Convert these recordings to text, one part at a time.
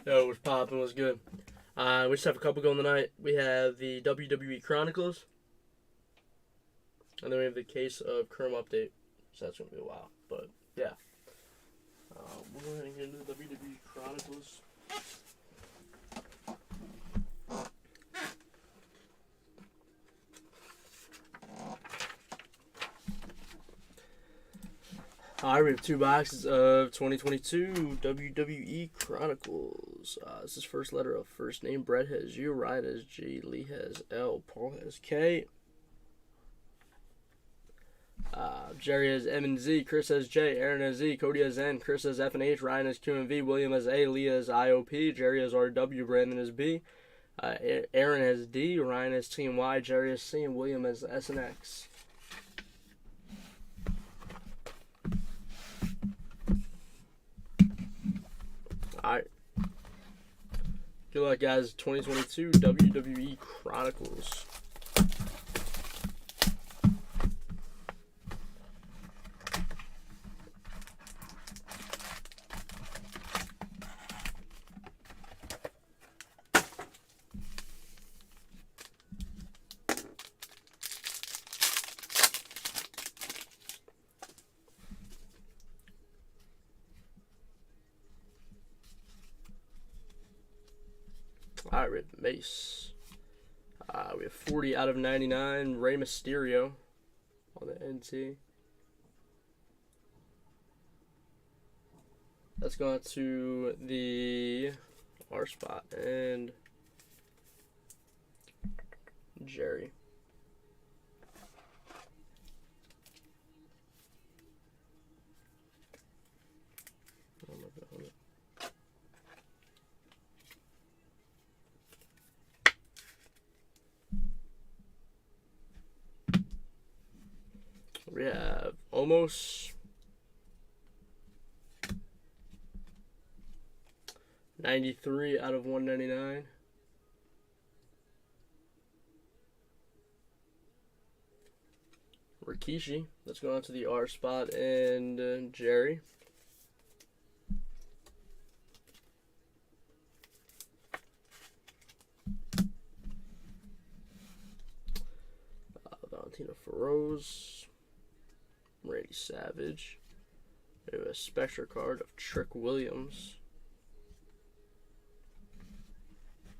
Yo, what's poppin'? What's good? We just have a couple going tonight. We have the WWE Chronicles, and then we have the Case of Chrome update. So that's gonna be a while, but yeah. We're going to get into the WWE Chronicles. Alright, we have two boxes of 2022 WWE Chronicles. This is first letter of first name. Brett has U, Ryan has G, Lee has L, Paul has K. Jerry has M and Z, Chris has J, Aaron has Z, Cody has N, Chris has F and H, Ryan has Q and V, William has A, Lee has IOP, Jerry has RW, Brandon has B, Aaron has D, Ryan has T and Y, Jerry has C, and William has S and X. Alright. Good luck, guys. 2022 WWE Chronicles. Alright, we have Mace. We have 40 out of 99. Rey Mysterio on the NT. That's going to the R spot and Jerry. Oh my God. We have almost 93 out of 199. Rikishi. Let's go on to the R spot and Jerry. Valentina Feroz. Randy Savage. We have a Spectre card of Trick Williams.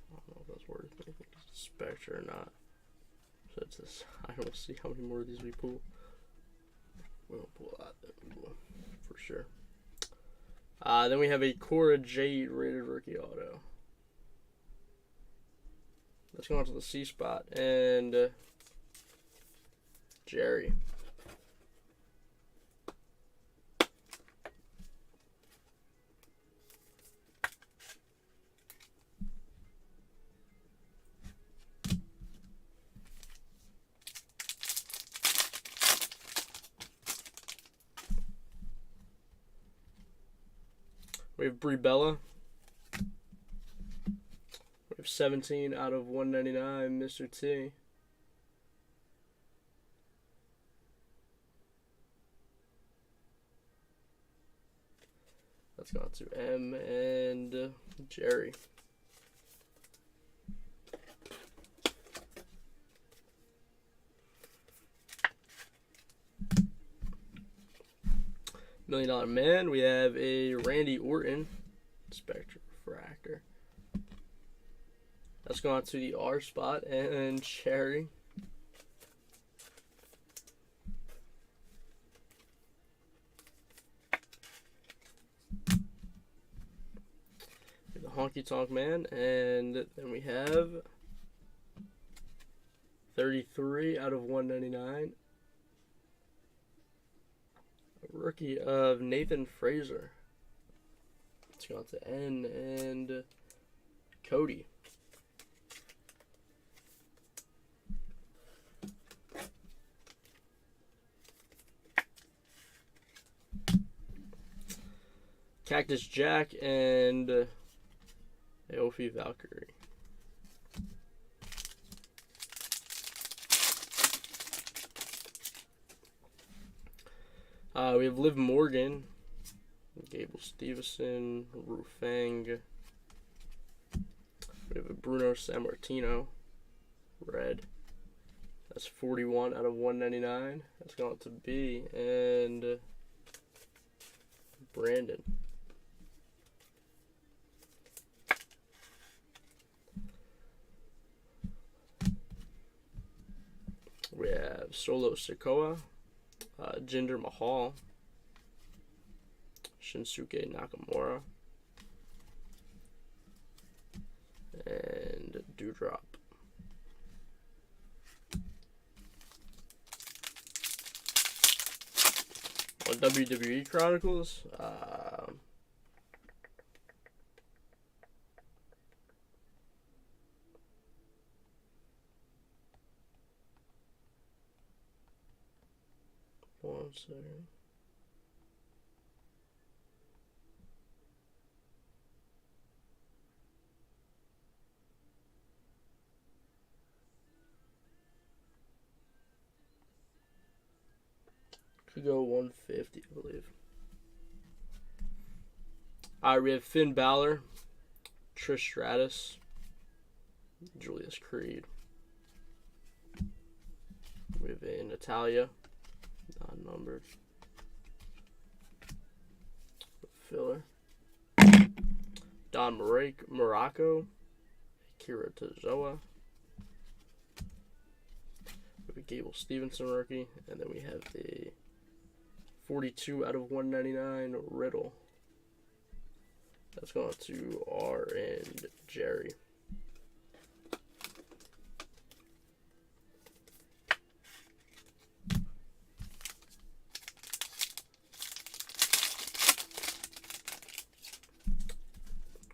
I don't know if that's worth anything. Spectre or not. So it's this. I don't see how many more of these we pull. We don't pull a lot, we will, for sure. Then we have a Cora Jade rated rookie auto. Let's go on to the C spot and Jerry. We have Brie Bella. We have 17 out of 199, Mr. T. Let's go on to M and Jerry. $1 Million Man. We have a Randy Orton Spectre Refractor. Let's go on to the R spot and Cherry. The Honky Tonk Man, and then we have 33 out of 199. Rookie of Nathan Fraser. Let's go on to N and Cody. Cactus Jack and Aofi Valkyrie. We have Liv Morgan, Gable Stevenson, Rufang, We have a Bruno Sammartino, red. That's 41 out of 199. That's going to B. And Brandon. We have Solo Sikoa, Jinder Mahal, Shinsuke Nakamura, and Dewdrop. On WWE Chronicles, one second. Could go 150, I believe. Alright, we have Finn Balor, Trish Stratus, Julius Creed. We have a Natalia, non-numbered. Filler. Don Morocco, Akira Tozawa. We have a Gable Stevenson rookie, and then we have the 42 out of 199 Riddle. That's going to R and Jerry.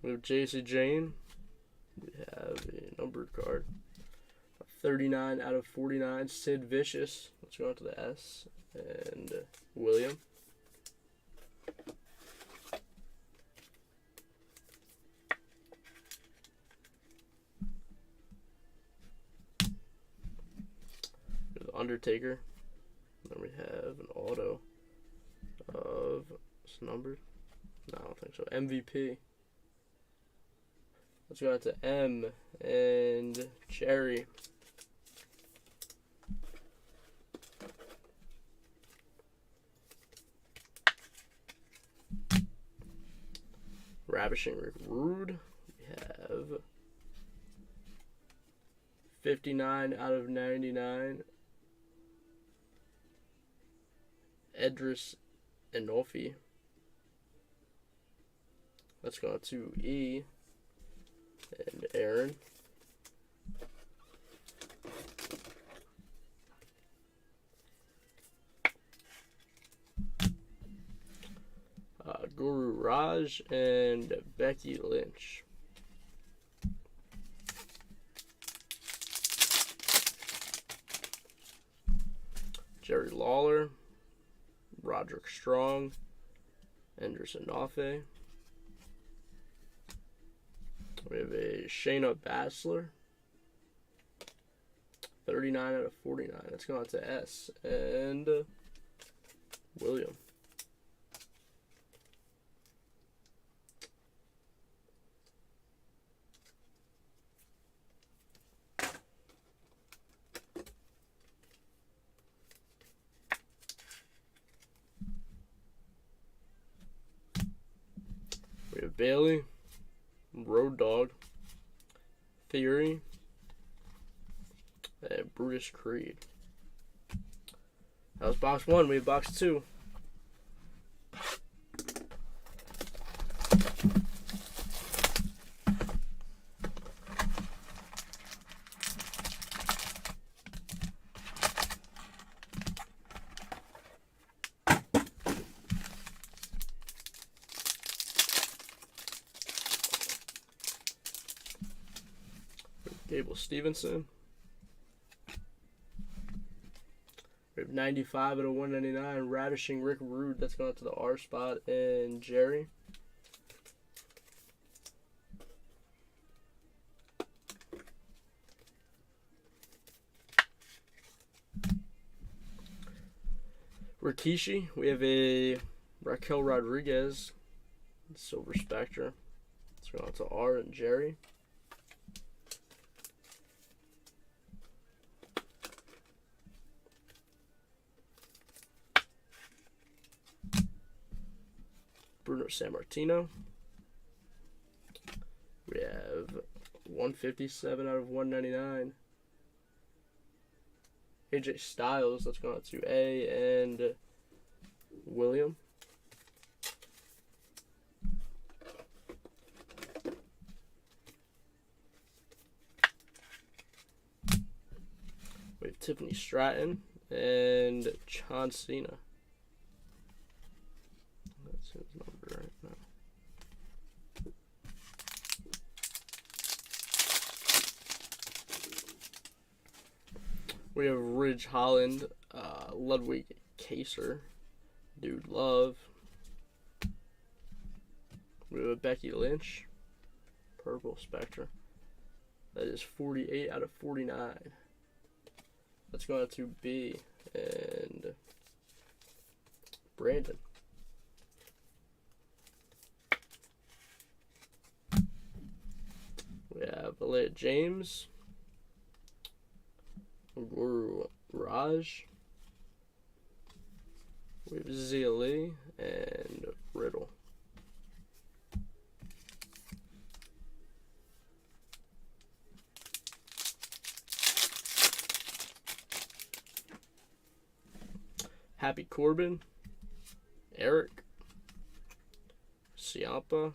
We have JC Jane. We have a numbered card. 39 out of 49. Sid Vicious. Let's go on to the S. And William. The Undertaker. Then we have an auto of, it's numbered? No, I don't think so. MVP. Let's go out to M and Cherry. Ravishing Rick Rude. We have 59 out of 99. Edris Enofi. Let's go to E and Aaron. Guru Raj and Becky Lynch. Jerry Lawler, Roderick Strong, Anderson Nafe. We have a Shayna Baszler, 39 out of 49. That's going to S and William. We have Bailey, Road Dogg, Theory, and Brutus Creed. That was box 1. We have box 2. Gable Stevenson. We have 95 out of 199. Ravishing Rick Rude. That's going to the R spot. And Jerry. Rikishi. We have a Raquel Rodriguez. Silver Spectre. It's going to R and Jerry. Bruno Sammartino. We have 157 out of 199. AJ Styles, that's going out to A and William. We have Tiffany Stratton and John Cena. That's his number right now. We have Ridge Holland, Ludwig Kaiser, Dude Love. We have Becky Lynch, Purple Spectre. That is 48 out of 49. Let's go on to B and Brandon. We have Elliot James, Guru Raj. We have Zia Lee and Riddle. Happy Corbin, Eric, Ciampa.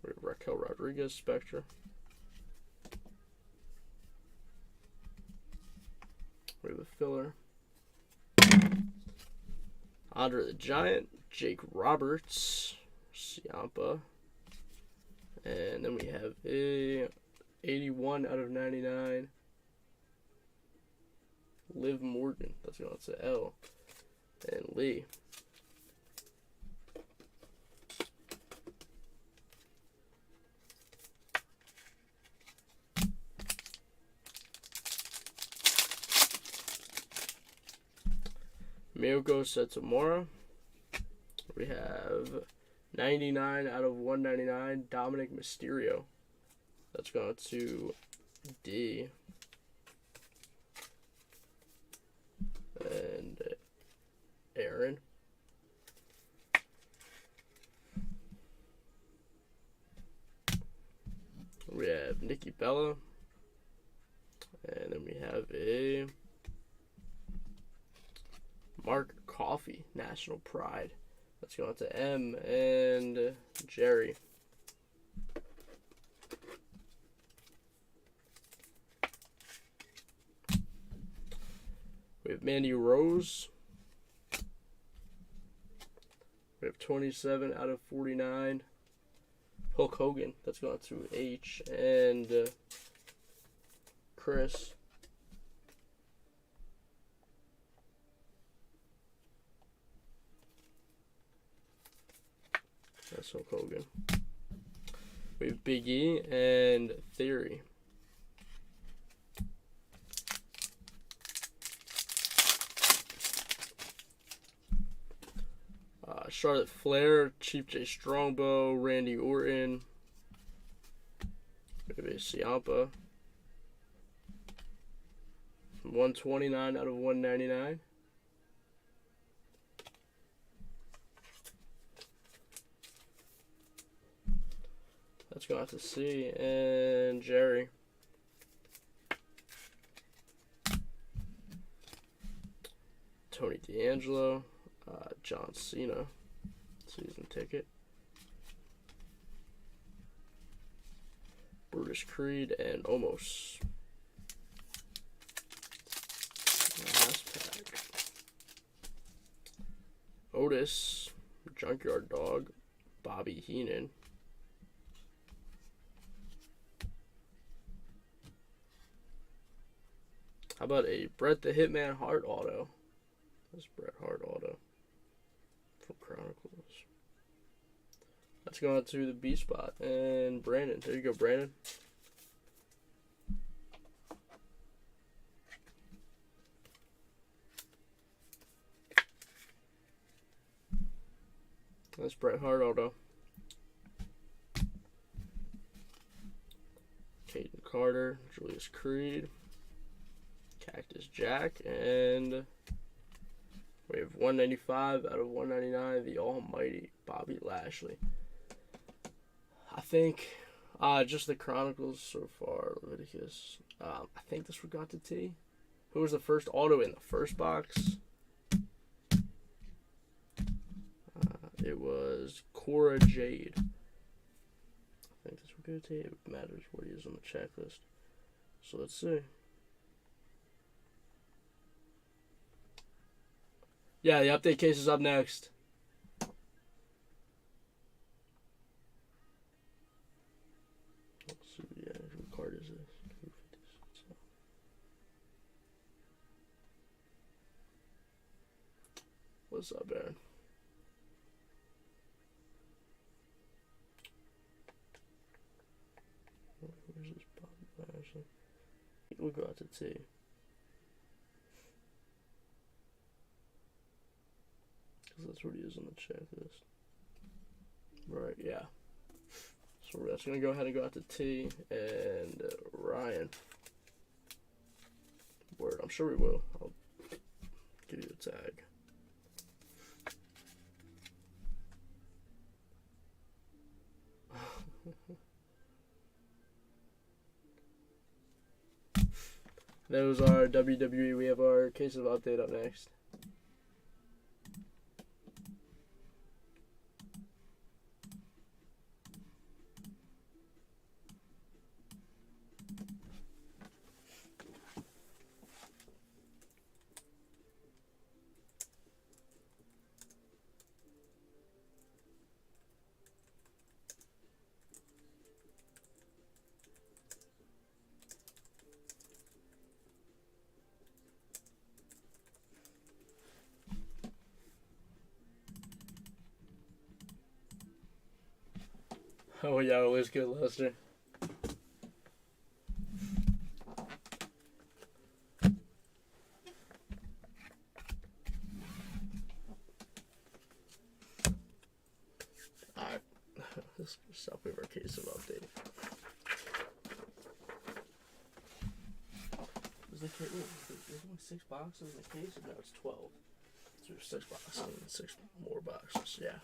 We have Raquel Rodriguez, Spectre. We have a filler. Andre the Giant, Jake Roberts, Ciampa. And then we have a 81 out of 99. Liv Morgan, that's going to L. And Lee. Miyoko Satomura. We have 99 out of 199. Dominic Mysterio. That's going to D. And Aaron. We have Nikki Bella. And then we have a Mark Coffey, National Pride. Let's go on to M and Jerry. We have Mandy Rose. We have 27 out of 49. Hulk Hogan. That's going to H. And Chris. That's Hulk Hogan. We have Big E and Theory. Charlotte Flair, Chief J Strongbow, Randy Orton. We have a Ciampa. 129 out of 199. Let's go out to C and Jerry. Tony D'Angelo, John Cena, season ticket. Brutus Creed and Omos. Last pack. Otis, Junkyard Dog, Bobby Heenan. How about a Bret the Hitman Hart auto? That's Bret Hart auto from Chronicles. Let's go on to the B spot and Brandon. There you go, Brandon. That's Bret Hart auto. Caden Carter, Julius Creed, Cactus Jack, and We have 195 out of 199, the almighty Bobby Lashley. I think just the Chronicles so far, Leviticus. I think this one got to T. Who was the first auto in the first box? It was Cora Jade. I think this will go to T. It matters what he is on the checklist. So let's see. Yeah, the update case is up next. Let's see, yeah, who card is this? What's up, Aaron? Where's this Bobby Lashley? We'll go out to T. Because that's what he is on the checklist. Right, yeah. So that's going to go ahead and go out to T and Ryan. Word, I'm sure we will. I'll give you a tag. Those are WWE. We have our case of update up next. Oh yeah, always good, Lester. Alright, let's stop with our case of update. There's only 6 boxes in the case, and now it's 12. So there's 6 boxes and 6 more boxes, yeah.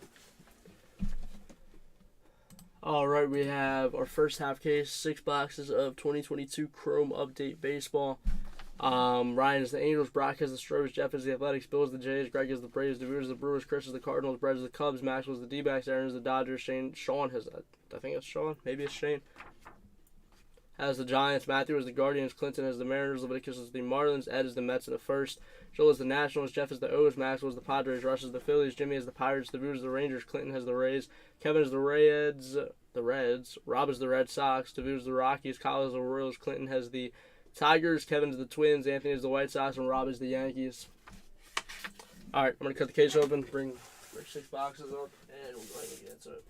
Alright, we have our first half case, 6 boxes of 2022 Chrome Update Baseball. Ryan is the Angels, Brock has the Stros, Jeff is the Athletics, Bill is the Jays, Greg is the Braves, DeVere is the Brewers, Chris is the Cardinals, Brett is the Cubs, Max was the D-backs, Aaron is the Dodgers, Sean has that. I think it's Sean, maybe it's Shane. Has the Giants, Matthew is the Guardians, Clinton has the Mariners, Leviticus is the Marlins, Ed is the Mets and the First, Joel is the Nationals, Jeff is the O's, Max was the Padres, Russ is the Phillies, Jimmy is the Pirates, DeVere is the Rangers, Clinton has the Rays, Kevin is the Reds, Rob is the Red Sox, DeVere is the Rockies, Kyle is the Royals, Clinton has the Tigers, Kevin is the Twins, Anthony is the White Sox, and Rob is the Yankees. Alright, I'm going to cut the case open, bring 6 boxes up, and we'll go ahead and get into it.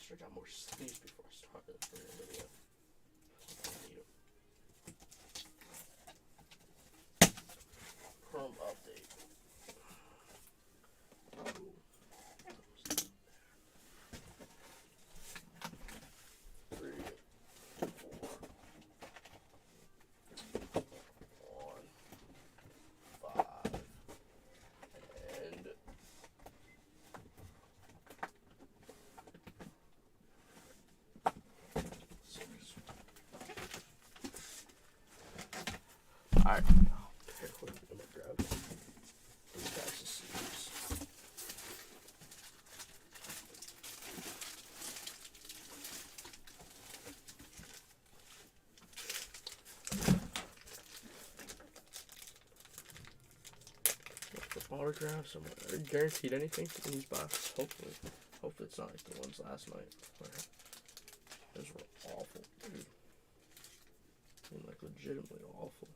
Check out more sleeves before I start this video. Chrome update. Alright. I'm gonna grab these packs of sleeves. The autographs, are you guaranteed anything in these boxes? Hopefully. Hopefully it's not like the ones last night. Those were awful, dude. I mean, like legitimately awful.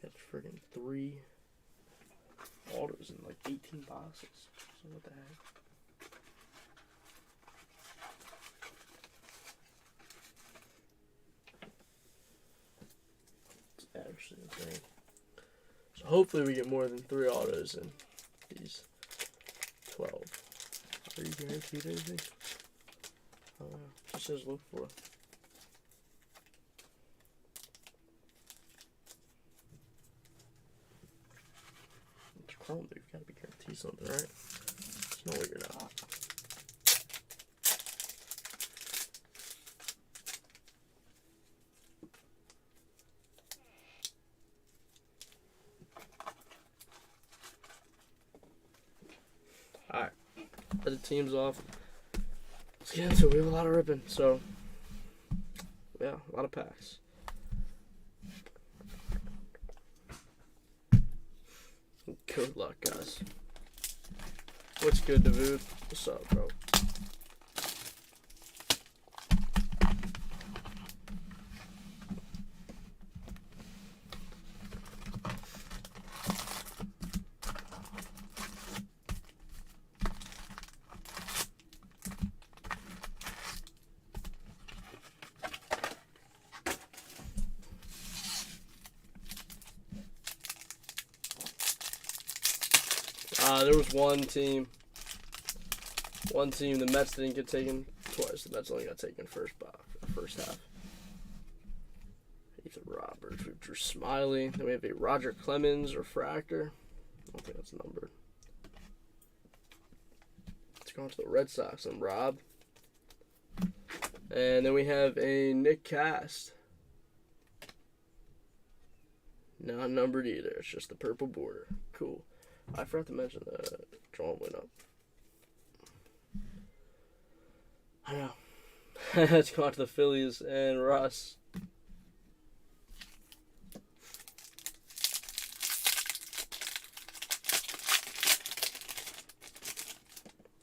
Got friggin' 3 autos in like 18 boxes. So what the heck? It's actually insane. So hopefully we get more than 3 autos in these 12. Are you guaranteed anything? I don't know. It just says look for. chrome, dude. You've got to be guaranteed something, right? No way you're not. Alright. The team's off. Let's get into it. We have a lot of ripping, so yeah, a lot of packs. Good luck, guys. What's good, David? What's up, bro? There was one team, the Mets didn't get taken twice. The Mets only got taken first half. Ethan Roberts, we have Drew Smiley. Then we have a Roger Clemens refractor. I don't think that's numbered. Let's go on to the Red Sox and Rob. And then we have a Nick Cast. Not numbered either. It's just the purple border. Cool. I forgot to mention that John went up. I know. Let's go on to the Phillies and Russ.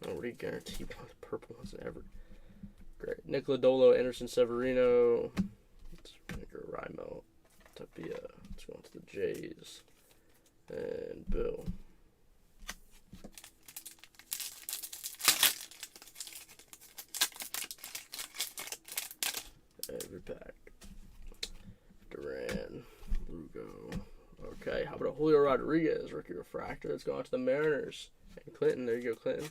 I already guarantee one of the purple ones ever. Great. Nick Lodolo, Anderson Severino. Let's go Raimel Tapia. Let's go on to the Jays. And Bill. Every pack. Duran. Lugo. Okay, how about Julio Rodriguez, rookie refractor? Let's go on to the Mariners. And Clinton, there you go, Clinton.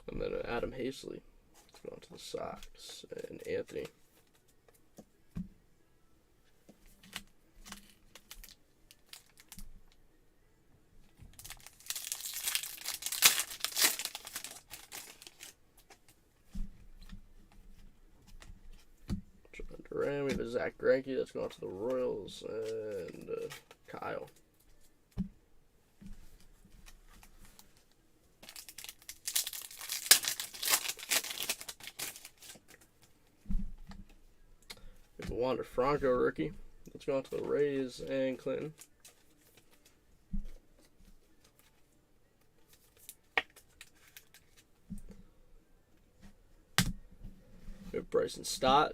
And then Adam Haseley. Let's go on to the Sox. And Anthony. Duran, we have a Zach Greinke that's going to the Royals, and Kyle. We have a Wander Franco rookie that's going to the Rays, and Clinton. We have Bryson Stott.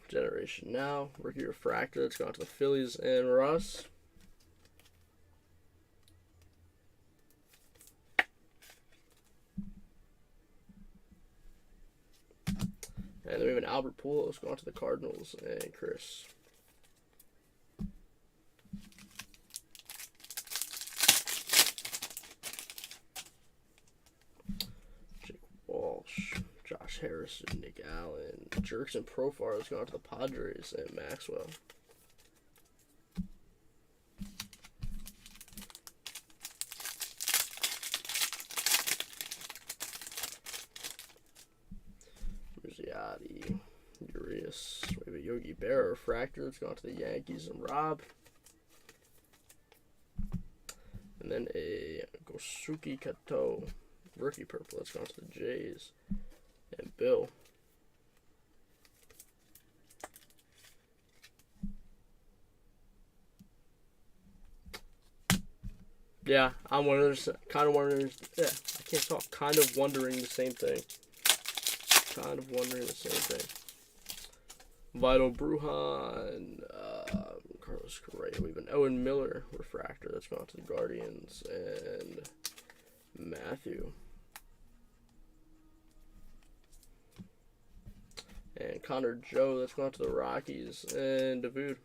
Generation Now, rookie refractor. It's gone to the Phillies and Russ. And then we have an Albert Pujols going to the Cardinals and Chris. Jake Walsh. Josh Harrison, Nick Allen, Jerkson Profar has gone to the Padres, and Maxwell. Rizziati, Urias. We have a Yogi Berra refractor that's gone to the Yankees, and Rob. And then a Gosuke Kato, rookie purple that's gone to the Jays. And Bill. Yeah, I'm wondering, kind of wondering, yeah, I can't talk, kind of wondering the same thing. Kind of wondering the same thing. Vital Brujan, Carlos Correa. We have an Owen Miller refractor that's gone to the Guardians, and Matthew. And Connor Joe, that's going to the Rockies, and Davude.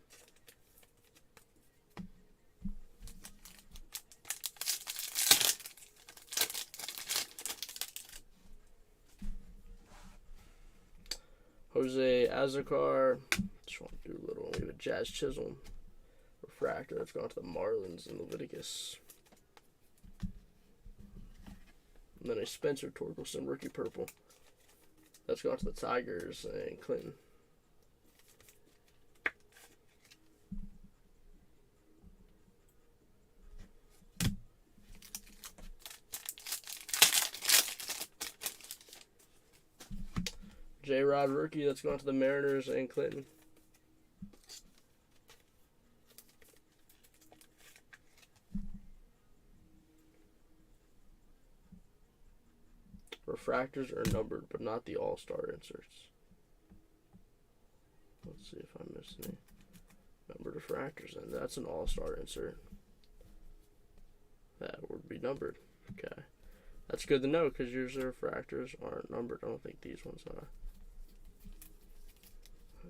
Jose Azocar. Just want to do a little. We have a Jazz Chisholm refractor that's gone to the Marlins and Leviticus. And then a Spencer Torkelson rookie purple that's gone to the Tigers and Clinton. J-Rod rookie that's gone to the Mariners and Clinton. Refractors are numbered, but not the all-star inserts. Let's see if I missed any numbered refractors. And that's an all-star insert. That would be numbered. Okay. That's good to know because usually refractors aren't numbered. I don't think these ones are.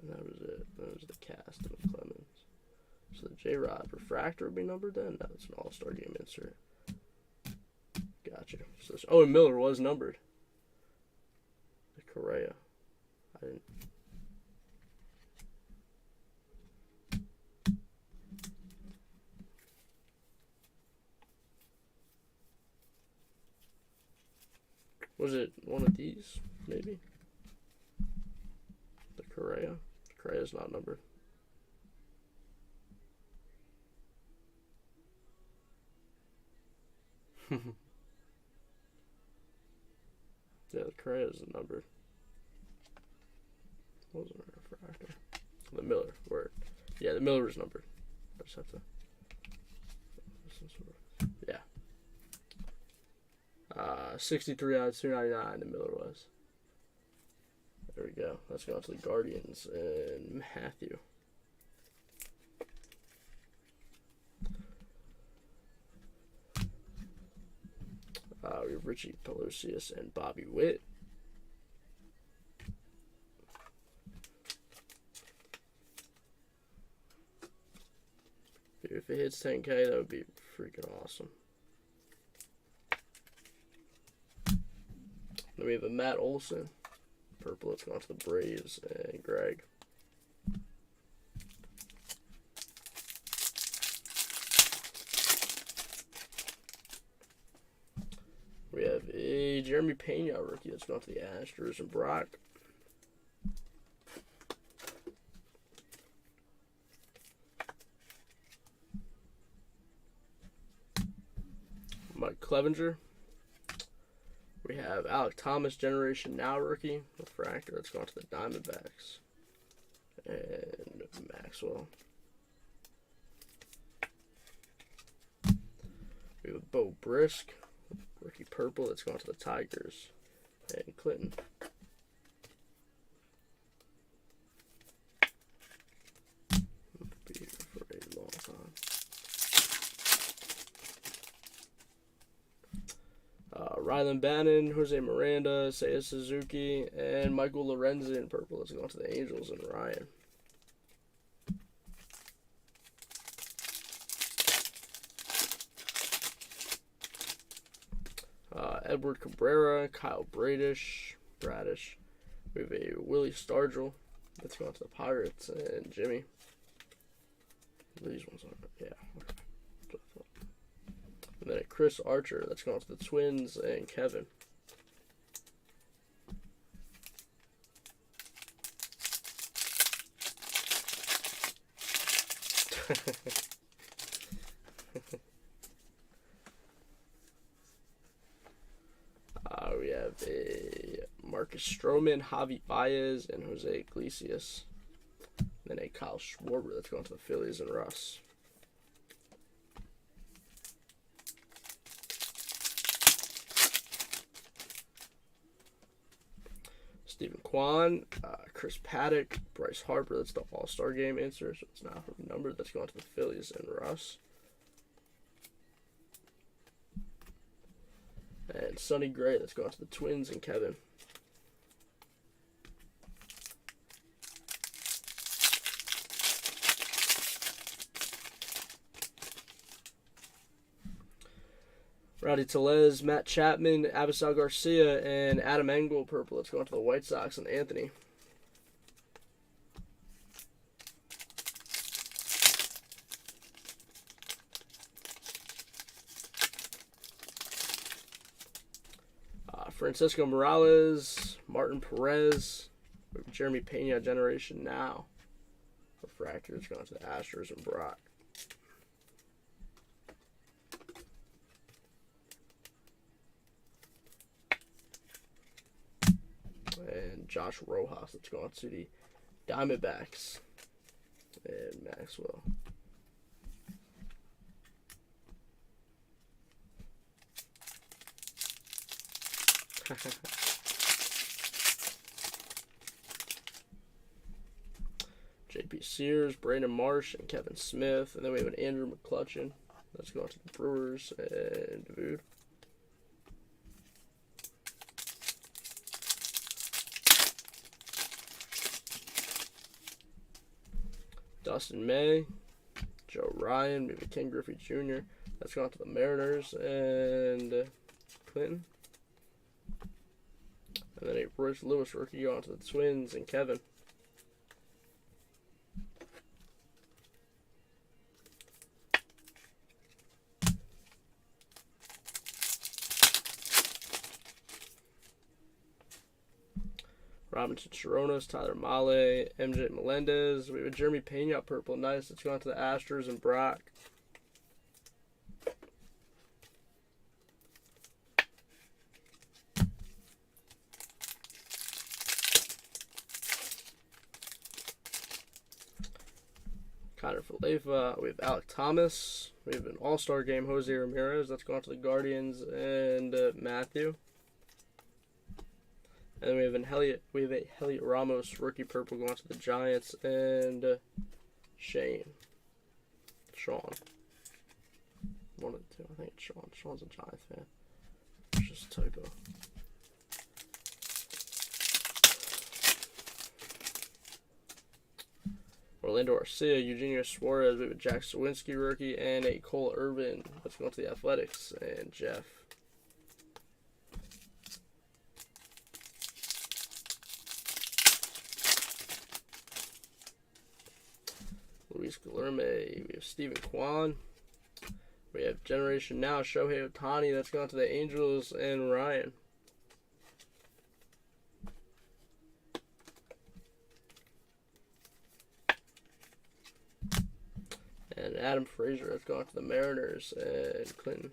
And that was it. That was the cast of Clemens. So the J-Rod refractor would be numbered then? No, it's an all-star game insert. Gotcha. So, oh, and Miller was numbered. The Correa. I didn't. Was it one of these, maybe? The Correa. The Correa's not numbered. Yeah, the Correa isn't numbered. Wasn't a refractor. The Miller, word. Yeah, the Miller is numbered. I just have to. Yeah. 63 out of 299, the Miller was. There we go. Let's go on to the Guardians and Matthew. We have Richie Pelosius and Bobby Witt. Dude, if it hits 10K, that would be freaking awesome. Then we have a Matt Olson. Purple, it's gone to the Braves and Greg. We have a Jeremy Pena rookie that's gone to the Astros and Brock. Mike Clevenger. We have Alec Thomas, Generation Now rookie, refractor that's gone to the Diamondbacks. And Maxwell. We have Bo Brisk, rookie purple that's gone to the Tigers. And Clinton. Be here for a long time. Rylan Bannon, Jose Miranda, Seiya Suzuki, and Michael Lorenzen, purple that's going to the Angels and Ryan. Edward Cabrera, Kyle Bradish. We have a Willie Stargell that's going to the Pirates and Jimmy. These ones aren't, yeah. And then a Chris Archer that's going to the Twins and Kevin. We have a Marcus Stroman, Javi Baez, and Jose Iglesias. And then a Kyle Schwarber that's going to the Phillies and Russ. Stephen Kwan, Chris Paddock, Bryce Harper, that's the All-Star Game insert, so it's not numbered. That's going to the Phillies and Russ. And Sonny Gray, that's going to the Twins and Kevin. Rowdy Tellez, Matt Chapman, Avisal Garcia, and Adam Engel, purple. Let's go on to the White Sox and Anthony. Francisco Morales, Martin Perez, Jeremy Pena, Generation Now. Refractors going to the Astros and Brock. And Josh Rojas, that's going to the Diamondbacks. And Maxwell. J.P. Sears, Brandon Marsh, and Kevin Smith. And then we have an Andrew McCutchen. That's going to the Brewers and Davude. Dustin May, Joe Ryan, maybe Ken Griffey Jr. That's going to the Mariners and Clinton. And then a Royce Lewis rookie going to the Twins and Kevin. Robinson Chironos, Tyler Mahle, MJ Melendez. We have Jeremy Pena, purple. Nice. It's going to the Astros and Brock. Connor Falefa. We have Alec Thomas. We have an All-Star Game, Jose Ramirez. That's going to the Guardians and Matthew. And then we have a Heliot Ramos rookie purple going to the Giants and Sean. One of the two. I think it's Sean. Sean's a Giants fan. It's just a typo. Orlando Arcia, Eugenio Suarez, we have a Jack Sawinski rookie, and a Cole Irvin. Let's go to the Athletics and Jeff. Luis Guilherme, we have Stephen Kwan. We have Generation Now, Shohei Ohtani. That's gone to the Angels and Ryan. And Adam Frazier has gone to the Mariners and Clinton.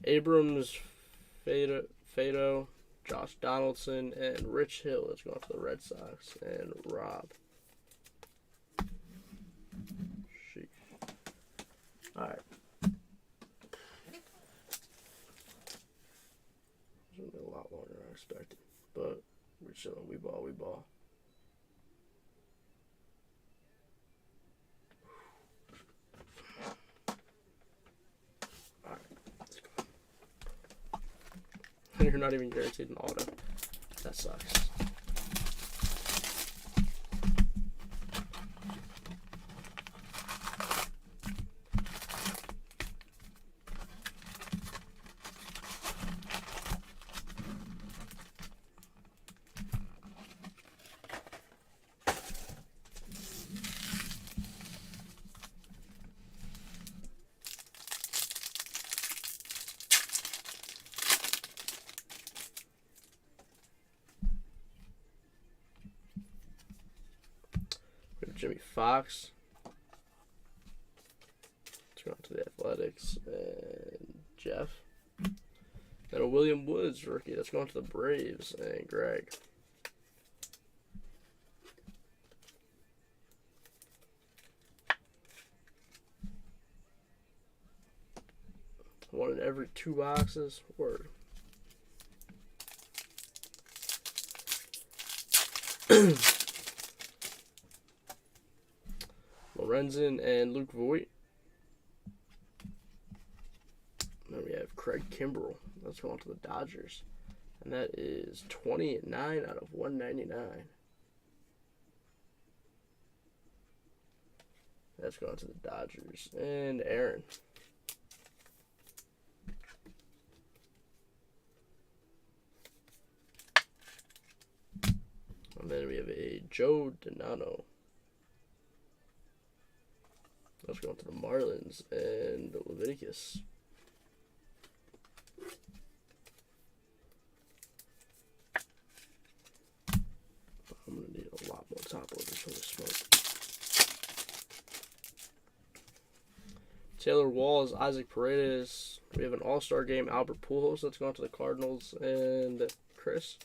Abrams, Fado, Josh Donaldson, and Rich Hill is going to the Red Sox, and Rob. Sheesh. Alright. It's going to be a lot longer than I expected, but we're chilling. We ball. You're not even guaranteed an auto. That sucks. Jimmy Fox. Let's go on to the Athletics and Jeff. Then a William Woods rookie. That's going to the Braves and Greg. One in every 2 boxes. Word. Lorenzen and Luke Voigt. Then we have Craig Kimbrell. That's going to the Dodgers. And that is 29 out of 199. That's going to the Dodgers. And Aaron. Joe Donato. Let's go on to the Marlins and Leviticus. I'm going to need a lot more top loaders for this smoke. Taylor Walls, Isaac Paredes. We have an all-star game, Albert Pujols. Let's go on to the Cardinals and Chris.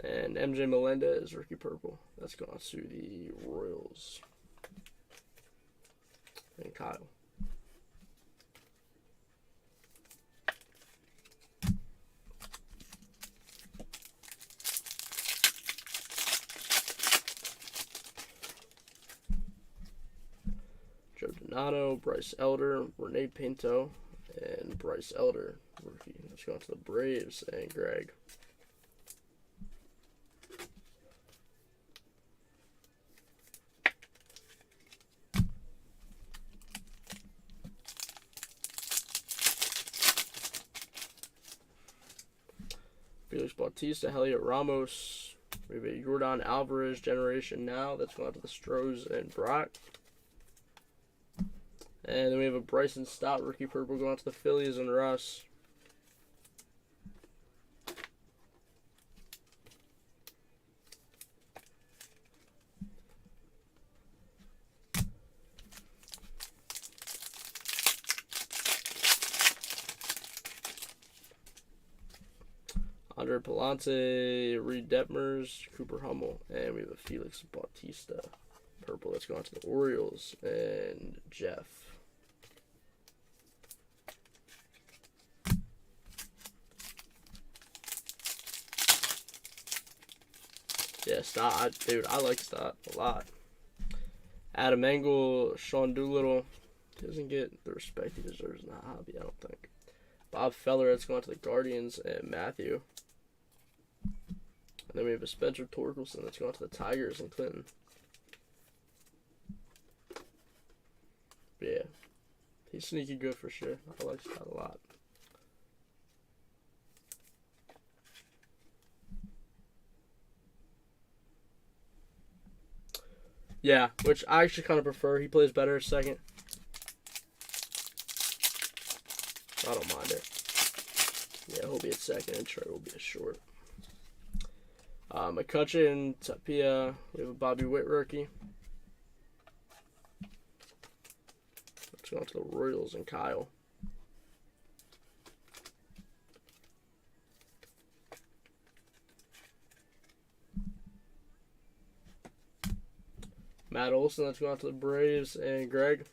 And MJ Melendez, rookie purple. That's going to the Royals. And Kyle. Joe Donato, Bryce Elder, Renee Pinto, and Bryce Elder, rookie. Let's go on to the Braves and Greg. Felix Bautista, Heliot Ramos. We have a Jordan Alvarez Generation Now. That's going out to the Stros and Brock. And then we have a Bryson Stott rookie purple going out to the Phillies and Russ. Andre Palante, Reed Detmers, Cooper Hummel, and we have a Felix Bautista purple. Let's go on to the Orioles and Jeff. Yeah, Stott, dude, I like Stott a lot. Adam Engel, Sean Doolittle, doesn't get the respect he deserves in that hobby, I don't think. Bob Feller, let's go on to the Guardians and Matthew. And then we have a Spencer Torkelson that's going to the Tigers and Clinton. But yeah, he's sneaky good for sure. I like Scott a lot. Yeah, which I actually kind of prefer. He plays better at second. I don't mind it. Yeah, he'll be at second and Trey will be a short. McCutcheon, Tapia, we have a Bobby Witt rookie. Let's go on to the Royals and Kyle. Matt Olson, let's go on to the Braves and Greg.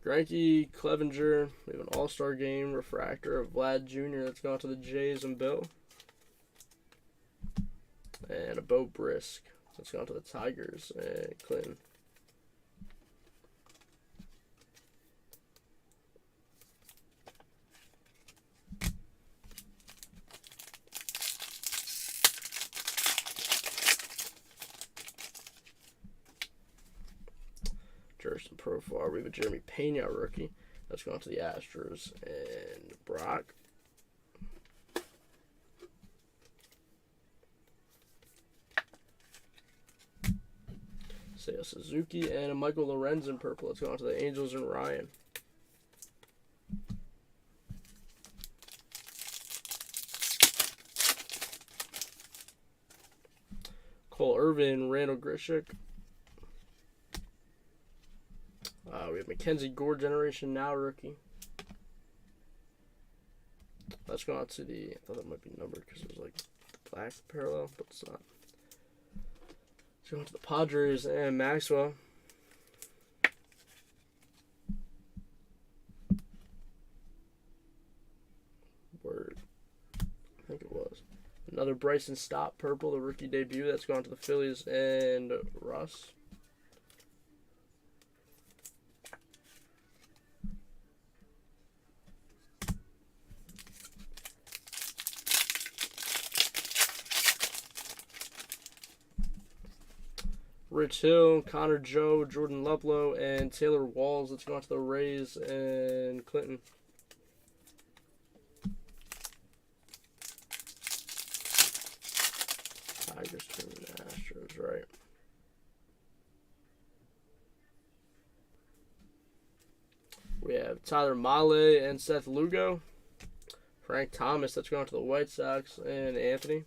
Greinke, Clevenger, we have an all-star game refractor of Vlad Jr. Let's go on to the Jays and Bill. And a Bo Brisk. Let's go on to the Tigers and Clinton. Jerson Profar, we have a Jeremy Pena rookie. Let's go on to the Astros and Brock. Seiya Suzuki and a Michael Lorenzen purple. Let's go on to the Angels and Ryan. Cole Irvin, Randall Grichuk. We have Mackenzie Gore Generation Now rookie. Let's go on to the, I thought that might be numbered because it was like the black parallel, but it's not. Let's go on to the Padres and Maxwell. Word. I think it was. Another Bryson Stott purple, the rookie debut. That's gone to the Phillies and Russ. Rich Hill, Connor Joe, Jordan Luplow, and Taylor Walls. Let's go on to the Rays and Clinton. Tigers, Twins, Astros, right. We have Tyler Mahle and Seth Lugo. Frank Thomas, that's going to the White Sox, and Anthony.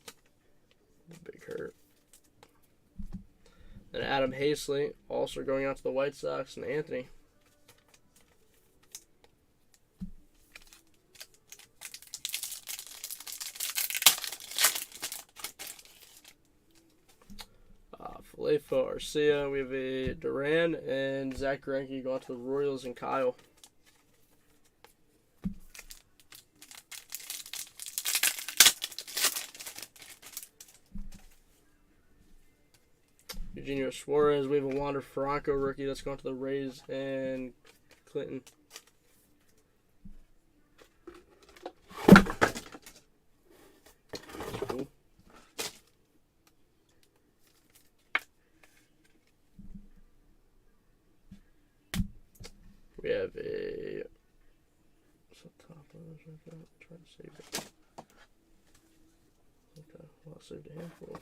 Big hurt. Then Adam Haseley, also going out to the White Sox, and Anthony. Falefa Arcia, we have a Duran, and Zach Greinke going to the Royals, and Kyle. Eugenio Suarez, we have a Wander Franco rookie that's going to the Rays, and Clinton. Cool. We have a. What's the top of this right there? I'm trying to save it. Okay, well, I saved a handful.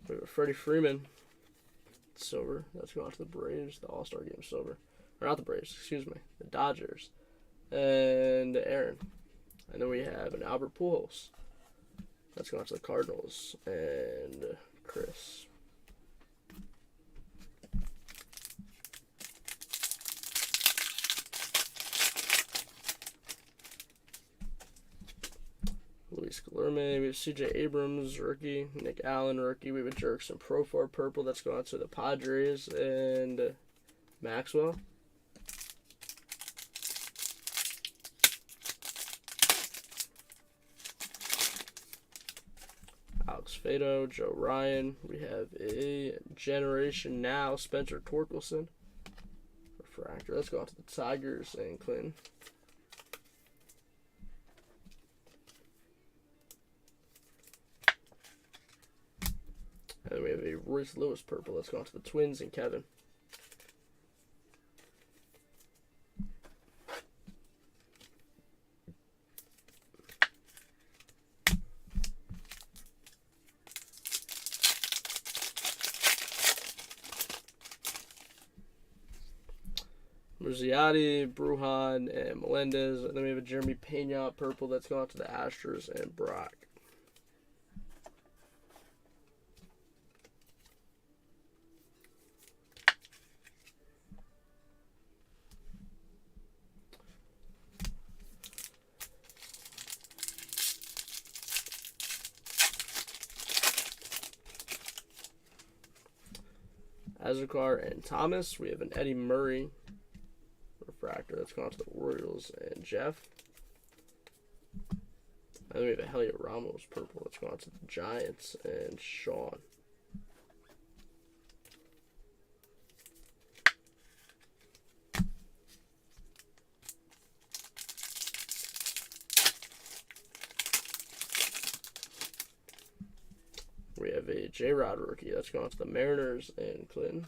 We have a Freddie Freeman, silver. That's going to the Braves. The All-Star Game silver. Or not the Braves, excuse me. The Dodgers. And Aaron. And then we have an Albert Pujols. That's going to the Cardinals. And Chris. Luis Guilherme, we have CJ Abrams, rookie, Nick Allen, rookie, we have a Jerkson Profar purple, that's going to the Padres, and Maxwell. Alex Fado, Joe Ryan, we have a Generation Now, Spencer Torkelson, refractor, that's going to the Tigers, and Clinton. And then we have a Royce Lewis purple that's going to the Twins, and Kevin. Murziotti, Brujan, and Melendez. And then we have a Jeremy Pena purple that's going to the Astros, and Brock. Azekar and Thomas. We have an Eddie Murray refractor that's going to the Orioles, and Jeff. And then we have a Heliot Ramos purple that's going to the Giants, and Sean. We have a J-Rod rookie that's going to the Mariners, and Clinton.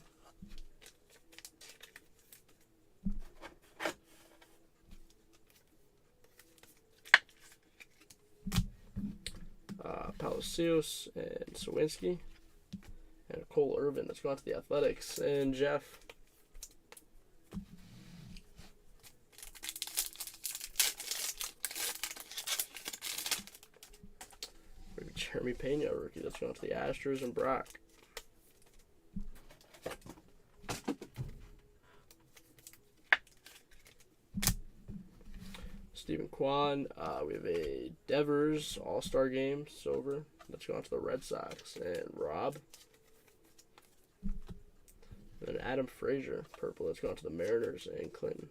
Palacios and Sawinski. And Cole Irvin that's going to the Athletics, and Jeff. Jeremy Pena rookie that's going to the Astros, and Brock. Stephen Kwan. We have a Devers All-Star Game silver that's going to the Red Sox, and Rob. And then Adam Frazier purple that's going to the Mariners, and Clinton.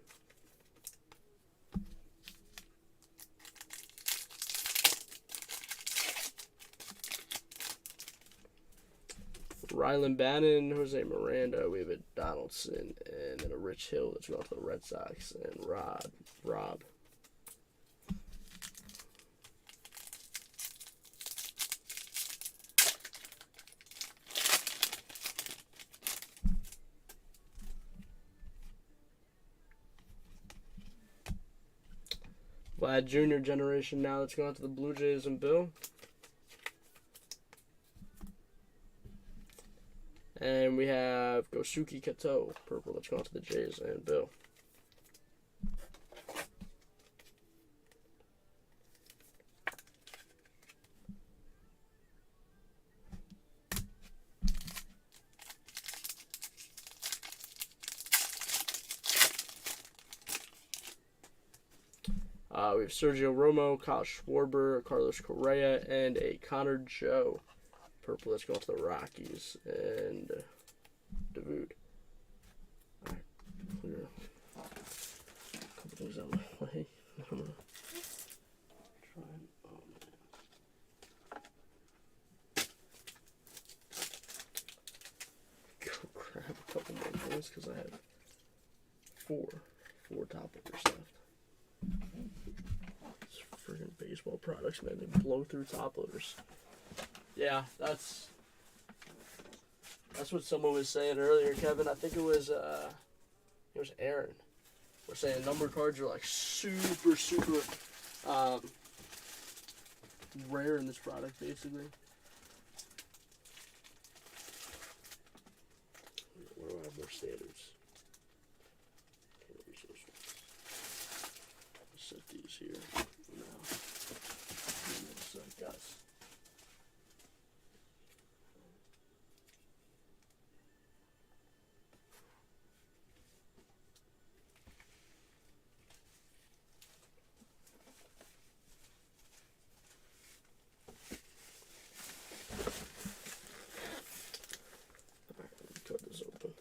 Rylan Bannon, Jose Miranda, we have a Donaldson, and then a Rich Hill that's going to the Red Sox, and Rob. Vlad Jr. generation now. That's going to the Blue Jays and Bill. And we have Gosuke Kato, purple. That's going to the Jays and Bill. We have Sergio Romo, Kyle Schwarber, Carlos Correa, and a Connor Joe. Purple, that's going to the Rockies. And Davude. Alright, clear. A couple things out of my way. I'm going to try and... Oh, man. Go grab a couple more things because I have four top loaders left. Friggin' baseball products, man, they blow through top loaders. Yeah, that's what someone was saying earlier, Kevin. I think it was Aaron. We're saying number cards are like super rare in this product, basically. Where do I have more standards? Set these here. Guys. Alright, let me cut this open.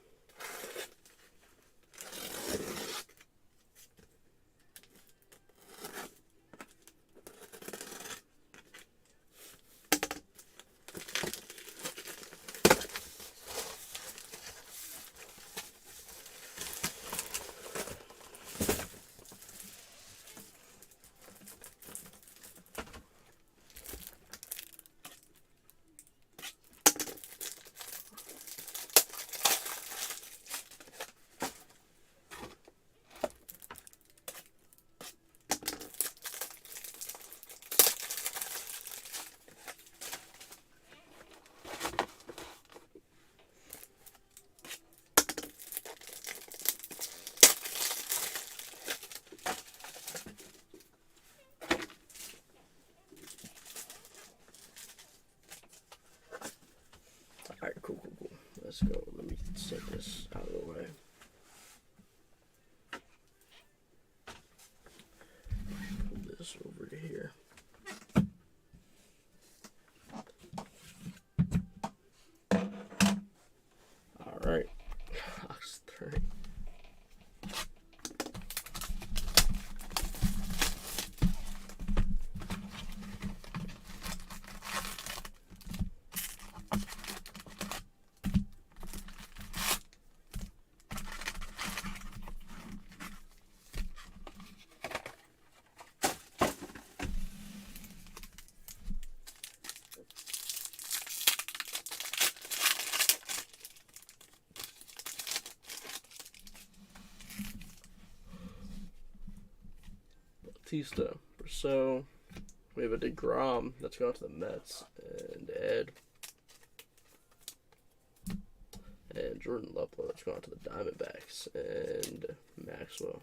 Alright, cool. Let's go. Let me set this out of the way. Put this over to here. Alright. Box 3. Bautista, Brosseau. We have a DeGrom that's going to the Mets, and Ed. And Jordan Luplow that's going to the Diamondbacks, and Maxwell.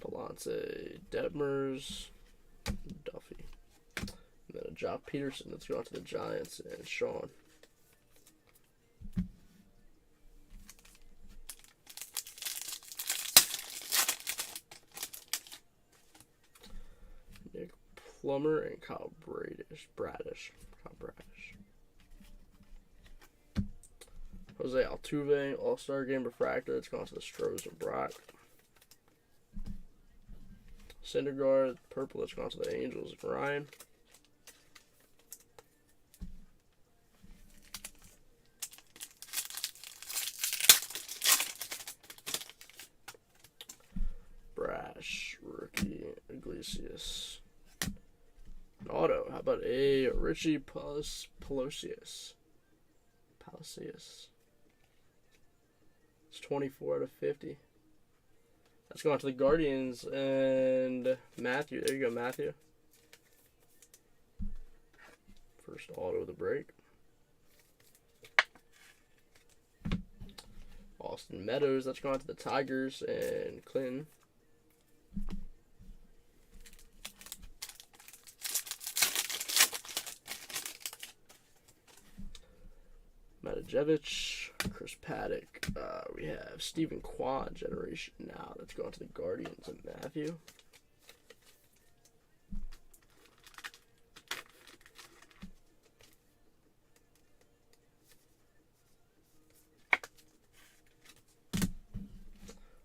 Palance, Detmers, Duffy. And then a Jock Peterson that's going to the Giants, and Sean. Nick Plummer and Kyle Bradish. Jose Altuve, All-Star Game Refractor. It's going to the Stros and Brock. Syndergaard, purple. It's going to the Angels and Ryan. Brash, rookie, Iglesias. An auto. How about a Richie Palacios? It's 24 out of 50. Let's go on to the Guardians and Matthew. There you go, Matthew. First auto of the break. Austin Meadows. Let's go on to the Tigers and Clinton. Matajevic, Chris Paddock. We have Stephen Kwan, Generation Now. Let's go on to the Guardians and Matthew.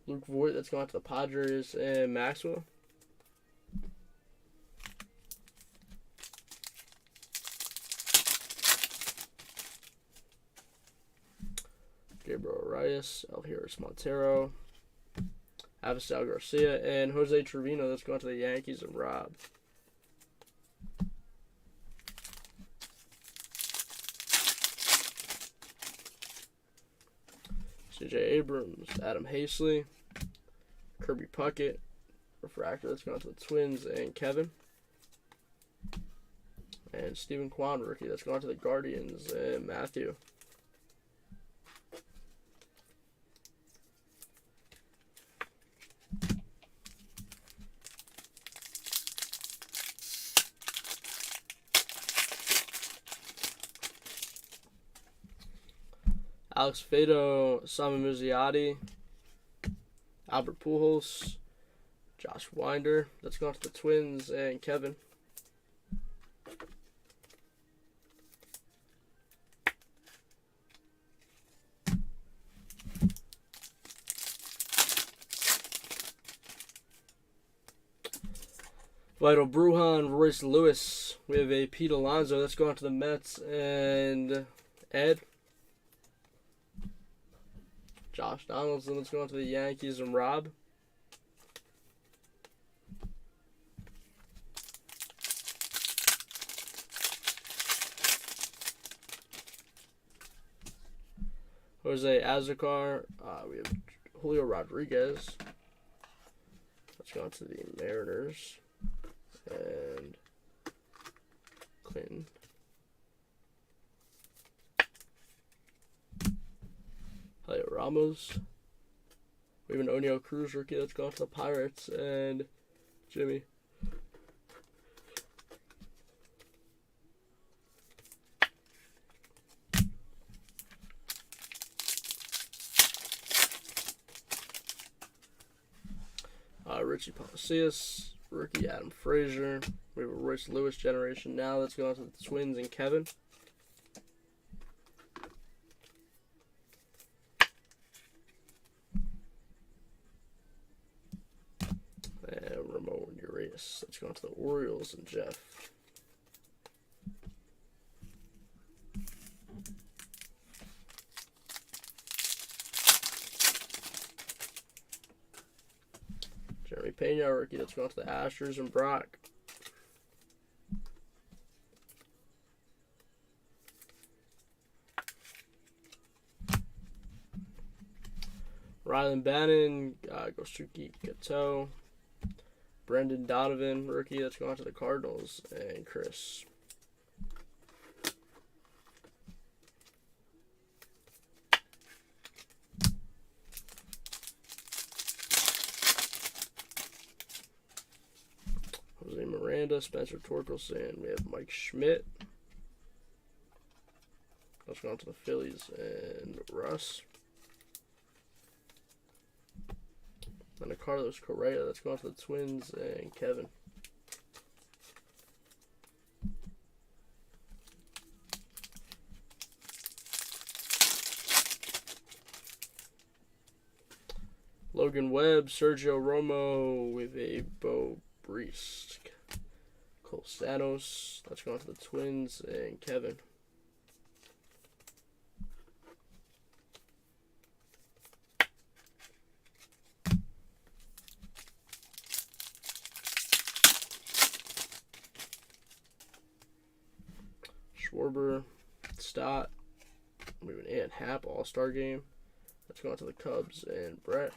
Luke Voigt, let's go on to the Padres and Maxwell. Gabriel Arias, Elhirus Montero, Avisal Garcia, and Jose Trevino. Let's go on to the Yankees and Rob. CJ Abrams, Adam Haseley, Kirby Puckett, Refractor. Let's go on to the Twins and Kevin. And Stephen Kwan, rookie. Let's go on to the Guardians and Matthew. Alex Fado, Simon Muzziotti, Albert Pujols, Josh Winder. Let's go on to the Twins and Kevin. Vital Brujan, Royce Lewis. We have a Pete Alonso. Let's go on to the Mets and Ed. Josh Donaldson. Let's go on to the Yankees and Rob. Jose Azocar. We have Julio Rodriguez. Let's go on to the Mariners and Clinton. Julio Ramos. We have an O'Neal Cruz rookie. Let's go on to the Pirates and Jimmy. Richie Palacios, rookie Adam Frazier. We have a Royce Lewis Generation Now. Let's go on to the Twins and Kevin. And Ramon Urias. Let's go on to the Orioles and Jeff. Jeremy Pena, rookie. Let's go on to the Astros and Brock. Rylan Bannon, Gosuke Gato, Brendan Donovan, rookie. Let's go on to the Cardinals and Chris. Jose Miranda, Spencer Torkelson. We have Mike Schmidt. Let's go on to the Phillies and Russ. And a Carlos Correa. Let's go on to the Twins and Kevin. Logan Webb, Sergio Romo with a Bo Brees. Cole Stanos. Let's go on to the Twins and Kevin. Schwarber, Stott, moving in. Happ, All-Star game. That's going to the Cubs and Brett.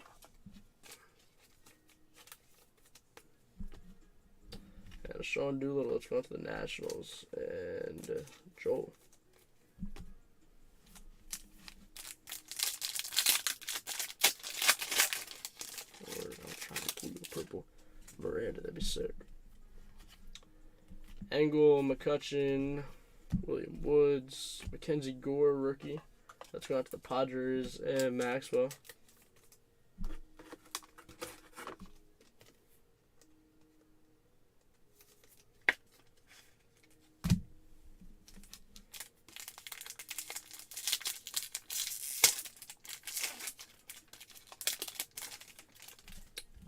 And Sean Doolittle, let's go to the Nationals and Joel. I'm trying to pull the purple Miranda, that'd be sick. Engel, McCutchen, William Woods, Mackenzie Gore, rookie. Let's go out to the Padres and Maxwell.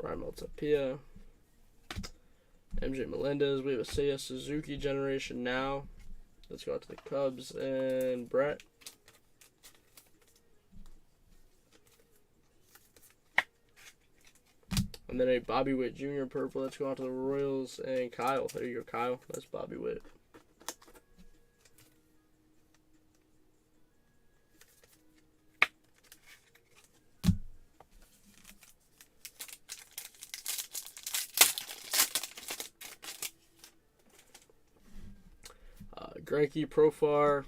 Raimel Tapia, MJ Melendez. We have a Seiya Suzuki generation now. Let's go out to the Cubs and Brett. And then a Bobby Witt Jr. purple. Let's go out to the Royals and Kyle. There you go, Kyle. That's Bobby Witt. Greinke, Profar,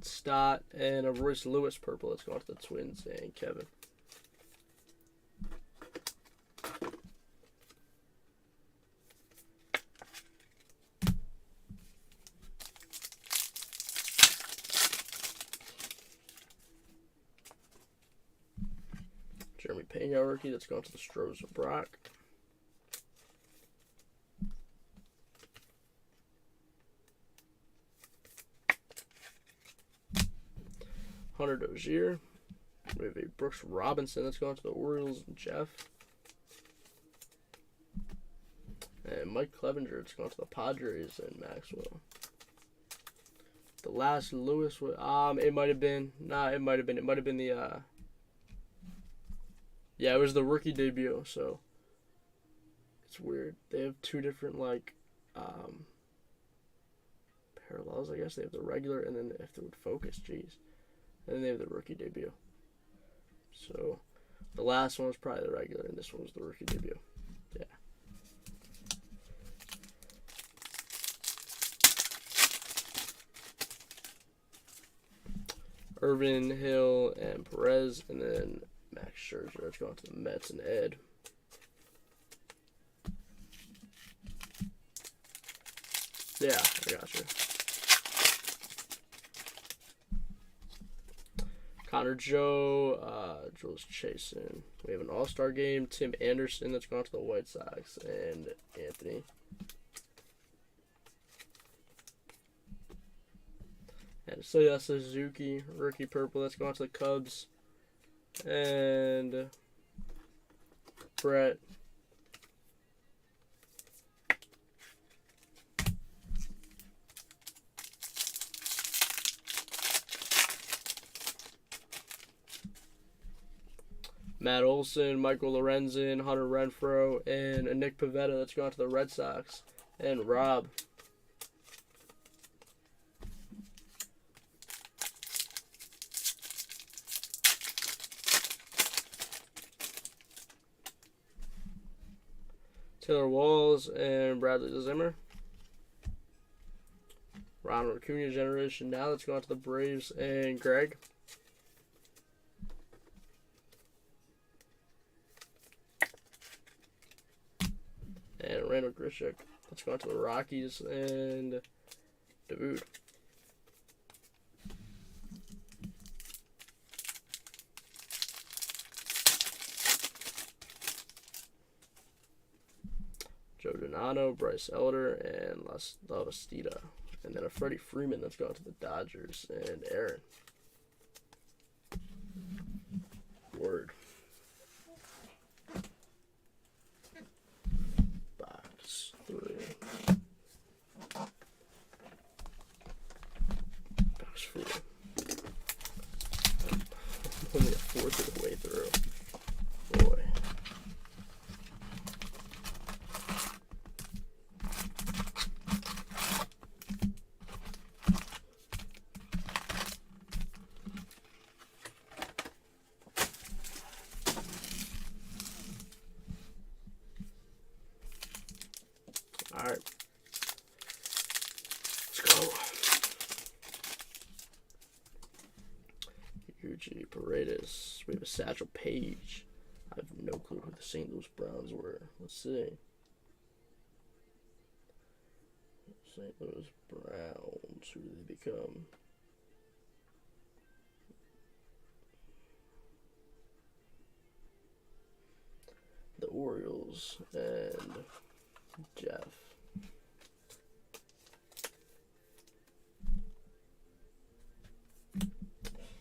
Stott, and a Royce Lewis purple. Let's go on to the Twins and Kevin. Jeremy Pena rookie. Let's go on to the Stros of Brock. Hunter Dozier. We have a Brooks Robinson. Let's go on to the Orioles and Jeff. And Mike Clevenger. Let's go on to the Padres and Maxwell. The last Lewis was, it might have been, it might have been the, yeah, it was the rookie debut, so it's weird. They have two different, like, parallels, I guess. They have the regular, and then if they would focus, geez. And then they have the rookie debut. So, the last one was probably the regular, and this one was the rookie debut. Yeah. Irvin, Hill, and Perez, and then Max Scherzer. Let's go on to the Mets and Ed. Yeah, I got you. Connor Joe, Jules Chasen. We have an All-Star game. Tim Anderson. Let's go on to the White Sox and Anthony. And Seiya Suzuki, rookie purple. Let's go on to the Cubs and Brett. Matt Olson, Michael Lorenzen, Hunter Renfroe, and Nick Pivetta. Let's go on to the Red Sox and Rob. Taylor Walls and Bradley Zimmer. Ronald Acuna generation. Now let's go on to the Braves and Greg. And Randall Grichuk. Let's go on to the Rockies and Davude. Joe Donato, Bryce Elder, and Lavastida. And then a Freddie Freeman. Let's go on to the Dodgers and Aaron. Word. Box 3. Box 4. Only a fourth of the way through. Boy. Alright. Let's go. Yuji Paredes. We have a Satchel Paige. I have no clue who the St. Louis Browns were. Let's see. St. Louis Browns. Who do they become? The Orioles and Jeff.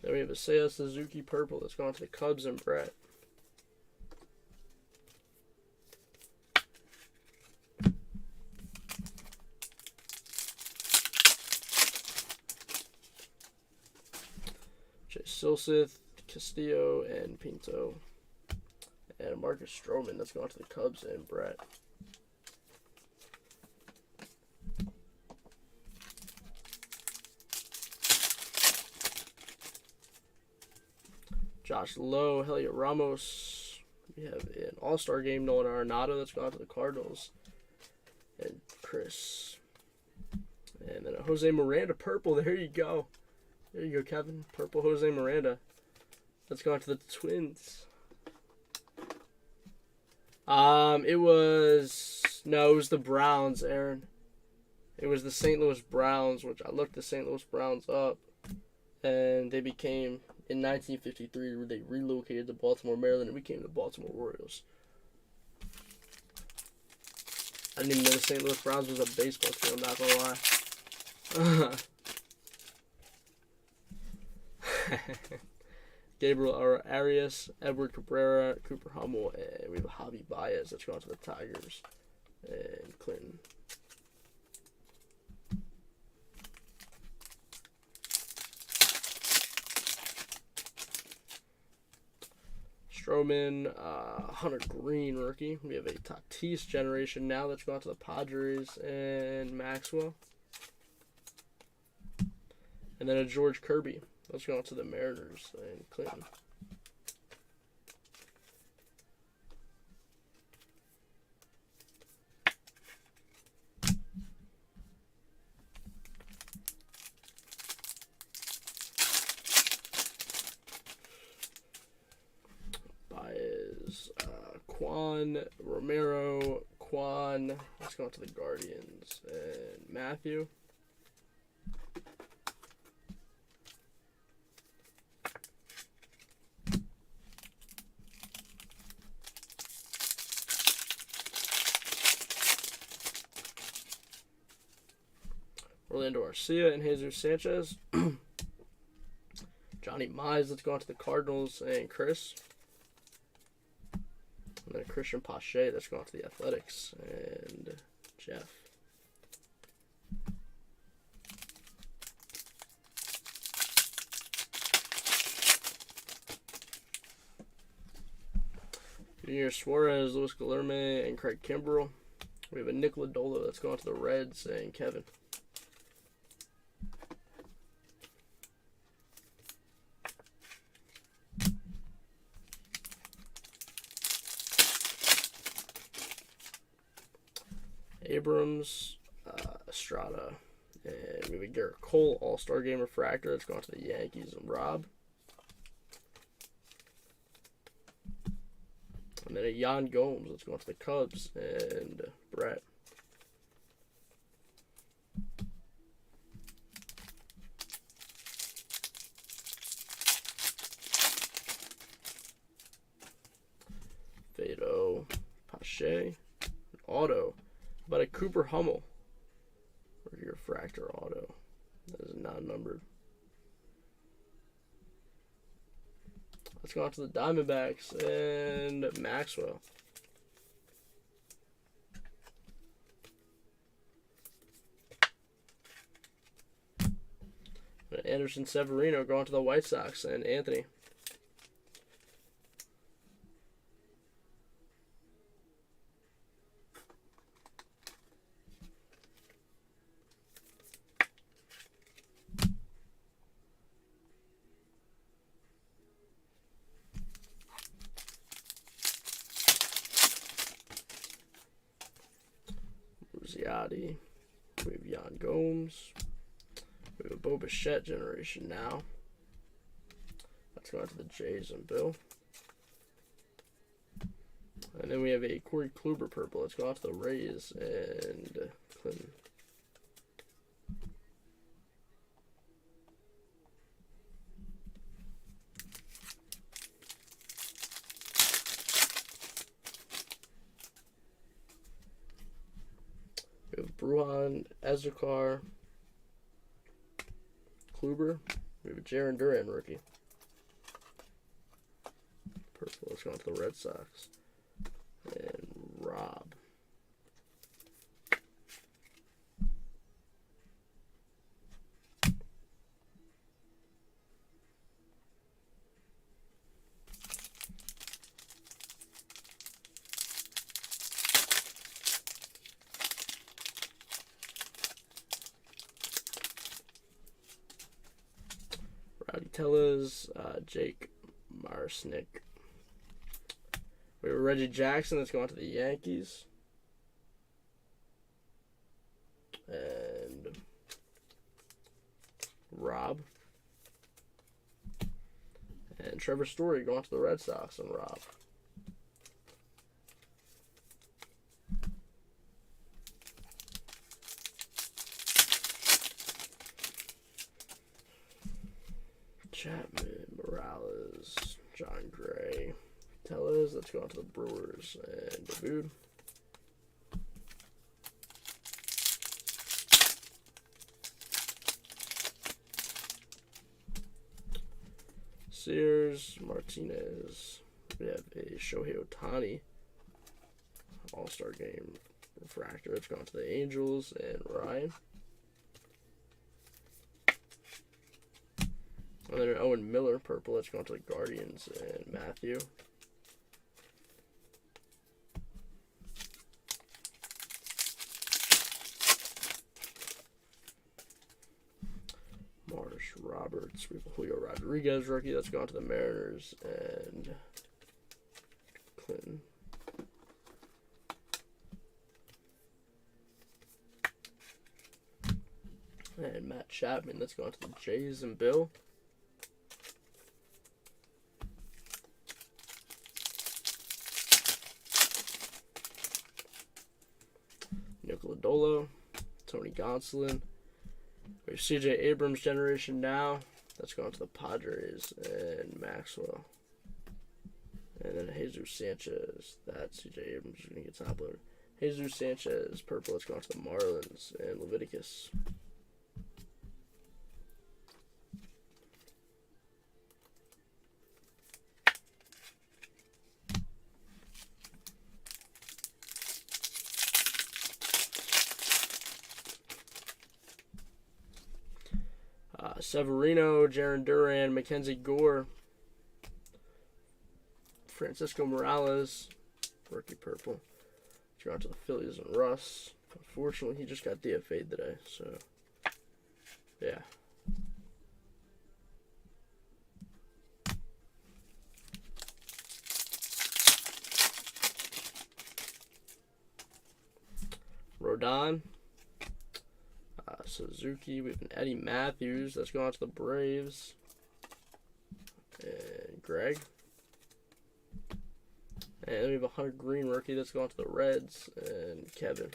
Then we have a Seiya Suzuki purple that's gone to the Cubs and Brett. Jay Silseth, Castillo, and Pinto. And Marcus Stroman that's gone to the Cubs and Brett. Josh Lowe, Heliot Ramos. We have an All-Star game, Nolan Arenado that's gone to the Cardinals. And Chris. And then a Jose Miranda purple. There you go. There you go, Kevin. Purple Jose Miranda. That's gone to the Twins. It was the Browns, Aaron. It was the St. Louis Browns, which I looked the St. Louis Browns up, and they became, in 1953, they relocated to Baltimore, Maryland, and became the Baltimore Orioles. I didn't even know the St. Louis Browns was a baseball team, I'm not gonna lie. Gabriel Arias, Edward Cabrera, Cooper Hummel, and we have Javi Baez that's gone to the Tigers, and Clinton. Stroman, Hunter Green rookie. We have a Tatis generation now that's gone to the Padres and Maxwell. And then a George Kirby. Let's go on to the Mariners and Clinton. Baez, Quan, Romero, Quan. Let's go on to the Guardians and Matthew. Orlando Arcia and Jesus Sanchez. Johnny Mize, let's go on to the Cardinals and Chris. And then Christian Pache, let's go on to the Athletics and Jeff. Junior Suarez, Luis Guilherme, and Craig Kimbrell. We have a Nick Lodolo that's going to the Reds and Kevin. Abrams, Estrada, and we have a Garrett Cole All-Star Game refractor that's going to the Yankees and Rob. And then a Yan Gomes that's going to the Cubs and Brett. Fado, Pache, auto. But a Cooper Hummel. Or your refractor auto. That is not numbered. Let's go on to the Diamondbacks and Maxwell. Anderson Severino going to the White Sox and Anthony. Yachty. We have Yan Gomes. We have a Bo Bichette generation now. Let's go out to the Jays and Bill. And then we have a Corey Kluber purple. Let's go out to the Rays and Clinton. We have Bruhan, Ezekar, Kluber. We have a Jarren Duran rookie. Purple. Let's go on to the Red Sox. And Rob. Rowdy Tellez, Jake Marisnick. We have Reggie Jackson that's going to the Yankees. And Rob. And Trevor Story going to the Red Sox and Rob. Chapman, Morales, John Gray. Tellez, let's go on to the Brewers and Dabood. Sears, Martinez. We have a Shohei Ohtani All-Star Game refractor. It's gone to the Angels and Ryan. And then an Owen Miller purple. It's gone to the Guardians and Matthew. Marsh, Roberts, we have Julio Rodriguez rookie. That's gone to the Mariners and Clinton. And Matt Chapman. That's gone to the Jays and Bill. Nick Lodolo, Tony Gonsolin. We have CJ Abrams generation now. That's going to the Padres and Maxwell. And then Jesus Sanchez. That CJ Abrams is going to get top loader. Jesus Sanchez, purple. It's going to the Marlins and Leviticus. Severino, Jarren Duran, Mackenzie Gore, Francisco Morales, rookie purple. Let's go out to the Phillies and Russ. Unfortunately, he just got DFA'd today, so yeah. Rodon. Suzuki, we have an Eddie Matthews that's going to the Braves, and Greg, and we have a Hunter Green rookie that's going to the Reds, and Kevin.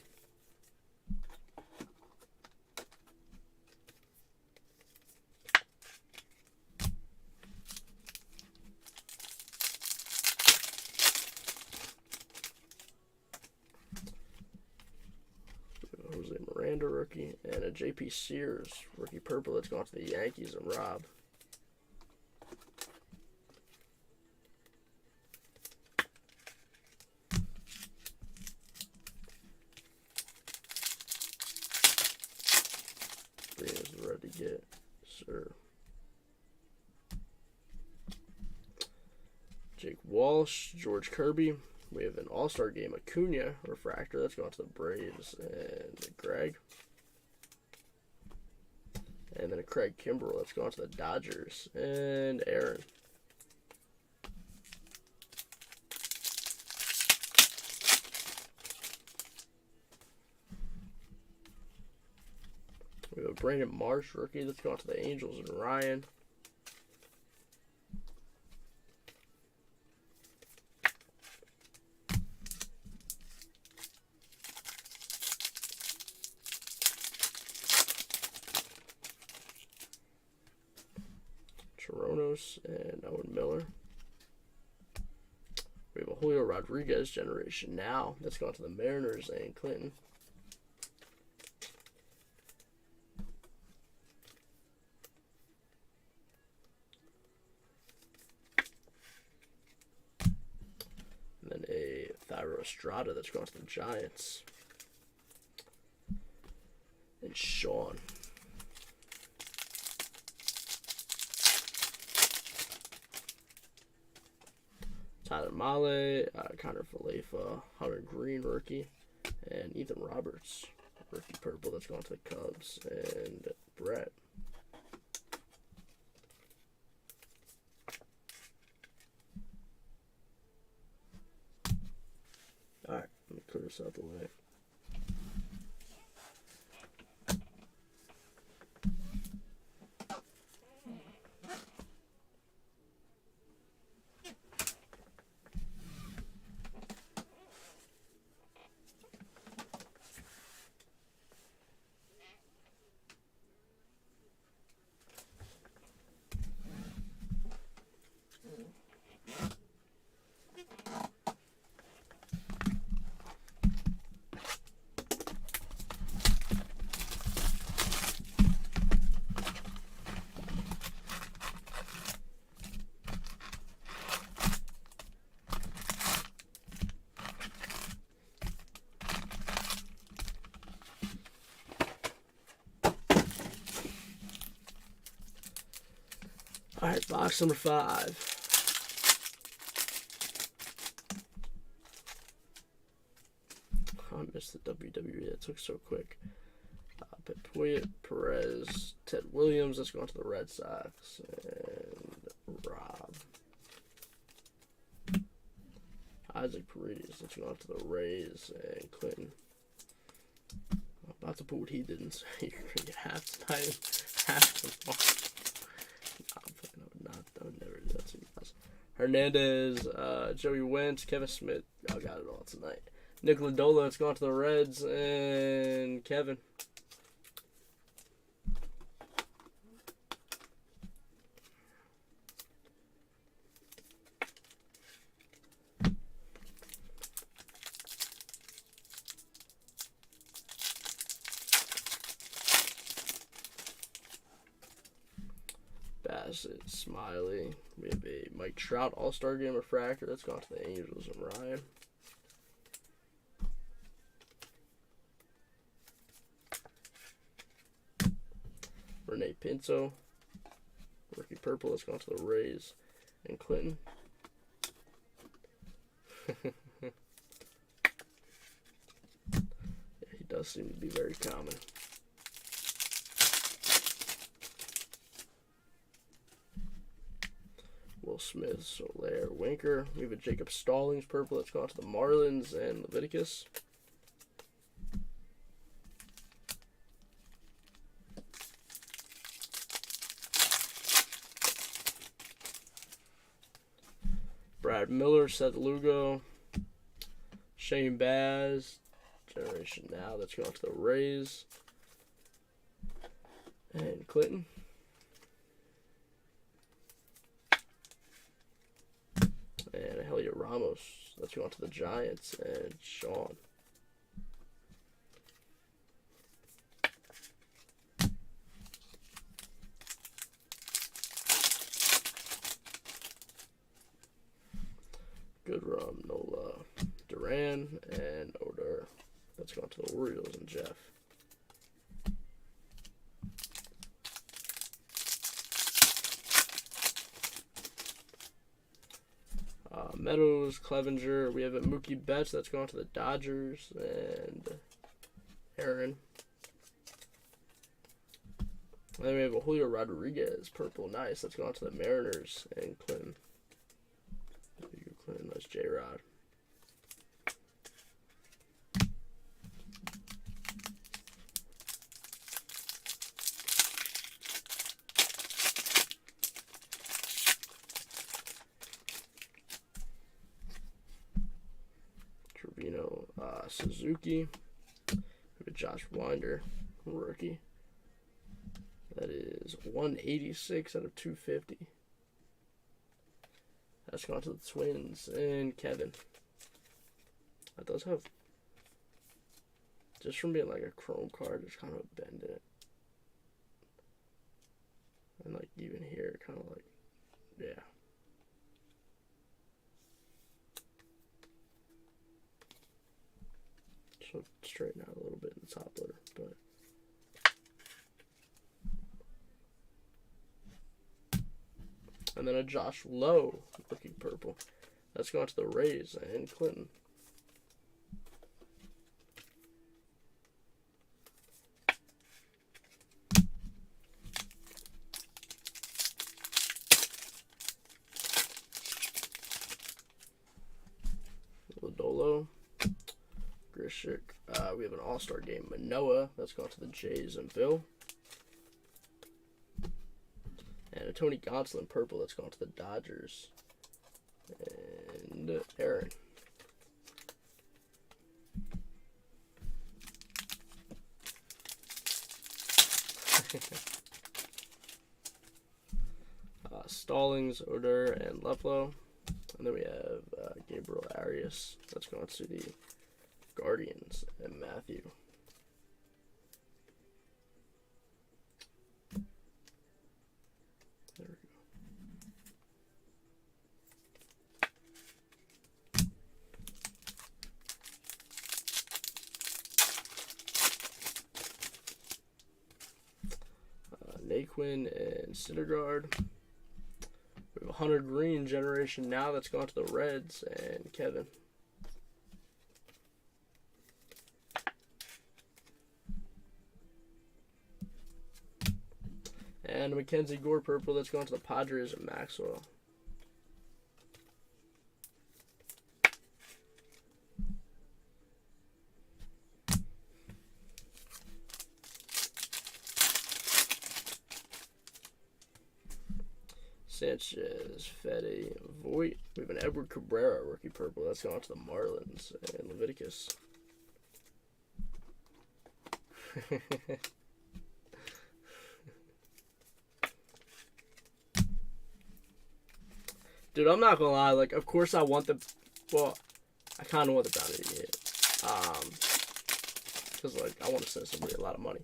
Jose Miranda rookie, and a JP Sears rookie purple that's gone to the Yankees and Rob. Green is ready to get, sir. Jake Walsh, George Kirby. We have an All-Star Game Acuna refractor that's going to the Braves and Greg. And then a Craig Kimbrell that's going to the Dodgers and Aaron. We have a Brandon Marsh rookie that's going to the Angels and Ryan. Toronto's and Owen Miller. We have a Julio Rodriguez generation now. That's gone to the Mariners and Clinton. And then a Thairo Estrada that's gone to the Giants. And Sean. Tyler Mahle, Connor Falefa, Hunter Green rookie, and Ethan Roberts rookie purple that's gone to the Cubs, and Brett. Alright, let me clear this out the way. Alright, box number 5. I missed the WWE. That took so quick. Petoyet, Perez, Ted Williams. That's going to the Red Sox. And Rob. Isaac Paredes. That's going to the Rays. And Clinton. I'm about to put what he didn't say. You're going to get half tonight. Half tomorrow. I would never do that to you guys. Hernandez, Joey Wentz, Kevin Smith. I got it all tonight. Nick Lodolo, it's gone to the Reds, and Kevin. Bassett, Smiley. We have a Mike Trout All-Star Game refractor. That's gone to the Angels and Ryan. Renee Pinto. Rookie purple. That's gone to the Rays and Clinton. Yeah, he does seem to be very common. Will Smith, Soler, Winker. We have a Jacob Stallings purple that's gone to the Marlins and Leviticus. Brad Miller, Seth Lugo, Shane Baz, generation now that's gone to the Rays, and Clinton. And Heliot Ramos, that's going to the Giants, and Sean. Goodrum, Nola, Duran, and Odor. That's going to the Orioles and Jeff. Meadows, Clevenger. We have a Mookie Betts that's going to the Dodgers, and Aaron. And then we have a Julio Rodriguez, purple, nice. That's going to the Mariners and Clinton. Clinton, that's J-Rod. Suzuki. We have a Josh Winder rookie. That is 186 out of 250. That's gone to the Twins. And Kevin. That does have, just from being like a chrome card, there's kind of a bend in it. And like even here, kind of like, yeah. So straighten out a little bit in the top loader, but. And then a Josh Lowe rookie purple. That's going to the Rays and Clinton. Lodolo. Grishik. We have an All-Star game. Manoah. That's going to the Jays and Bill. And a Tony Gonsolin purple that's gone to the Dodgers. And Aaron. Stallings, Oder, and Leflo. And then we have Gabriel Arias. That's going to the Guardians and Matthew. There we go. Naquin and Syndergaard. We have a Hunter Green generation now that's gone to the Reds and Kevin. And Mackenzie Gore purple that's going to the Padres and Maxwell. Sanchez, Fede, Voit. We have an Edward Cabrera rookie purple. That's going to the Marlins and Leviticus. Dude, I'm not gonna lie. Like, of course I want the. Well, I kind of want the bounty to get hit. Because, like, I want to send somebody a lot of money.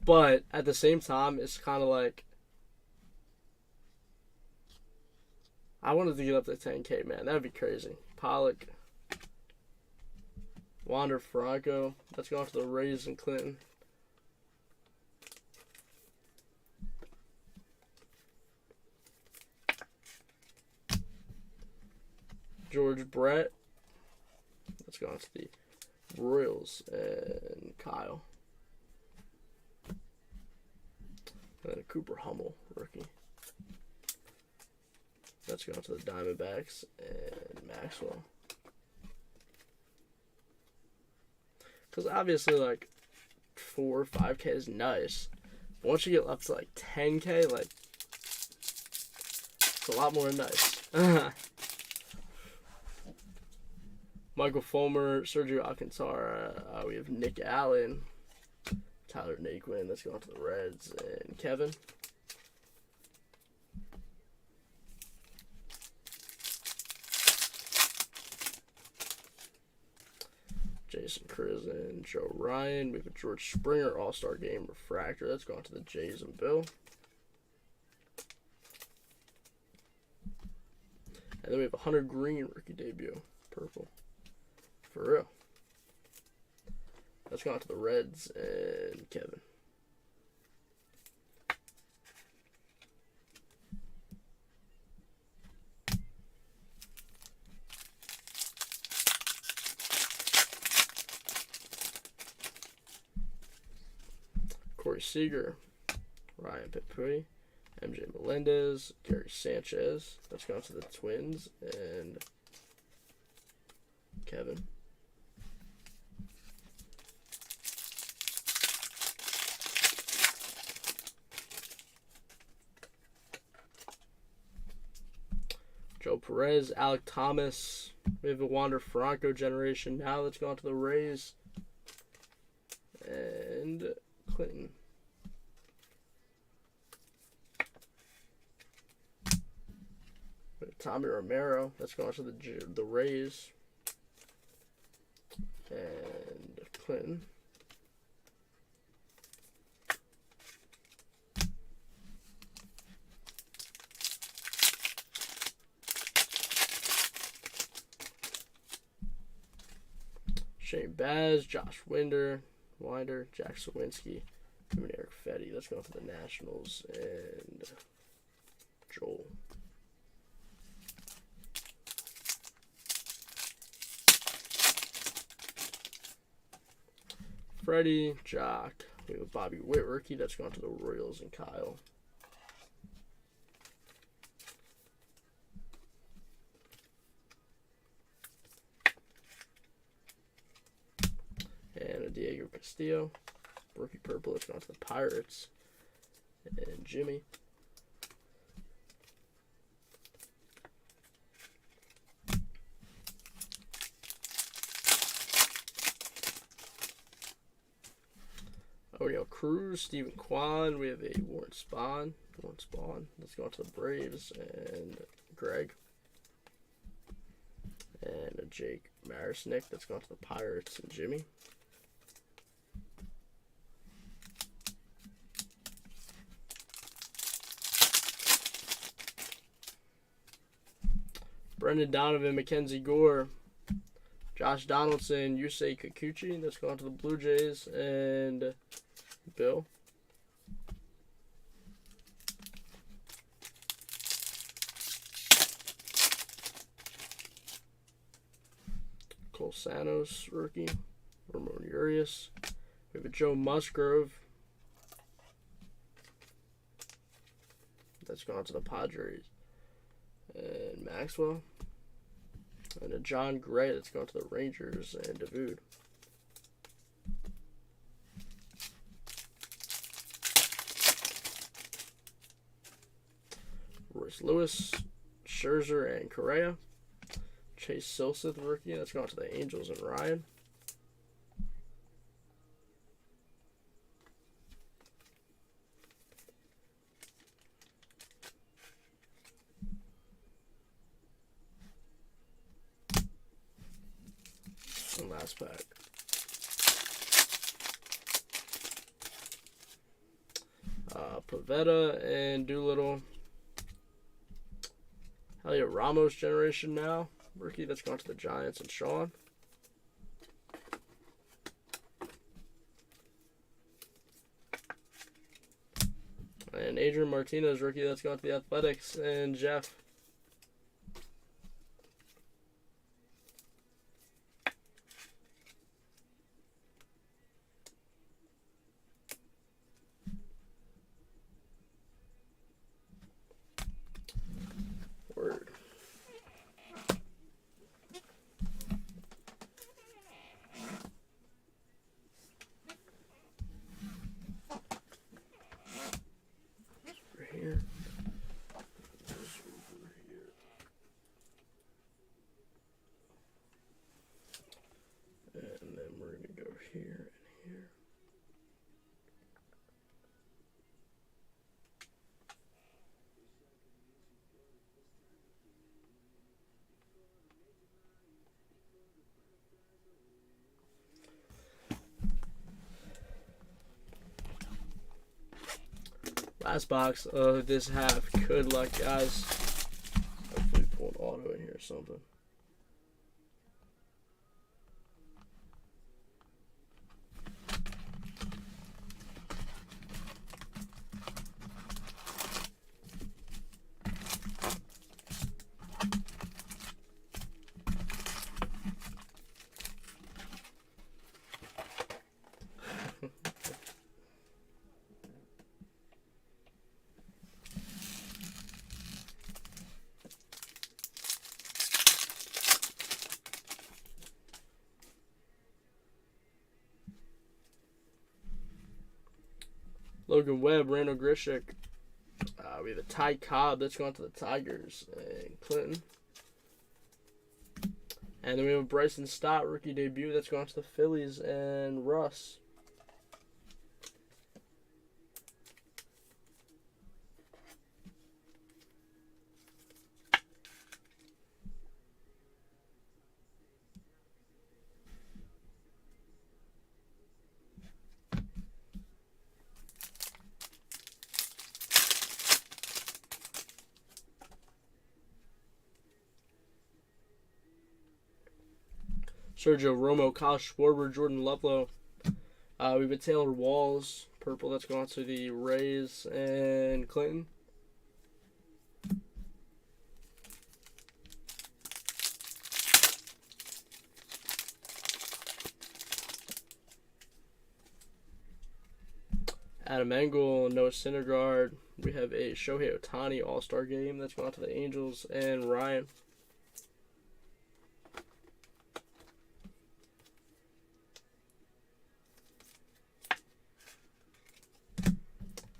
But at the same time, it's kind of like. I wanted to get up to 10K, man. That'd be crazy. Pollock. Wander Franco. That's going to the Rays and Clinton. George Brett. That's going to the Royals and Kyle. And then a Cooper Hummel rookie. That's going to the Diamondbacks and Maxwell. Because obviously, like, 4 or 5K is nice. But once you get up to, like, 10K, like, it's a lot more nice. Michael Fulmer, Sergio Alcantara. We have Nick Allen. Tyler Naquin. That's going to the Reds. And Kevin. Jason Krisen, Joe Ryan. We have a George Springer All-Star Game Refractor. That's going to the Jays and Bill. And then we have a Hunter Green rookie debut. Purple. For real. That's going to the Reds and Kevin. Corey Seager, Ryan Pepe, MJ Melendez, Gary Sanchez. That's gone to the Twins and Kevin. Joe Perez, Alec Thomas. We have a Wander Franco generation now that's gone to the Rays Clinton. Tommy Romero, that's going to the Rays. And Clinton. Shane Baz, Josh Winder, Jack Sawinski, and Eric Fetty. That's going for the Nationals. And Joel. Freddie, Jock. We have Bobby Witt rookie. That's going to the Royals and Kyle. And a Diego Castillo. Rookie purple. That's going to the Pirates. And Jimmy. O'Neill Cruz, Stephen Kwan. We have a Warren Spahn. Let's go on to the Braves and Greg. And a Jake Marisnick. That's going to the Pirates and Jimmy. Brendan Donovan, Mackenzie Gore, Josh Donaldson, Yusei Kikuchi. That's going to the Blue Jays and Bill. Cole Sanos, rookie. Ramon Urias. We have a Joe Musgrove. That's gone to the Padres. And Maxwell. And a John Gray. That's gone to the Rangers and Davude. Royce Lewis, Scherzer, and Correa. Chase Silseth, rookie. That's going to the Angels and Ryan. And last pack. Pavetta and Doolittle. Elliot Ramos generation now. Rookie, that's gone to the Giants and Sean. And Adrian Martinez, rookie, that's gone to the Athletics and Jeff. Word. Here. And then we're going to go here and here. Last box of this half. Good luck, guys. Hopefully pull an auto in here or something. Logan Webb, Randall Grishik. We have a Ty Cobb. That's going to the Tigers and Clinton. And then we have a Bryson Stott rookie debut. That's going to the Phillies and Russ. Sergio Romo, Kyle Schwarber, Jordan Lovelow. We have a Taylor Walls, purple, that's going to the Rays and Clinton. Adam Engel, Noah Syndergaard. We have a Shohei Ohtani All-Star Game that's going to the Angels and Ryan.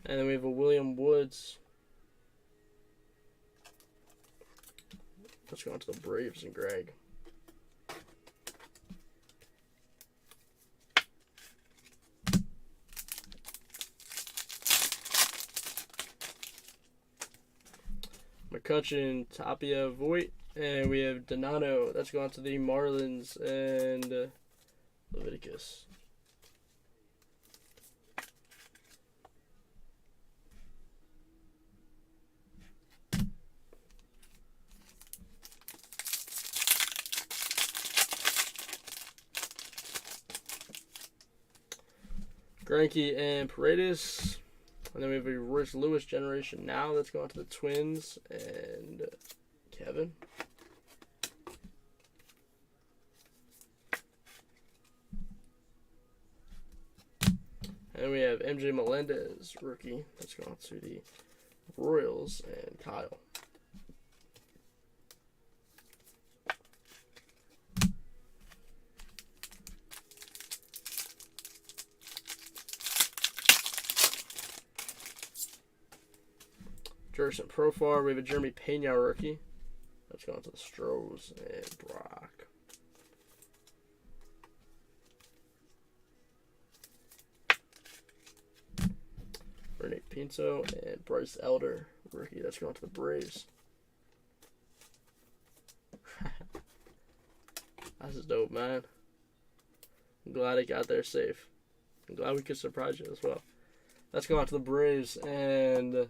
And then we have a William Woods. Let's go on to the Braves and Greg. McCutchen, Tapia, Voit, and we have Donato. That's going to the Marlins and Leviticus. Greinke and Paredes. And then we have a Rich Lewis generation now that's going to the Twins and Kevin. And we have MJ Melendez, rookie, that's going to the Royals and Kyle. Jerson Profar, we have a Jeremy Pena rookie. That's going to the Stros and Brock. Rene Pinto and Bryce Elder rookie. That's going to the Braves. That's dope, man. I'm glad it got there safe. I'm glad we could surprise you as well. That's going to the Braves and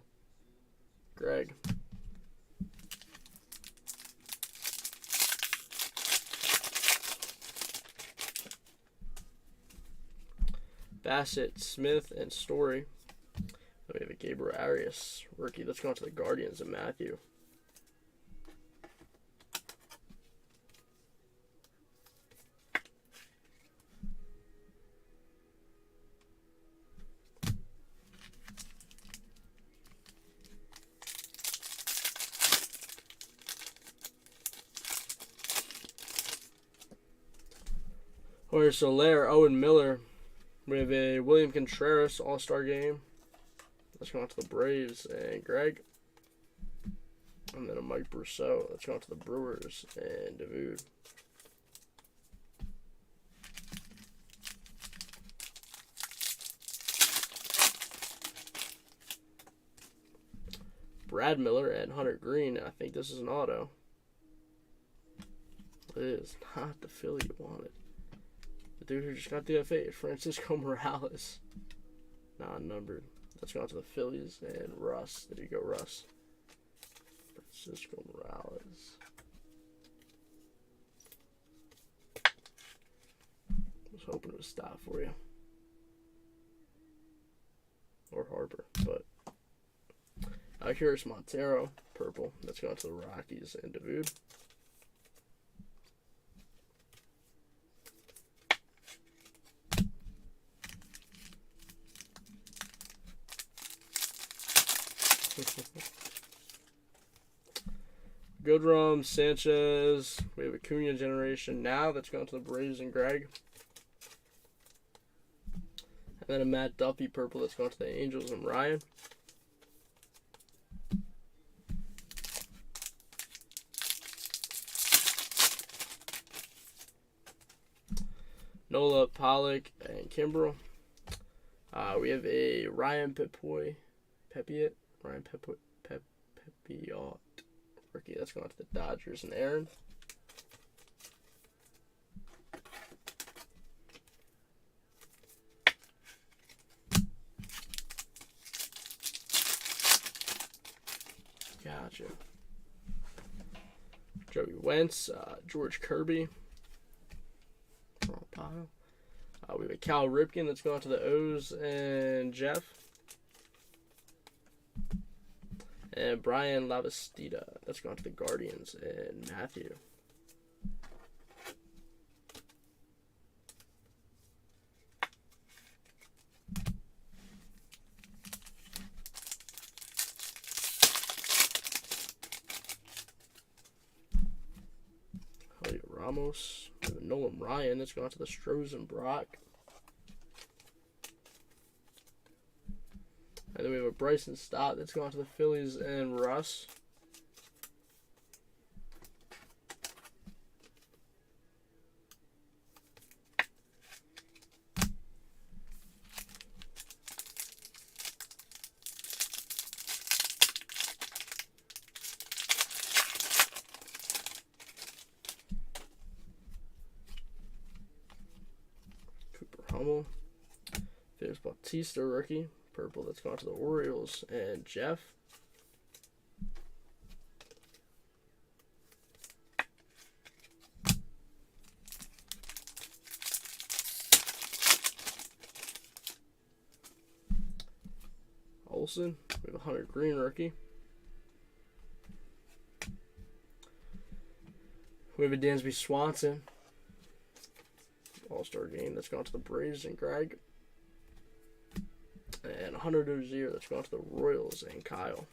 Greg. Bassett, Smith, and Story. Then we have a Gabriel Arias rookie. Let's go on to the Guardians and Matthew. Jorge Soler, Owen Miller. We have a William Contreras All-Star Game. Let's go on to the Braves and Greg. And then a Mike Brousseau. Let's go on to the Brewers and Davude. Brad Miller and Hunter Green. I think this is an auto. It is not the Philly you wanted. The dude who just got the FA, Francisco Morales. Non-numbered. Let's go on to the Phillies and Russ. There you go, Russ. Francisco Morales. I was hoping it would stop for you. Or Harper, but here's Montero, purple. Let's go on to the Rockies and Davude. Goodrum, Sanchez. We have a Cunha generation now. That's going to the Braves and Greg. And then a Matt Duffy purple that's going to the Angels and Ryan. Nola, Pollock, and Kimbrel. We have a Ryan Pepiot. Ryan Pepiot. Rookie. That's going to the Dodgers and Aaron. Gotcha. Joey Wentz, George Kirby. We have a Cal Ripken that's going to the O's and Jeff. And Brian Lavastida that's going to the Guardians and Matthew. Ramos. We have Nolan Ryan that's going to the Stros and Brock. And then we have a Bryson Stott that's going to the Phillies and Russ. Hummel. Felix Bautista rookie. Purple that's gone to the Orioles and Jeff. Olsen. We have a Hunter Green rookie. We have a Dansby Swanson. All-Star game that's gone to the Braves and Greg. And Hunter Dozier that's gone to the Royals and Kyle.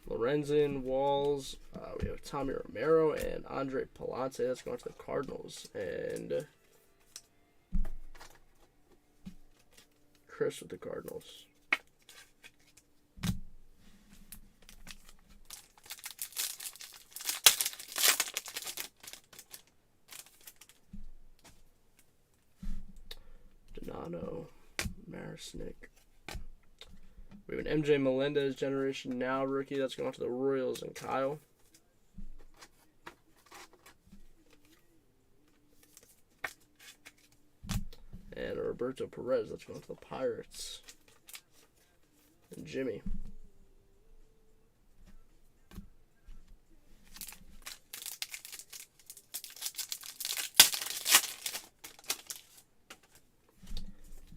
Lorenzen, Walls. We have Tommy Romero and Andre Palante that's going to the Cardinals. And Chris with the Cardinals. Donato, Marasnik. We have an MJ Melendez Generation Now rookie that's going to the Royals and Kyle. And a Roberto Perez that's going to the Pirates. And Jimmy.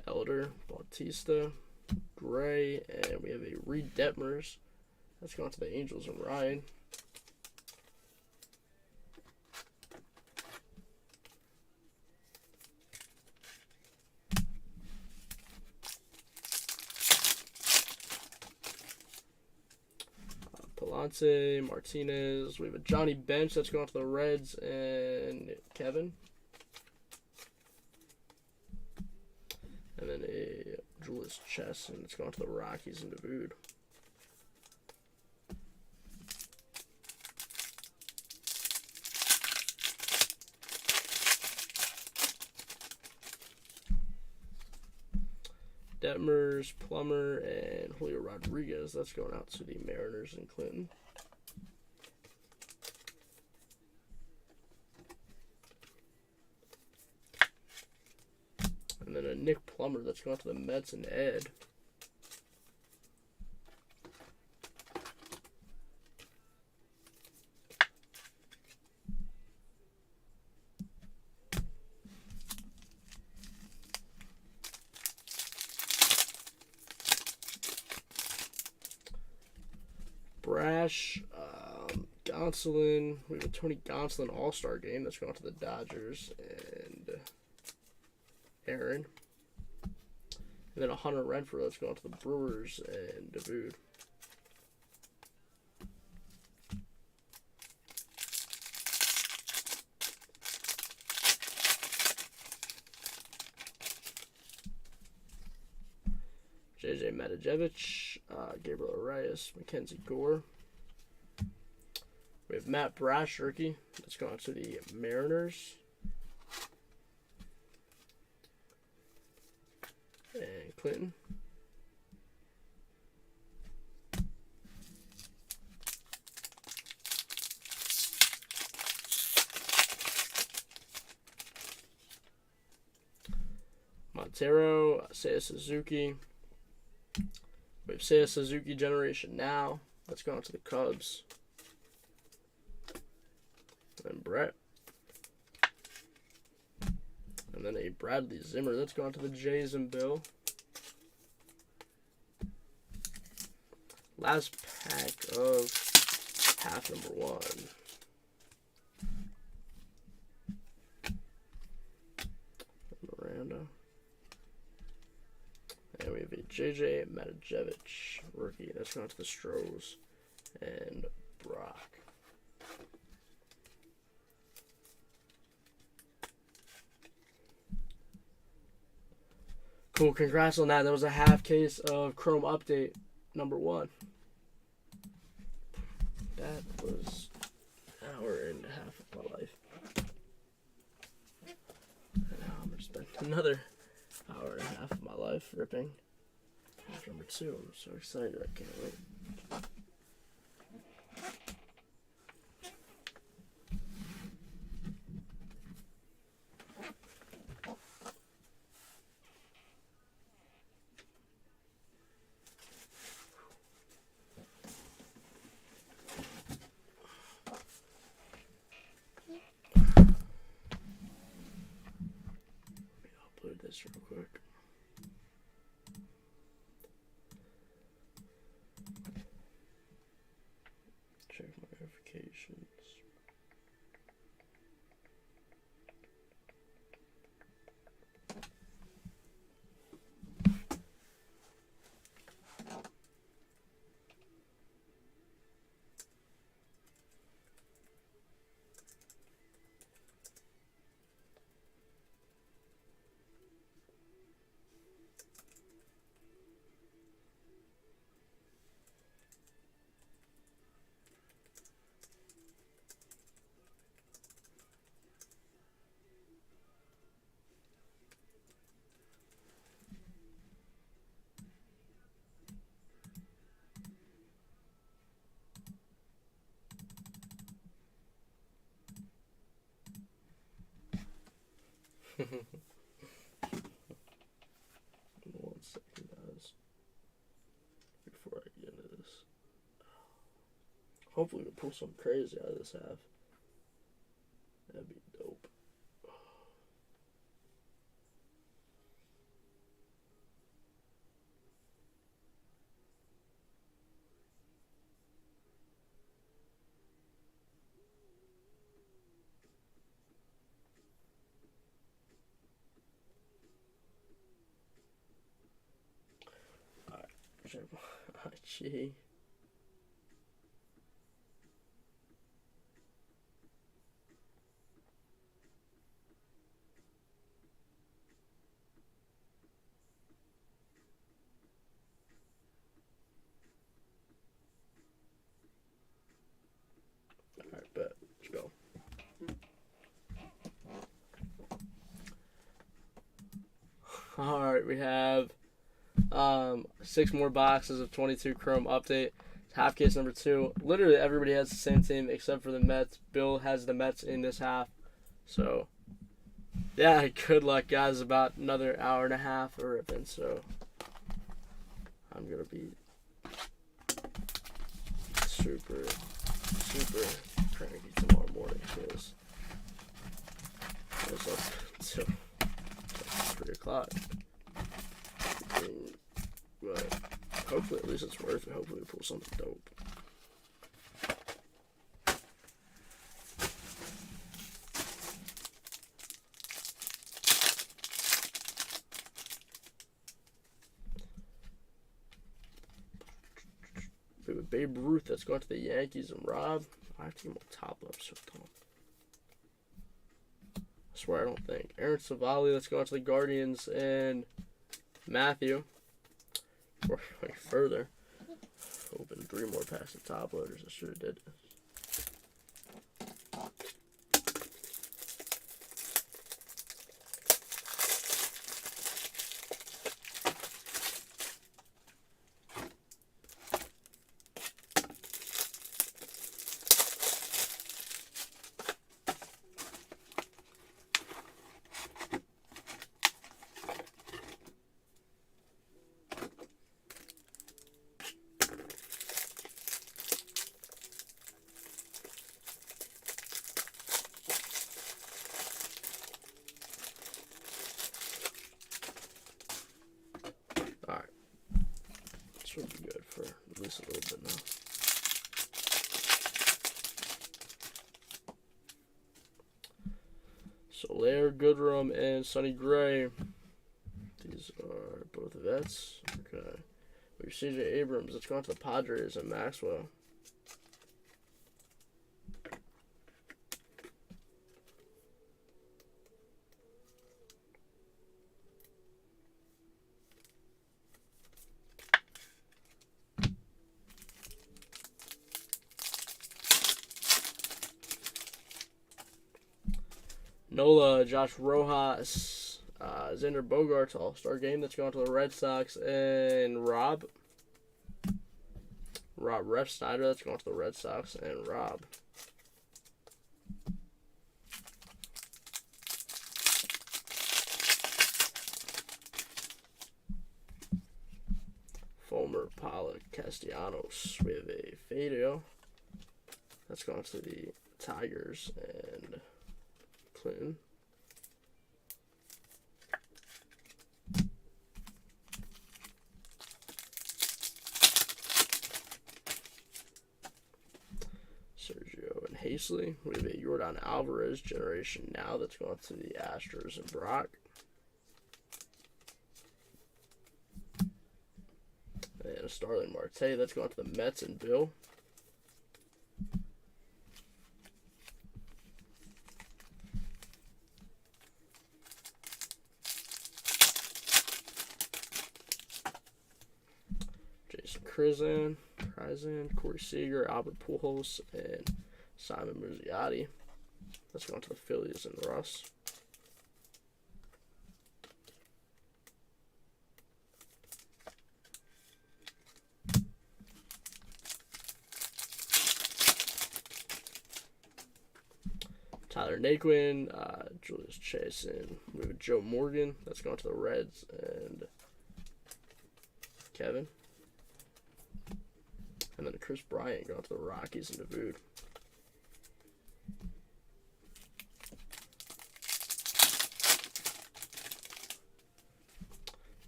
Elder, Bautista, Gray, and we have a Reed Detmers. That's going to the Angels and Ryan. Palante, Martinez. We have a Johnny Bench that's going to the Reds and Kevin. And then a Julius Chess, and it's going to the Rockies and Davude. Detmers, Plummer, and Julio Rodriguez. That's going out to the Mariners and Clinton. And then a Nick Plummer that's going to the Mets and Ed. Brash, Gonsolin. We have a Tony Gonsolin All-Star game that's going to the Dodgers and Aaron. And then a Hunter Renfroe that's going to the Brewers and Davude. JJ Matijevic, Gabriel Arias, Mackenzie Gore. We have Matt Brash rookie that's going to the Mariners. And Clinton. Montero, Seiya Suzuki. We have Seiya Suzuki Generation Now. Let's go on to the Cubs. And then Brett. And then a Bradley Zimmer. Let's go on to the Jays and Bill. Last pack of half number 1. Miranda. And we have a JJ Matijevic rookie. That's going to the Stros and Brock. Cool, congrats on that. That was a half case of Chrome Update number 1. That was an hour and a half of my life. And now I'm going to spend another hour and a half of my life ripping half number 2. I'm so excited, I can't wait. Upload this real quick. Check my notifications. One second, guys, before I get into this. Hopefully we pull something crazy out of this half. That'd be dope. Check my IG. Alright, bet. Let's go. Alright, we have 6 more boxes of 22 Chrome Update. Half case number 2. Literally everybody has the same team except for the Mets. Bill has the Mets in this half. So, yeah, good luck, guys. About another hour and a half of ripping. So, I'm going to be super cranky tomorrow morning because I was up until 3 o'clock. But hopefully, at least it's worth it. Hopefully, we pull something dope. We have a Babe Ruth that's going to the Yankees and Rob. I have to get more top ups with them. I swear I don't think. Aaron Savali, let's go on to the Guardians and Matthew. Before we go further, open 3 more packs of top loaders. I should have did this. Soler, Goodrum, and Sonny Gray. These are both vets. Okay. We have CJ Abrams. Let's go on to the Padres and Maxwell. Nola, Josh Rojas, Xander Bogaerts, All-Star Game. That's going to the Red Sox. And Rob Refsnyder. That's going to the Red Sox. And Rob. Fulmer, Pollock, Castellanos. We have a Fadeo. That's going to the Tigers. And Clinton. Sergio and Haseley. We have a Yordan Alvarez generation now. That's going to the Astros and Brock. And a Starling Marte. That's going to the Mets and Bill. Jason Krizan, Corey Seager, Albert Pujols, and Simon Muzziotti. That's going to the Phillies and Russ. Tyler Naquin, Julius Chase, and we have Joe Morgan. That's going to the Reds and Kevin. And then Chris Bryant going to the Rockies and Davude.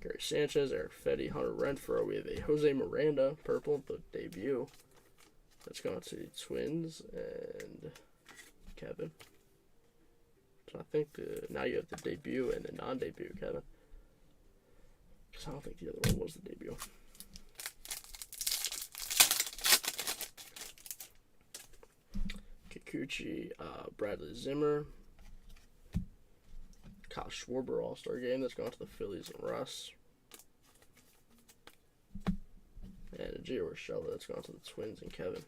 Gary Sanchez, Eric Fetty, Hunter Renfroe. We have a Jose Miranda, purple, the debut. That's going to the Twins and Kevin. So I think now you have the debut and the non-debut, Kevin. Because I don't think the other one was the debut. Kikuchi, Bradley Zimmer, Kyle Schwarber All-Star Game. That's going to the Phillies and Russ. And a Gio Urshela. That's going to the Twins and Kevin.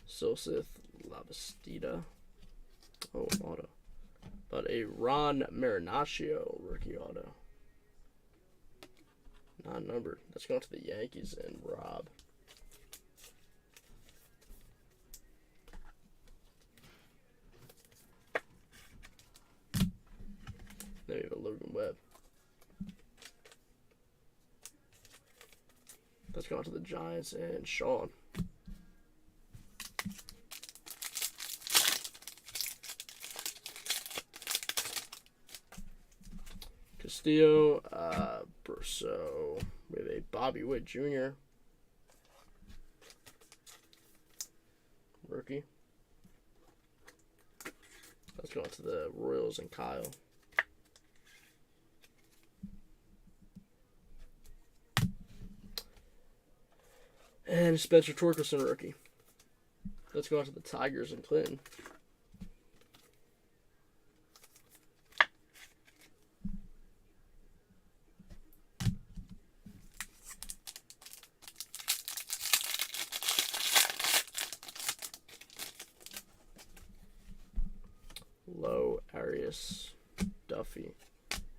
Sosith Labastida. Oh, an auto. But a Ron Marinaccio rookie auto. Non-numbered. That's going to the Yankees and Rob. Then we have a Logan Webb. That's going to the Giants and Sean. Castillo, Brosseau. We have a Bobby Witt Jr. rookie. Let's go on to the Royals and Kyle. And Spencer Torkelson rookie. Let's go on to the Tigers and Clinton. Lowe, Arias, Duffy,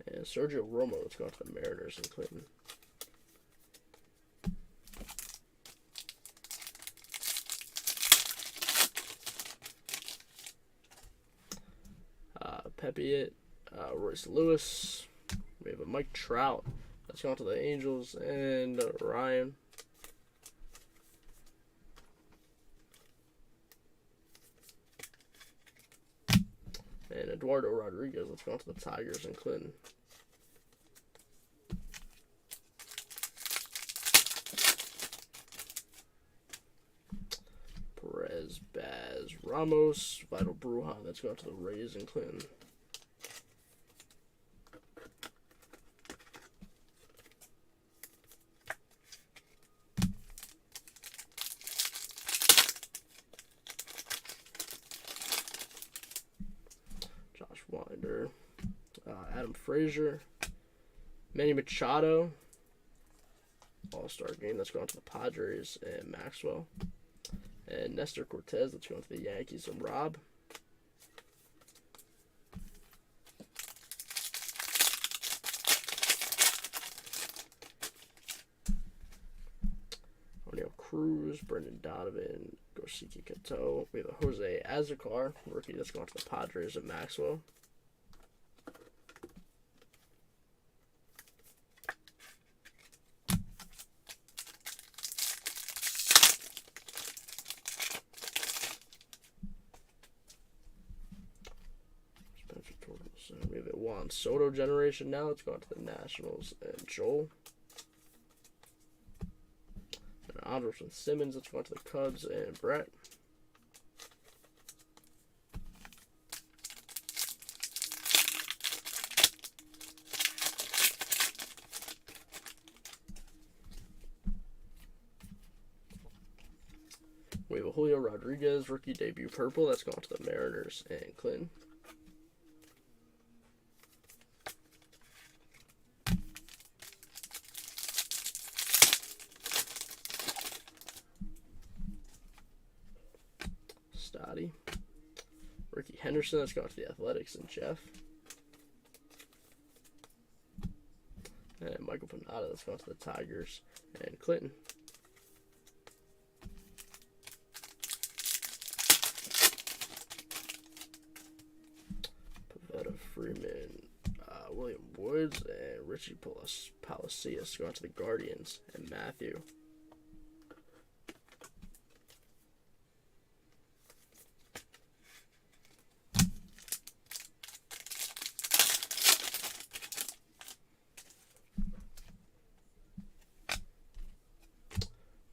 and Sergio Romo. Let's go on to the Mariners and Clinton. Pepiot, Royce Lewis. We have a Mike Trout. That's going to the Angels and Ryan. And Eduardo Rodriguez. Let's go on to the Tigers and Clinton. Ramos, Vital Brujan. That's going to the Rays and Clinton. Josh Winder, Adam Frazier, Manny Machado, All-Star game. That's going to the Padres and Maxwell. And Nestor Cortez, that's going to the Yankees and Rob. O'Neill Cruz, Brendan Donovan, Gosiki Kato. We have a Jose Azocar, rookie, that's going to the Padres and Maxwell. We have a Juan Soto generation now. It's going to the Nationals and Joel. And Andrelton Simmons. It's going to the Cubs and Brett. We have a Julio Rodriguez rookie debut purple. That's going to the Mariners and Clinton. Stoddy. Ricky Henderson, that's going to the Athletics and Jeff. And Michael Pineda, that's going to the Tigers and Clinton. Pavetta Freeman, William Woods, and Richie Palacios going to the Guardians and Matthew.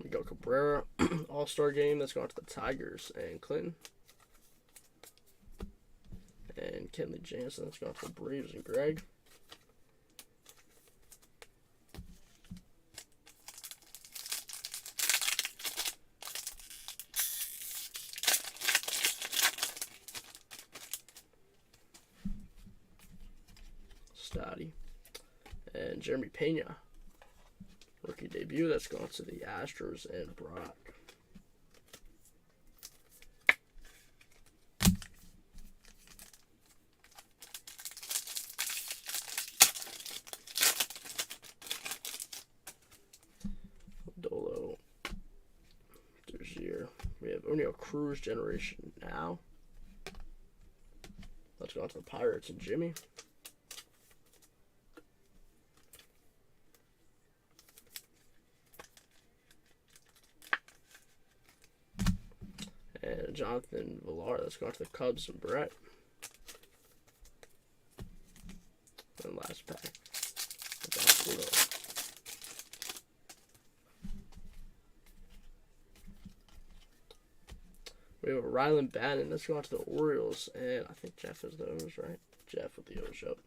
Miguel Cabrera, All-Star game. That's going to the Tigers and Clinton. And Kenley Jansen. That's going to the Braves and Greg. Stoddy. And Jeremy Pena. Rookie debut, that's going to the Astros and Brock. Dolo. Dozier. We have O'Neill Cruz generation now. Let's go on to the Pirates and Jimmy. And Jonathan Villar, that's going to the Cubs and Brett. And last pack. We have a Rylan Bannon, that's going to the Orioles. And I think Jeff has the O's, right? Jeff with the O's up.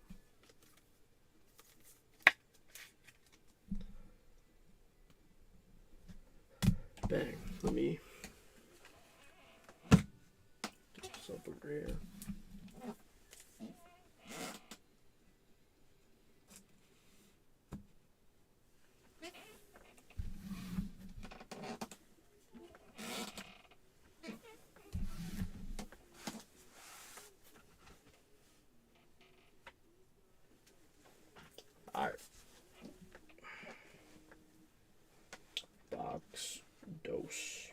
Bang. Let me get this up over here. Alright. Box dose.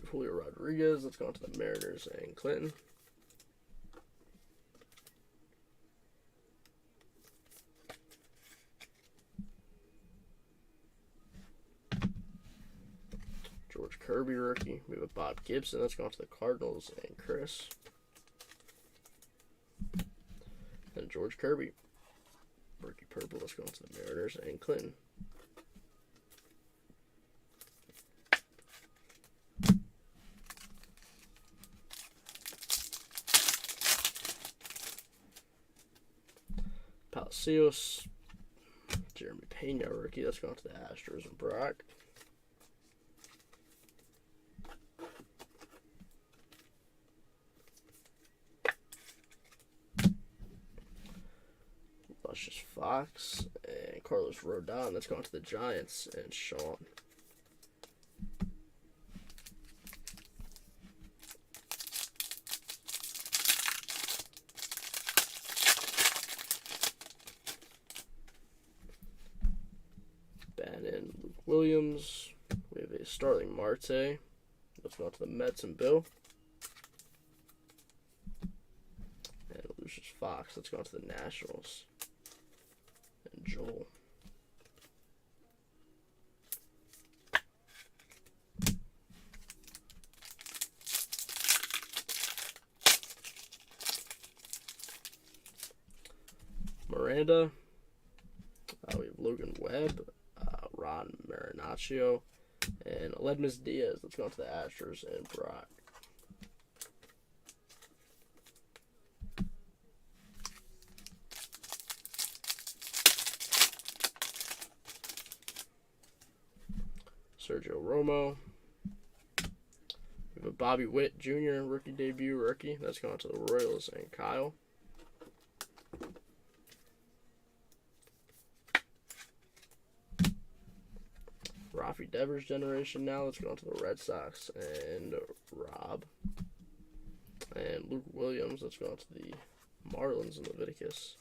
Julio Rodriguez. Let's go on to the Mariners and Clinton. George Kirby rookie. We have a Bob Gibson. Let's go on to the Cardinals and Chris. And George Kirby. Rookie purple. Let's go on to the Mariners and Clinton. Palacios. Jeremy Pena rookie. Let's go on to the Astros and Brock. Luscious Fox and Carlos Rodon. Let's go on to the Giants and Sean. Bannon, Luke Williams. We have a Starling Marte. Let's go on to the Mets and Bill. And Lucius Fox. Let's go on to the Nationals and Joel. Miranda. We have Logan Webb, Ron Marinaccio, and Aledmus Diaz. Let's go on to the Astros and Brock. Sergio Romo. We have a Bobby Witt Jr. rookie debut rookie. That's going to the Royals and Kyle. Rafi Devers generation now. Let's go on to the Red Sox and Rob. And Luke Williams. Let's go on to the Marlins and Leviticus.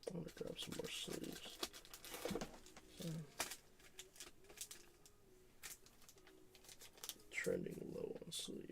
I'm going to grab some more sleeves. Trending low on sleeves.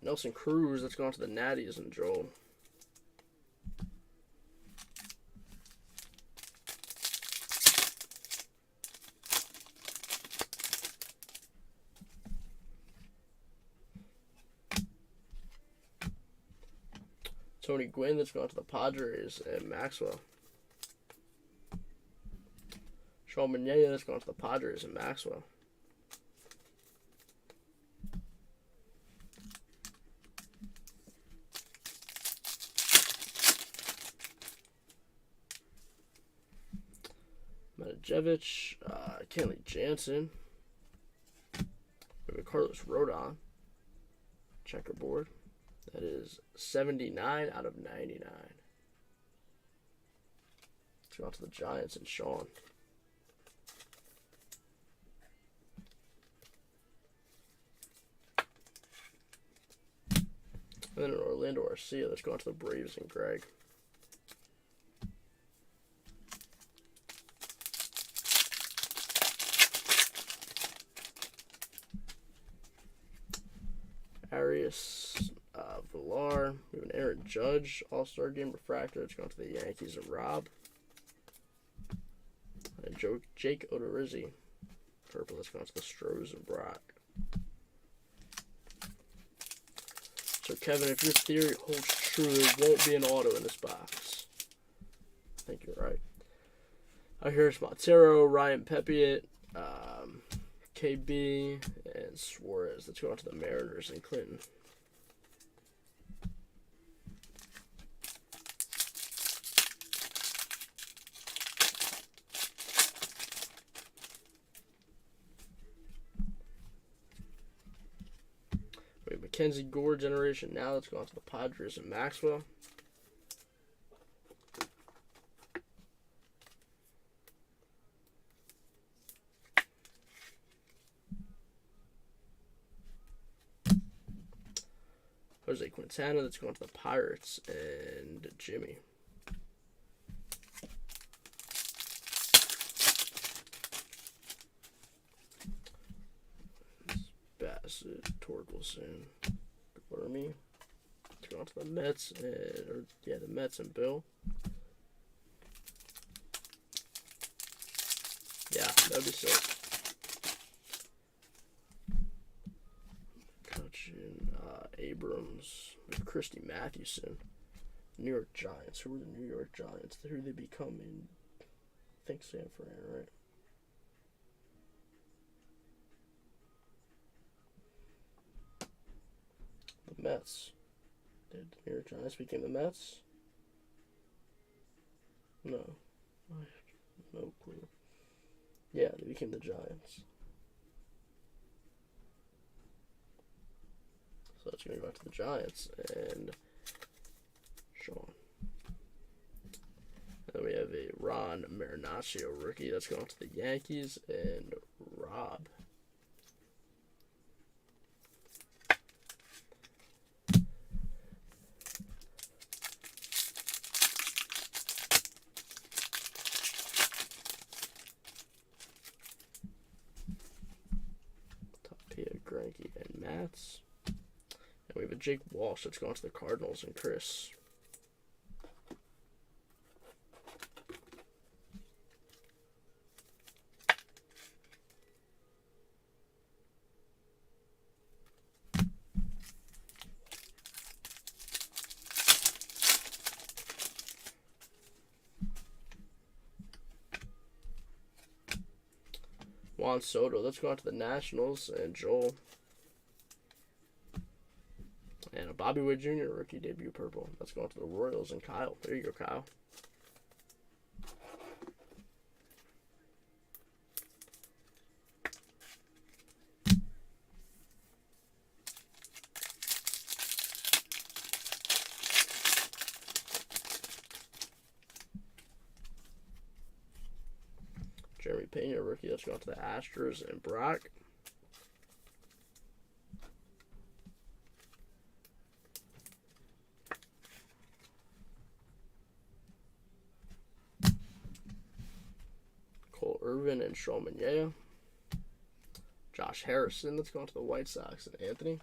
Nelson Cruz. Let's go on to the Natties and Joel. Tony Gwynn. Let's go on to the Padres and Maxwell. Sean Manaea. Let's go on to the Padres and Maxwell. Medjevich, Kenley Jansen. We have Carlos Rodon. Checkerboard. That is 79 out of 99. Let's go on to the Giants and Sean. And then in Orlando Arcia, let's go on to the Braves and Greg. Lucas Villar. We have an Aaron Judge All-Star Game refractor. It's going to the Yankees and Rob. And Jake Odorizzi. Purple. That's going to the Stros and Brock. So, Kevin, if your theory holds true, there won't be an auto in this box. I think you're right. Here's Montero, Ryan Pepiot, KB, and Suarez. Let's go on to the Mariners and Clinton. We have Mackenzie Gore generation now. Let's go on to the Padres and Maxwell. Jose Quintana. Let's go on to the Pirates and Jimmy. Bassett, Torkelson, Wormy. Let's go on to the Mets and the Mets and Bill. Yeah, that'd be sick. Cutchin, Abrams, Christy Mathewson, New York Giants. Who are the New York Giants? Who are they becoming? I think San Fran, right? The Mets. Did the New York Giants become the Mets? No. I have no clue. Yeah, they became the Giants. So that's going to go back to the Giants and Sean. And then we have a Ron Marinaccio rookie. That's going to the Yankees and Rob. Tapia, Greinke, and Mats. And we have a Jake Walsh that's going to the Cardinals and Chris. Juan Soto, let's go on to the Nationals and Joel. And a Bobby Witt Jr. rookie debut purple. Let's go on to the Royals and Kyle. There you go, Kyle. Jeremy Pena, rookie. Let's go on to the Astros and Brock. Cole Irvin and Sean Manaea. Josh Harrison. Let's go on to the White Sox and Anthony.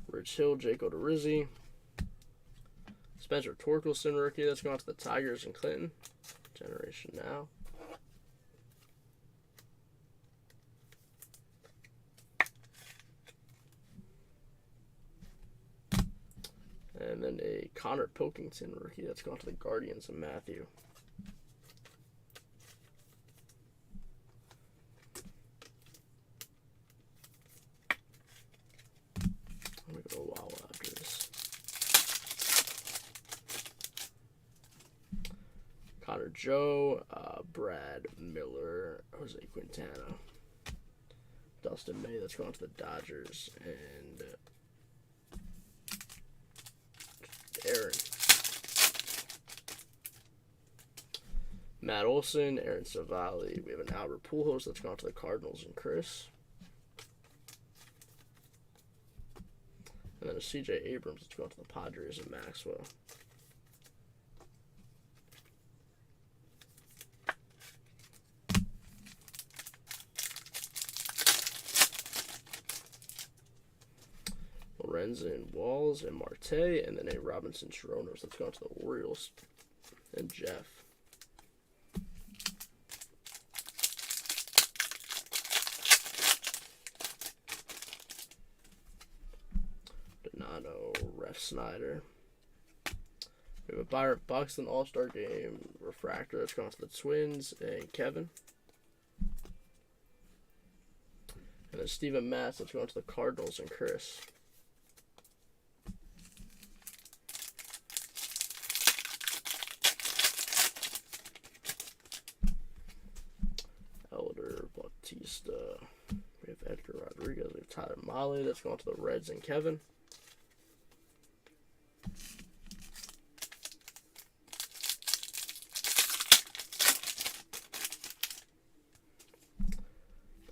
Rich Hill, Jake Odorizzi. Spencer Torkelson, rookie. That's going to the Tigers and Clinton. Generation now. And then a Connor Pilkington, rookie. That's going to the Guardians and Matthew. I'm going to go a while after this. Connor Joe, Brad Miller, Jose Quintana, Dustin May. That's going to the Dodgers and Aaron. Matt Olson, Aaron Savali. We have an Albert Pujols that's gone to the Cardinals and Chris. And then a CJ Abrams that's gone to the Padres and Maxwell. Lorenzen Walls and Marte, and then a Robinson Chirinos. Let's go on to the Orioles and Jeff. Donato, Ref Snyder. We have a Byron Buxton All-Star Game refractor. That's going to the Twins and Kevin. And then Steven Matz. That's going to the Cardinals and Chris. Elder Bautista. We have Edgar Rodriguez. We have Tyler Mahle. That's going to the Reds and Kevin.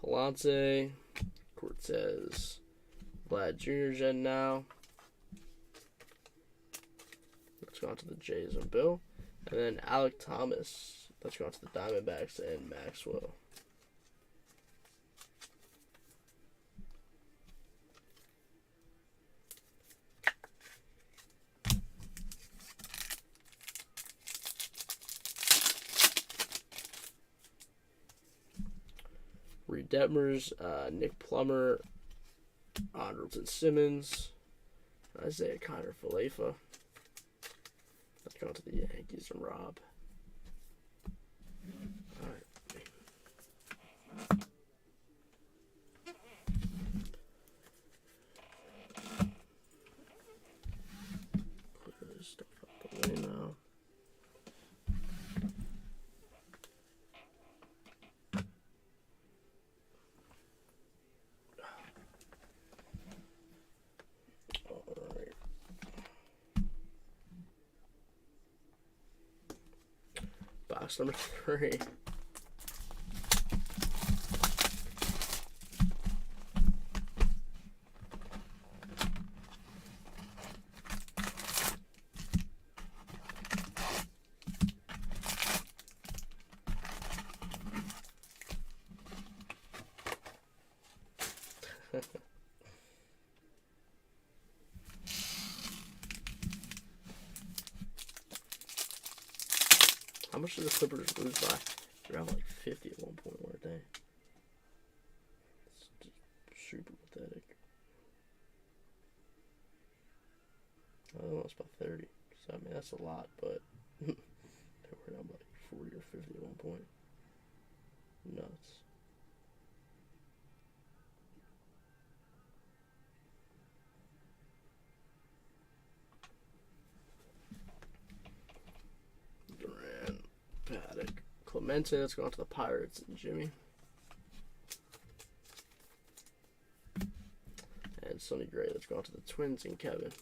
Palante, Cortez, Vlad Jr. Gen now. Let's go on to the Jays and Bill. And then Alec Thomas. Let's go on to the Diamondbacks and Maxwell. Reed Detmers, Nick Plummer, Andrelton Simmons, Isaiah Kiner Falefa. Let's go to the Yankees and Rob. Alright. Clear this stuff out the way now. Box number 3. How much did the Clippers lose by? They're out like 50 at one point, weren't they? It's just super pathetic. I don't know, it's about 30. So, I mean, that's a lot, but they were down by like 40 or 50 at one point. Nuts. Paddock, Clemente, let's go on to the Pirates and Jimmy. And Sonny Gray, let's go on to the Twins and Kevin.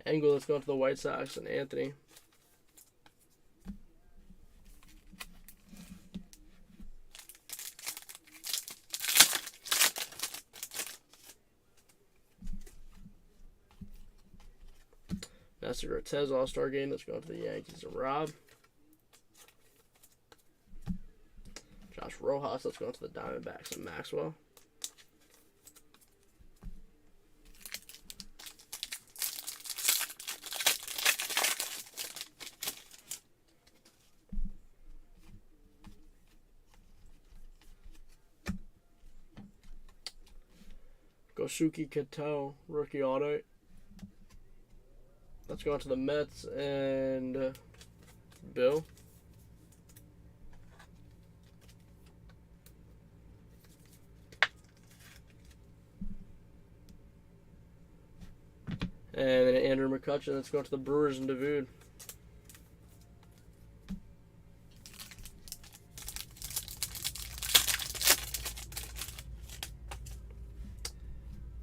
Engel, let's go on to the White Sox and Anthony. Nestor Cortez All-Star Game. Let's go to the Yankees and Rob. Josh Rojas. Let's go to the Diamondbacks and Maxwell. Gosuke Kato, rookie auto. Let's go on to the Mets and Bill. And then Andrew McCutchen. Let's go to the Brewers and Davude.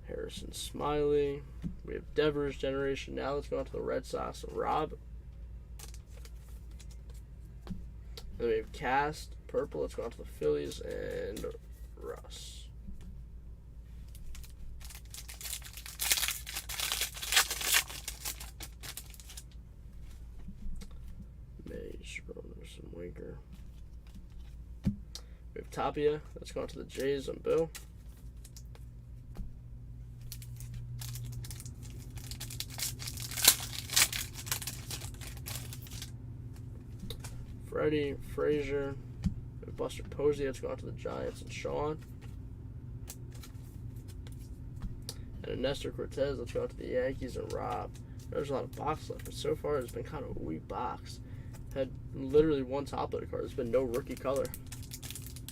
Harrison Smiley. We have Devers Generation. Now let's go on to the Red Sox and Rob. Then we have Cast Purple. Let's go on to the Phillies and Russ. Tapia. That's going to the Jays and Bill. Freddie Frazier. Buster Posey. That's going to the Giants and Sean. And a Nestor Cortez. That's going to the Yankees and Rob. There's a lot of box left, but so far it's been kind of a weak box. Had literally one top loader card. There's been no rookie color.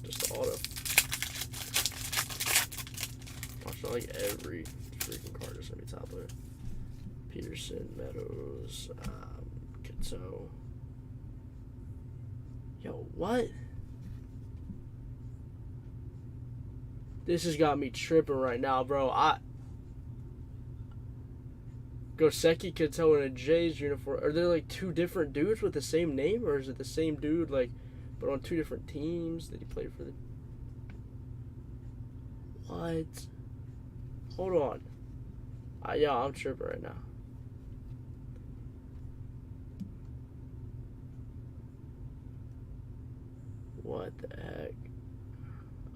Just the auto. Watch, not like every freaking card is going to be top loader. Peterson, Meadows, Kato. Yo, what? This has got me tripping right now, bro. Goseki Kato in a Jays uniform. Are there like two different dudes with the same name, or is it the same dude like, but on two different teams that he played for? What? Hold on. Yeah, I'm tripping right now. What the heck?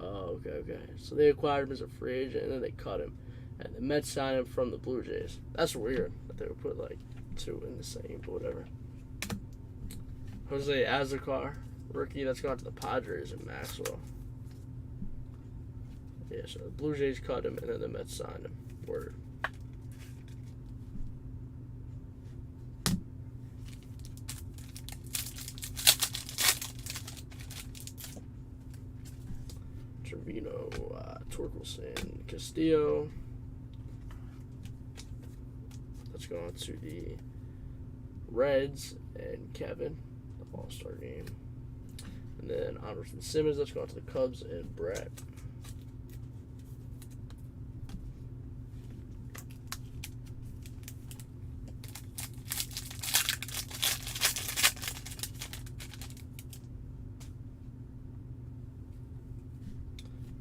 Oh, okay. So they acquired him as a free agent, and then they cut him. And the Mets signed him from the Blue Jays. That's weird that they would put like two in the same, but whatever. Jose Azocar, rookie, that's gone to the Padres and Maxwell. Yeah, so the Blue Jays cut him, and then the Mets signed him. Word. Trevino, Torkelson, Castillo. Let's go on to the Reds and Kevin, the All-Star game. And then Anderson Simmons, let's go on to the Cubs and Brett.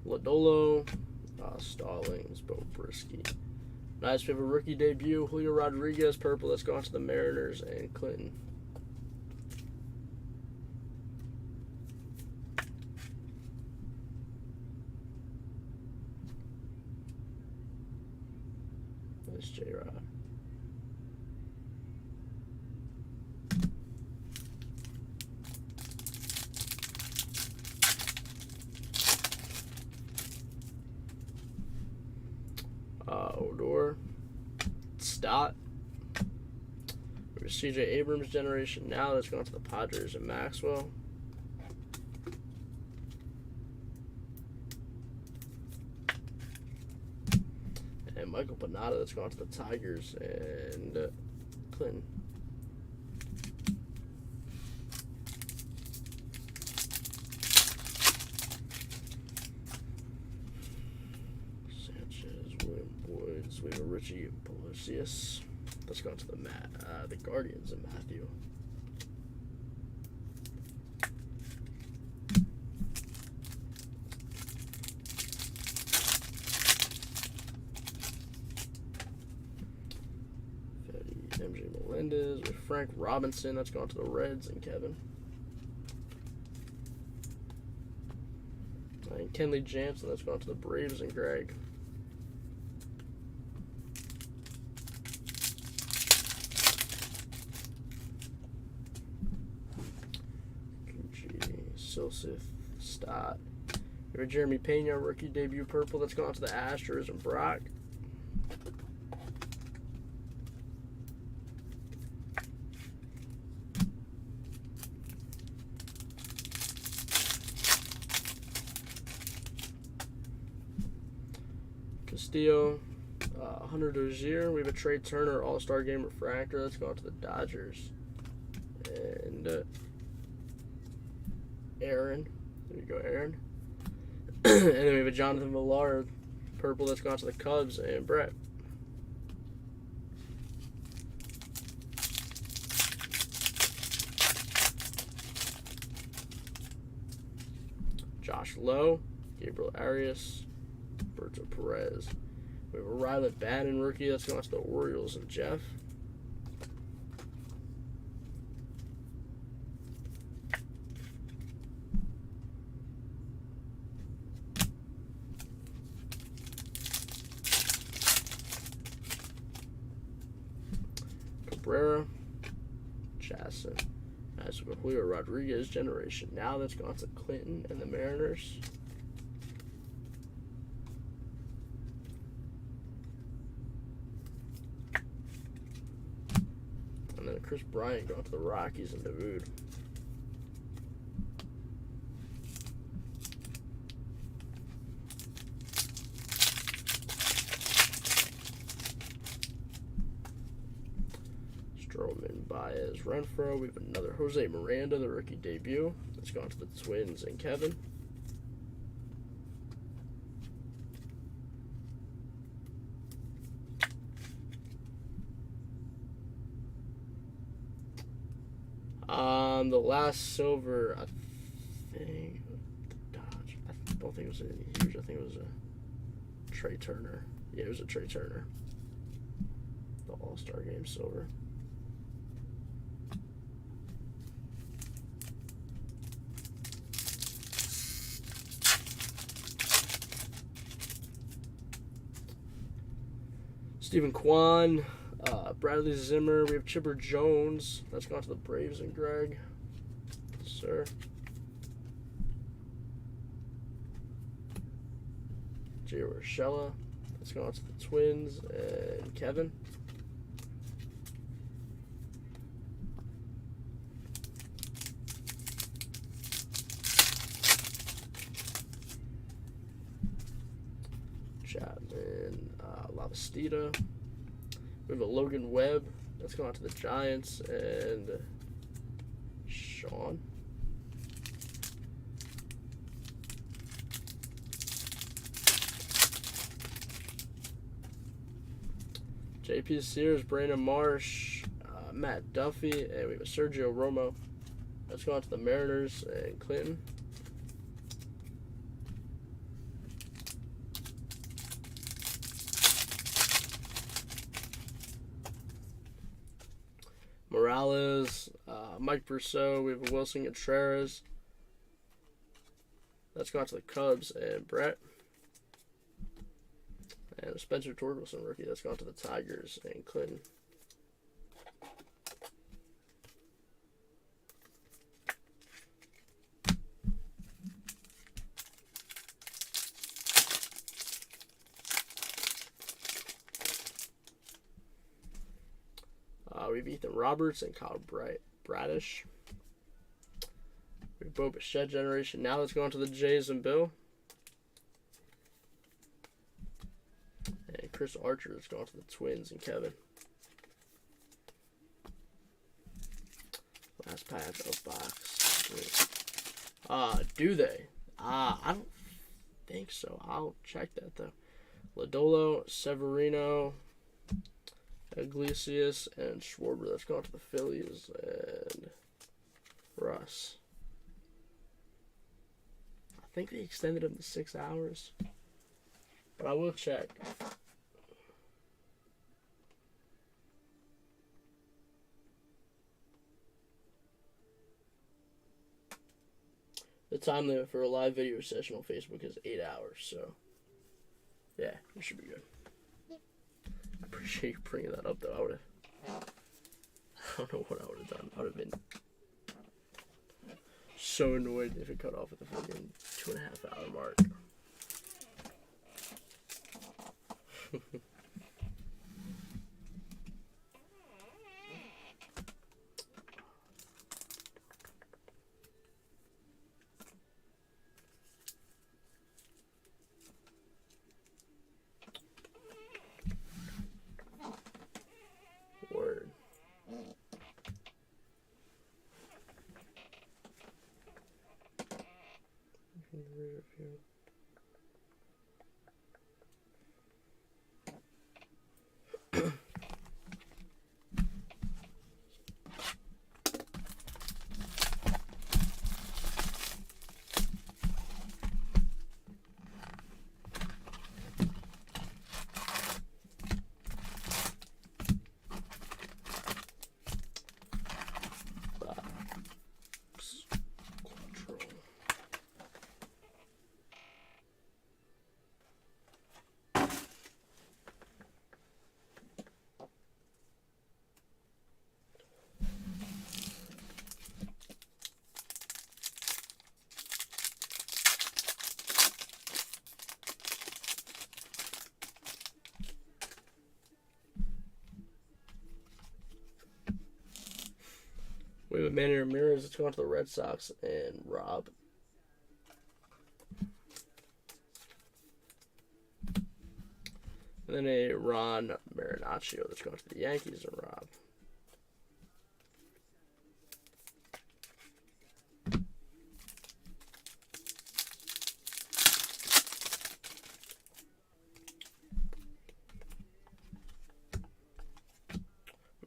Lodolo, Stallings, Bo Brisky. Nice, we have a rookie debut, Julio Rodriguez, purple. Let's go on to the Mariners and Clinton. Nice, J-Rod. Odor, Stott. There's CJ Abrams generation now. That's going to the Padres and Maxwell. And Michael Panada, that's going to the Tigers and Clinton. We have a Richie Palacios. Let's go to the Guardians and Matthew. MJ Melendez with Frank Robinson. That's going to the Reds and Kevin. And Kenley Jansen. That's going to the Braves and Greg. Silseth, Stott. We have Jeremy Pena, rookie debut purple. That's gone to the Astros and Brock. Castillo, Hunter Dozier. We have a Trey Turner All-Star Game refractor. That's gone to the Dodgers. And Aaron. There you go, Aaron. And then we have a Jonathan Villar purple that's gone to the Cubs and Brett. Josh Lowe, Gabriel Arias, Berto Perez. We have a Rylan Bannon rookie that's gone to the Orioles and Jeff. Julio Rodriguez generation. Now that's gone to Clinton and the Mariners. And then Chris Bryant going to the Rockies and Davude. Stroman, Baez, Renfroe. We have another Jose Miranda, the rookie debut. That's gone to the Twins and Kevin. The last silver, I think, Dodge. I don't think it was any huge. I think it was a Trey Turner. Yeah, it was a Trey Turner. The All-Star Game silver. Stephen Kwan, Bradley Zimmer. We have Chipper Jones. That's gone to the Braves and Greg. Yes, sir. Jay Urshela. That's gone to the Twins and Kevin. Chapman, Lavastida. We have a Logan Webb. That's gone to the Giants and Sean. JP Sears, Brandon Marsh, Matt Duffy, and we have a Sergio Romo. That's gone to the Mariners and Clinton. Morales, Mike Brousseau. We have a Wilson Contreras. That's gone to the Cubs and Brett. And a Spencer Torkelson rookie. That's gone to the Tigers and Clinton. We have Ethan Roberts and Kyle Bradish. We have Bo Bichette generation. Now let's go on to the Jays and Bill. And Chris Archer is going to the Twins and Kevin. Last pack of box. Do they? I don't think so. I'll check that though. Lodolo, Severino, Iglesias, and Schwarber. That's going to the Phillies and Russ. I think they extended him to 6 hours, but I will check. The time limit for a live video session on Facebook is 8 hours, so yeah, it should be good. I appreciate you bringing that up, though. I don't know what I would have done. I would have been so annoyed if it cut off at the freaking 2.5 hour mark. Word. We have a Manny Ramirez that's going to the Red Sox and Rob. And then a Ron Marinaccio that's going to the Yankees and Rob.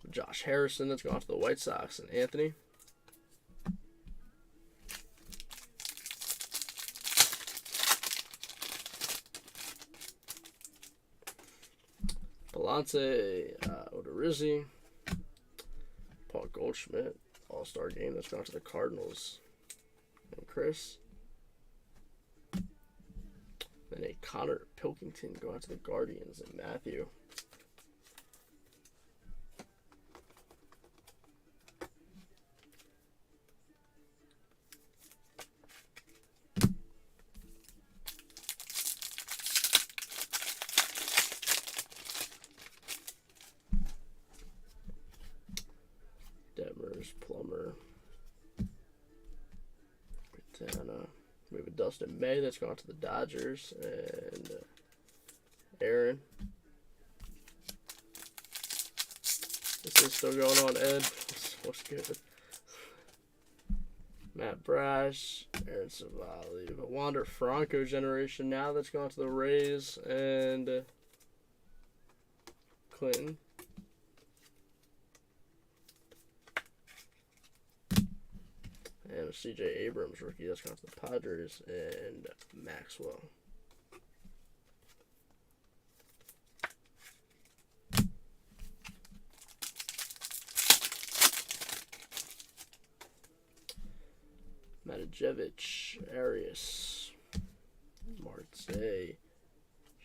Josh Harrison that's going to the White Sox and Anthony. Palante, Odorizzi, Paul Goldschmidt, All-Star Game that's going to the Cardinals and Chris. Then a Connor Pilkington going to the Guardians and Matthew. Detmers, Plummer, Quintana. We have a Dustin May that's gone to the Dodgers, and Aaron. This is still going on, Ed. What's good? Matt Brash, Aaron Savali, the Wander Franco generation now that's gone to the Rays, and Clinton. And a C.J. Abrams rookie that's gone to the Padres, and Maxwell. Matijevic, Arias, Marte,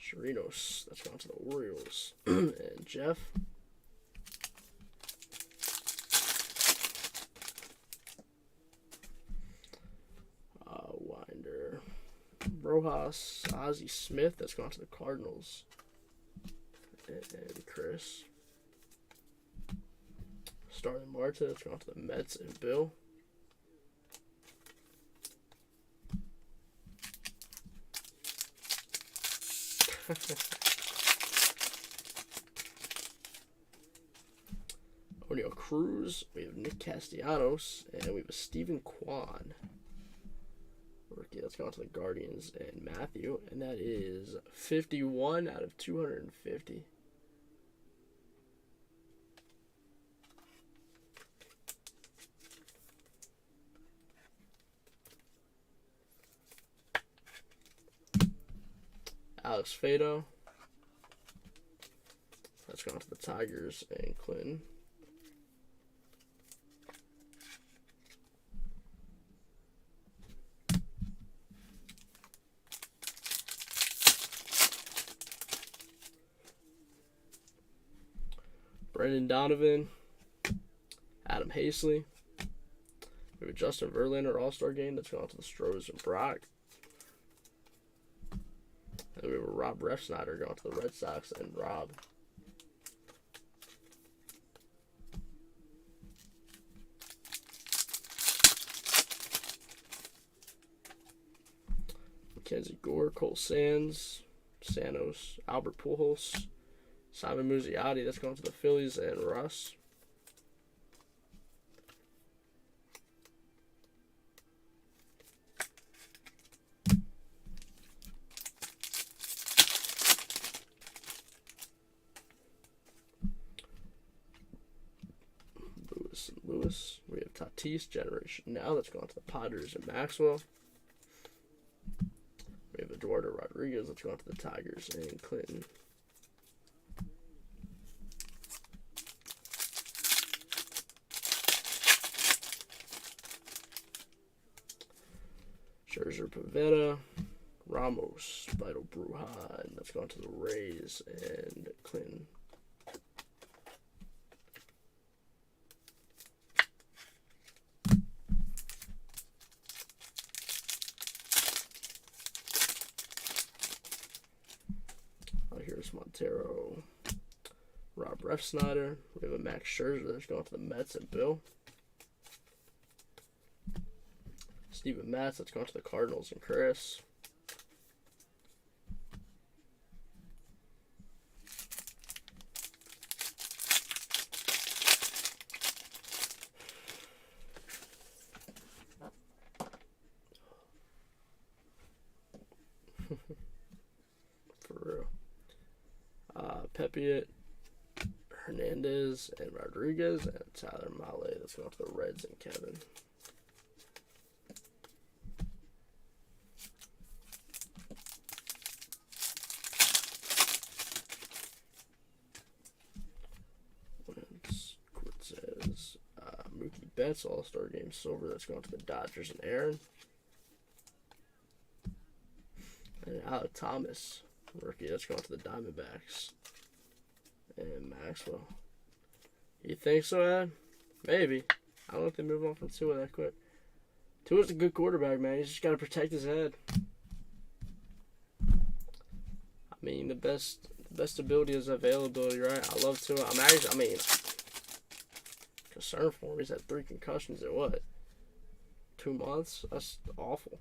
Chirinos, that's gone to the Orioles, and Jeff. Winder, Rojas, Ozzie Smith, that's gone to the Cardinals, and Chris. Starling Marte, that's gone to the Mets, and Bill. O'Neal Cruz, we have Nick Castellanos, and we have a Stephen Kwan rookie that's gone to the Guardians, and Matthew, and that is 51 out of 250. Alex Fado, that's gone to the Tigers, and Clinton. Brendan Donovan, Adam Haseley. We have Justin Verlander All-Star Game that's gone to the Stros and Brock. And we have a Rob Refsnyder going to the Red Sox and Rob. Mackenzie Gore, Cole Sands, Sanos, Albert Pujols, Simon Muzziotti, that's going to the Phillies, and Russ. Lewis. We have Tatis generation now that's gone to the Padres and Maxwell. We have Eduardo Rodriguez that's gone to the Tigers and Clinton. Scherzer, Pavetta, Ramos, Vital Brujan, that's gone to the Rays, and Clinton. Here's Montero, Rob Refsnyder. We have a Max Scherzer that's going to the Mets and Bill. Steven Matz, that's going to the Cardinals and Chris. For real. Pepiot, Hernandez, and Rodriguez, and Tyler Mahle. That's going to the Reds and Kevin. Cortez, Mookie Betts, All-Star Game Silver. That's going to the Dodgers and Aaron. And Alec Thomas, rookie. That's going to the Diamondbacks. And Maxwell. You think so, Ed? Maybe. I don't know if they move on from Tua that quick. Tua's a good quarterback, man. He's just got to protect his head. I mean, the best ability is availability, right? I love Tua. Concerned for him. He's had 3 concussions in what? 2 months? That's awful.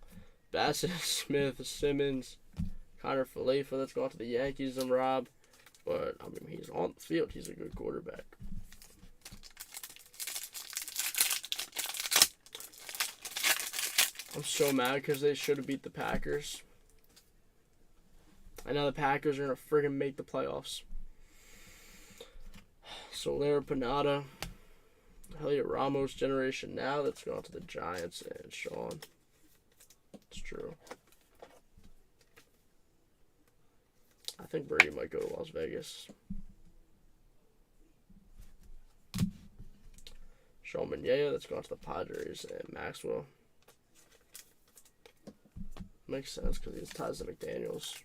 Bassett, Smith, Simmons, Connor Falefa. That's going to the Yankees and Rob. But, I mean, he's on the field. He's a good quarterback. I'm so mad because they should have beat the Packers. I know the Packers are going to friggin' make the playoffs. Soler, Panada, Heliot Ramos, Generation Now. That's going to the Giants and Sean. It's true. I think Brady might go to Las Vegas. Sean Manaea, that's going to the Padres and Maxwell. Makes sense because he has ties to McDaniels.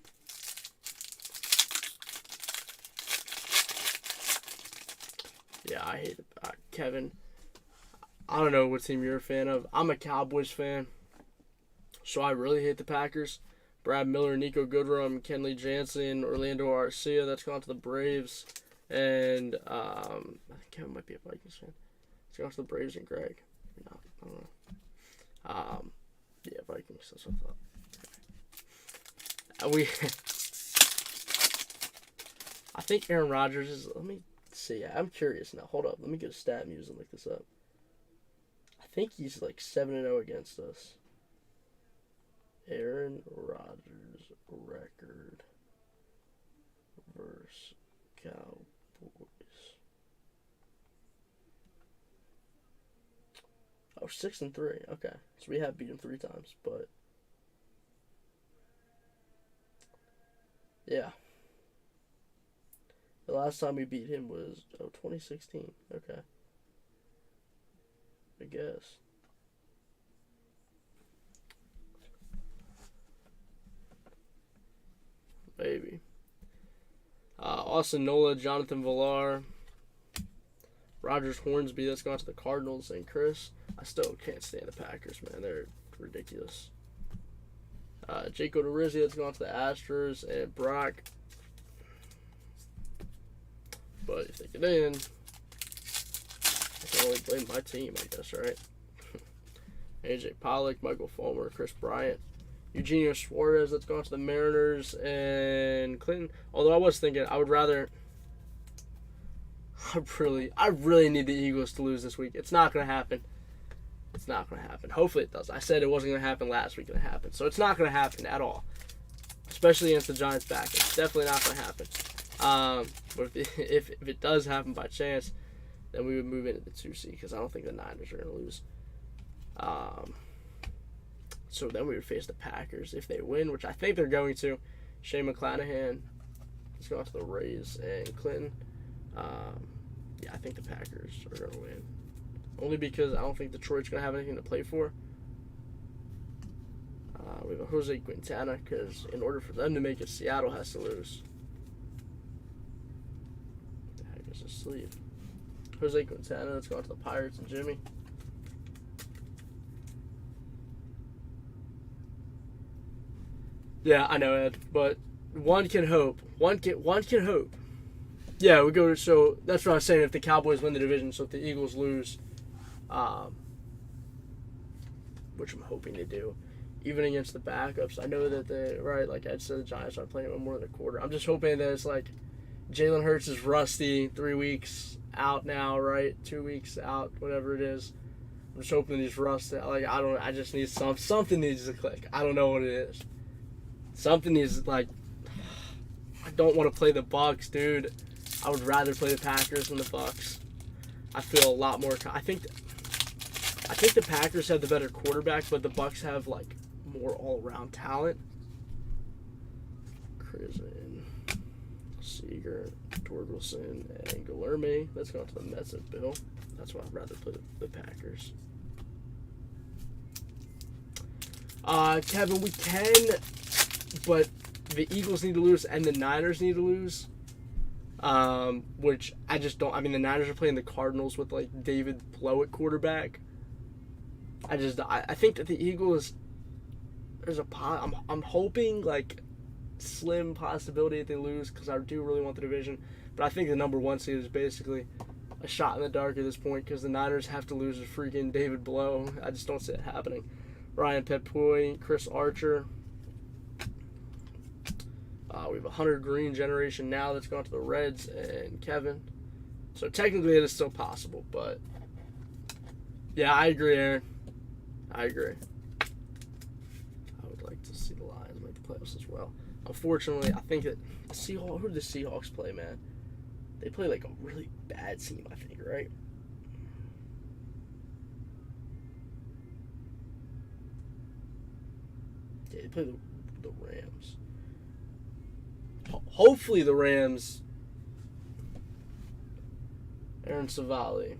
Yeah, I hate it. Kevin, I don't know what team you're a fan of. I'm a Cowboys fan, so I really hate the Packers. Brad Miller, Nico Goodrum, Kenley Jansen, Orlando Arcia. That's gone to the Braves. And I think Kevin might be a Vikings fan. It's gone to the Braves and Greg. No, I don't know. Yeah, Vikings. That's what I thought. I think Aaron Rodgers is. Let me see. I'm curious now. Hold up. Let me get a stat muse and look this up. I think he's like 7-0 against us. Aaron Rodgers record versus Cowboys. Oh, 6-3. Okay, so we have beat him 3 times, but yeah, the last time we beat him was 2016. Okay, I guess. Maybe. Austin Nola, Jonathan Villar, Rogers Hornsby. That's gone to the Cardinals and Chris. I still can't stand the Packers, man. They're ridiculous. Jake Odorizzi. That's gone to the Astros and Brock. But if they get in, I can only blame my team, I guess, right? AJ Pollock, Michael Fulmer, Chris Bryant. Eugenio Suarez, that's gone to the Mariners, and Clinton. Although I was thinking, I would rather. I really need the Eagles to lose this week. It's not going to happen. It's not going to happen. Hopefully it does. I said it wasn't going to happen last week, and it happened. So it's not going to happen at all. Especially against the Giants back. It's definitely not going to happen. But if it does happen by chance, then we would move into the 2 seed because I don't think the Niners are going to lose. So then we would face the Packers if they win, which I think they're going to. Shane McClanahan is going to the Rays and Clinton. Yeah, I think the Packers are going to win. Only because I don't think Detroit's going to have anything to play for. We have a Jose Quintana because in order for them to make it, Seattle has to lose. What the heck is this sleeve? Jose Quintana, that's going to the Pirates and Jimmy. Yeah, I know, Ed, but one can hope. One can hope. Yeah, we go to, so that's what I was saying. If the Cowboys win the division, so if the Eagles lose, which I'm hoping they do, even against the backups. I know that like Ed said, the Giants aren't playing him more than a quarter. I'm just hoping that it's like Jalen Hurts is rusty, 3 weeks out now, right? 2 weeks out, whatever it is. I'm just hoping he's rusty. Like, I just need something needs to click. I don't know what it is. Something needs, like, I don't want to play the Bucs, dude. I would rather play the Packers than the Bucs. I feel a lot more. I think the Packers have the better quarterback, but the Bucs have like more all-around talent. Krisen, Seager, Torgelson, and Guilherme. Let's go to the Mets and Bill. That's why I'd rather play the Packers. Kevin, we can, but the Eagles need to lose and the Niners need to lose. Which I just don't. I mean, the Niners are playing the Cardinals with like David Blow at quarterback. I think that the Eagles. I'm hoping like slim possibility that they lose because I do really want the division, but I think the number 1 seed is basically a shot in the dark at this point because the Niners have to lose to freaking David Blow. I just don't see it happening. Ryan Petpoy, Chris Archer. We have a Hunter Green generation now that's gone to the Reds and Kevin. So technically it is still possible, but yeah, I agree, Aaron. I agree. I would like to see the Lions make the playoffs as well. Unfortunately, I think that the Seahawks, who do the Seahawks play, man? They play like a really bad team, I think, right? Yeah, they play the Rams. Hopefully the Rams. Aaron Savali.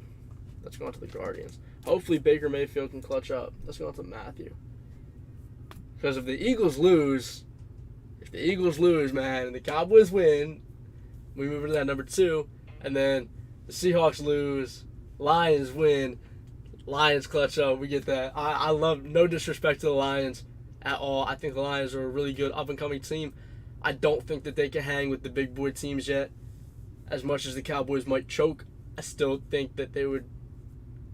Let's go on to the Guardians. Hopefully Baker Mayfield can clutch up. Let's go on to Matthew. Because if the Eagles lose, man, and the Cowboys win, we move into that number 2. And then the Seahawks lose, Lions win, Lions clutch up. We get that. I love, no disrespect to the Lions at all. I think the Lions are a really good up-and-coming team. I don't think that they can hang with the big boy teams yet. As much as the Cowboys might choke, I still think that they would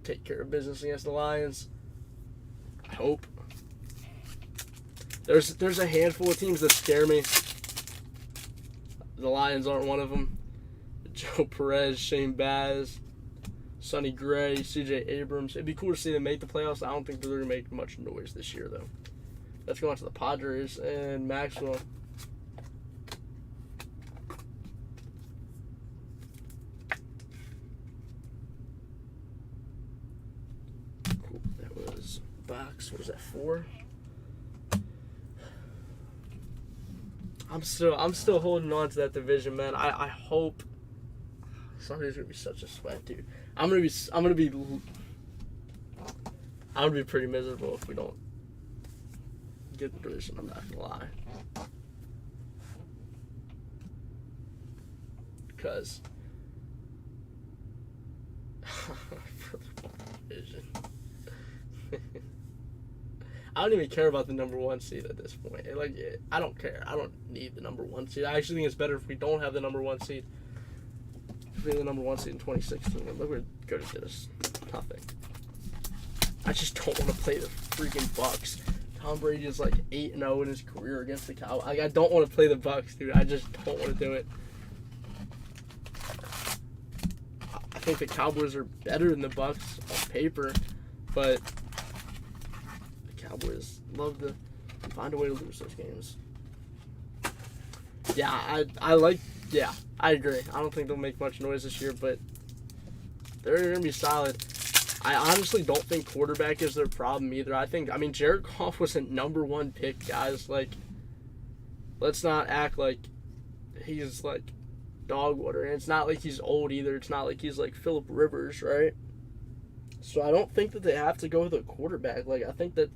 take care of business against the Lions. I hope. There's a handful of teams that scare me. The Lions aren't one of them. Joe Perez, Shane Baz, Sonny Gray, CJ Abrams. It'd be cool to see them make the playoffs. I don't think they're going to make much noise this year, though. Let's go on to the Padres and Maxwell. Cool. That was box. What was that, 4? I'm still holding on to that division, man. I hope Sunday's gonna be such a sweat, dude. I'm gonna be pretty miserable if we don't get the division. I'm not gonna lie, because for the division. I don't even care about the number 1 seed at this point. I don't care. I don't need the number 1 seed. I actually think it's better if we don't have the number 1 seed. If we had the number 1 seed in 2016, look where good it is. Nothing. I just don't want to play the freaking Bucs. Tom Brady is like 8-0 in his career against the Cowboys. I don't want to play the Bucs, dude. I just don't want to do it. I think the Cowboys are better than the Bucs on paper, but Cowboys love to find a way to lose those games. Yeah, I agree. I don't think they'll make much noise this year, but they're going to be solid. I honestly don't think quarterback is their problem either. Jared Goff was a number 1 pick, guys. Like, let's not act like he's like dog water. And it's not like he's old either. It's not like he's like Phillip Rivers, right? So I don't think that they have to go with a quarterback. Like, I think that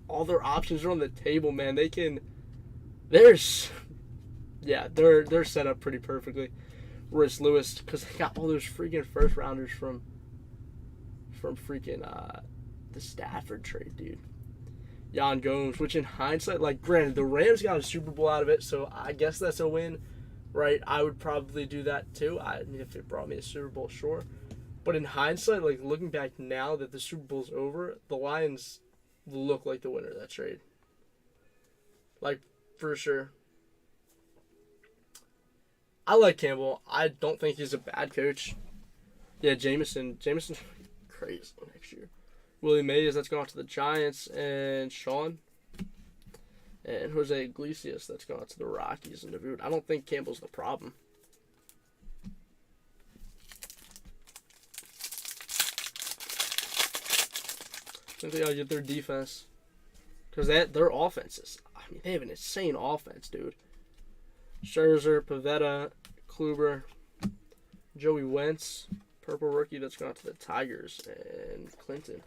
all their options are on the table, man. They're set up pretty perfectly. Royce Lewis, because they got all those freaking first rounders from freaking the Stafford trade, dude. Jan Gomes, which in hindsight, like, granted, the Rams got a Super Bowl out of it, so I guess that's a win, right? I would probably do that too. If it brought me a Super Bowl, sure. But in hindsight, like, looking back now that the Super Bowl's over, the Lions look like the winner of that trade. Like, for sure. I like Campbell. I don't think he's a bad coach. Yeah, Jameson, crazy next year. Willie Mays, that's gone to the Giants, and Sean. And Jose Iglesias, that's gone to the Rockies and Davude. I don't think Campbell's the problem. I think they gotta get their defense. Because their offenses, I mean, they have an insane offense, dude. Scherzer, Pivetta, Kluber, Joey Wentz, purple rookie that's gone to the Tigers, and Clinton.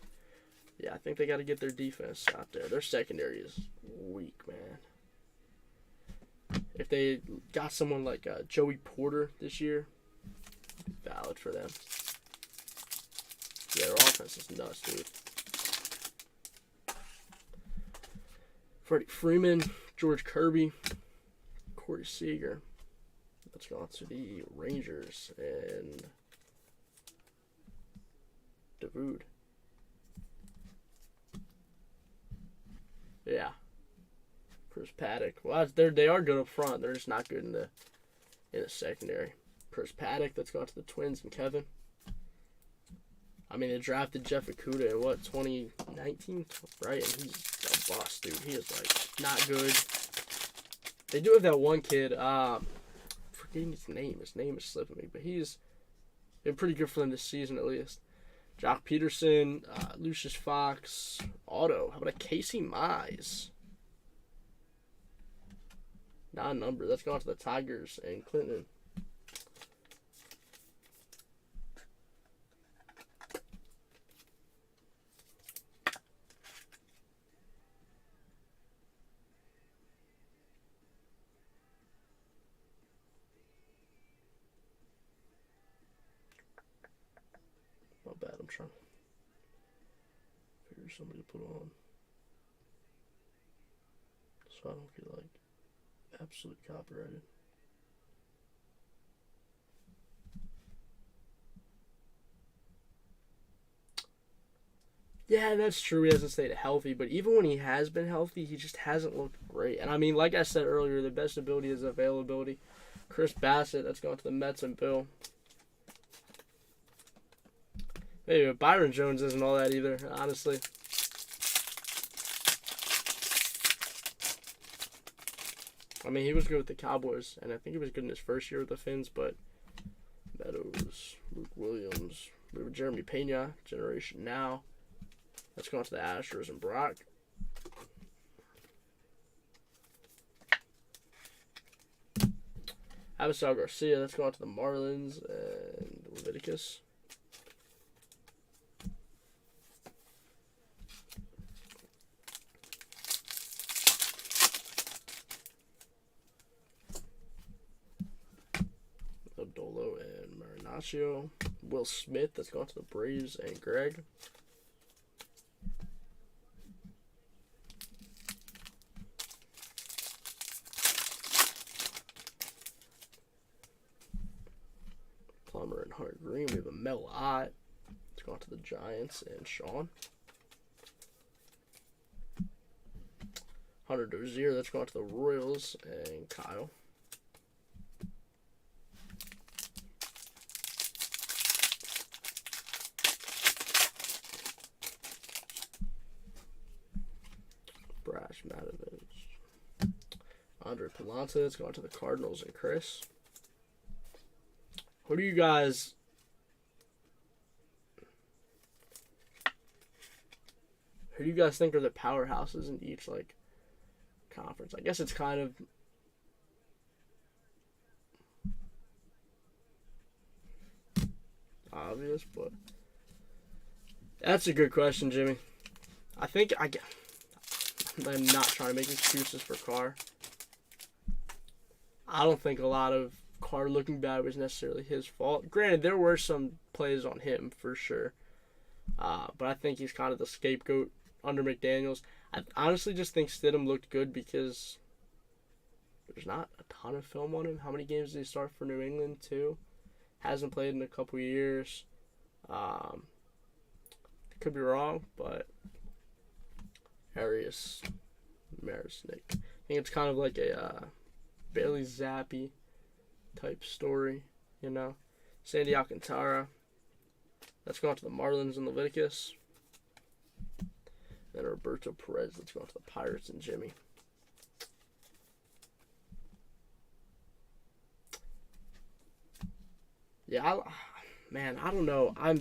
Yeah, I think they got to get their defense out there. Their secondary is weak, man. If they got someone like Joey Porter this year, valid for them. Yeah, their offense is nuts, dude. Freddie Freeman, George Kirby, Corey Seager. Let's go on to the Rangers and Davude. Yeah. Chris Paddock. Well, they are good up front. They're just not good in the secondary. Chris Paddock, that's gone to the Twins, and Kevin. I mean, they drafted Jeff Okuda in, 2019? Right? And he's a bust, dude. He is, not good. They do have that one kid, forgetting his name. His name is slipping me, but he's been pretty good for them this season, at least. Jock Peterson, Lucius Fox, Otto. How about a Casey Mize? Non-number. That's gone to the Tigers and Clinton. Not bad. I'm trying to figure somebody to put on so I don't get absolute copyrighted. Yeah, that's true. He hasn't stayed healthy, but even when he has been healthy, he just hasn't looked great. And I mean, like I said earlier, the best ability is availability. Chris Bassett, that's gone to the Mets and Bill. Maybe Byron Jones isn't all that either, honestly. I mean, he was good with the Cowboys, and I think he was good in his first year with the Finns, but Meadows, Luke Williams, we have Jeremy Pena, Generation Now. Let's go on to the Astros and Brock. Avisal Garcia, let's go on to the Marlins and Leviticus. Abdolo and Marinaccio. Will Smith, that's gone to the Braves and Greg. Plummer and Hunter Green. We have a Mel Ott. It's gone to the Giants and Sean. Hunter Dozier, that's gone to the Royals and Kyle. Brash Matovich. Andre Palanta, that's gone to the Cardinals and Chris. Who do you guys think are the powerhouses in each conference? I guess it's kind of obvious, but that's a good question, Jimmy. I'm not trying to make excuses for Carr. I don't think a lot of Carr looking bad was necessarily his fault. Granted, there were some plays on him for sure, but I think he's kind of the scapegoat under McDaniels. I honestly just think Stidham looked good because there's not a ton of film on him. How many games did he start for New England? 2. Hasn't played in a couple years. Could be wrong, but Arias Marisnik. I think it's kind of like a Bailey Zappi type story, you know. Sandy Alcantara. Let's go on to the Marlins and Leviticus. Then Roberto Perez. Let's go on to the Pirates and Jimmy. Yeah, I don't know. I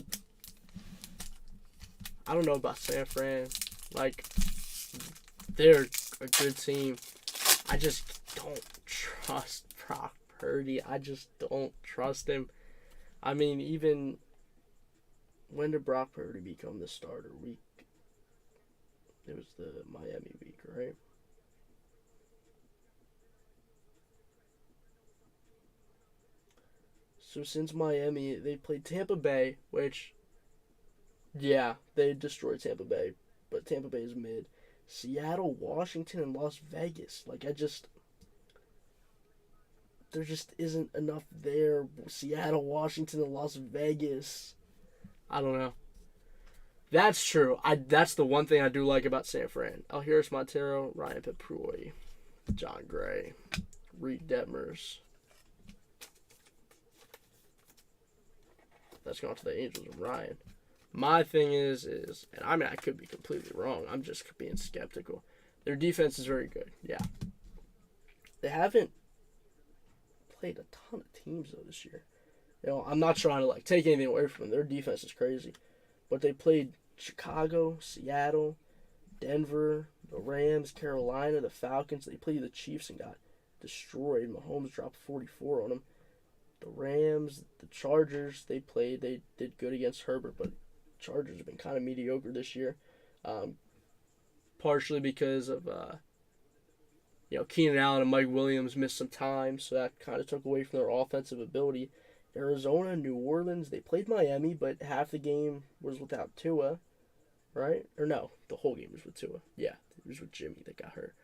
don't know about San Fran. Like, they're a good team. I just don't trust Brock Purdy. I just don't trust him. I mean, even when did Brock Purdy become the starter? It was the Miami week, right? So since Miami, they played Tampa Bay, which, yeah, they destroyed Tampa Bay, but Tampa Bay is mid. Seattle, Washington, and Las Vegas. Like, there just isn't enough there. Seattle, Washington, and Las Vegas. I don't know. That's true. That's the one thing I do like about San Fran. Alheris Montero, Ryan Peproy, John Gray, Reed Detmers. Let's go on to the Angels and Ryan. My thing is, and I mean, I could be completely wrong. I'm just being skeptical. Their defense is very good. Yeah. They haven't played a ton of teams, though, this year. You know, I'm not trying to, like, take anything away from them. Their defense is crazy. But they played Chicago, Seattle, Denver, the Rams, Carolina, the Falcons. They played the Chiefs and got destroyed. Mahomes dropped 44 on them. The Rams, the Chargers, they did good against Herbert, but Chargers have been kind of mediocre this year. Partially because of, Keenan Allen and Mike Williams missed some time, so that kind of took away from their offensive ability. Arizona, New Orleans, they played Miami, but half the game was without Tua, right? Or no, the whole game was with Tua. Yeah, it was with Jimmy that got hurt.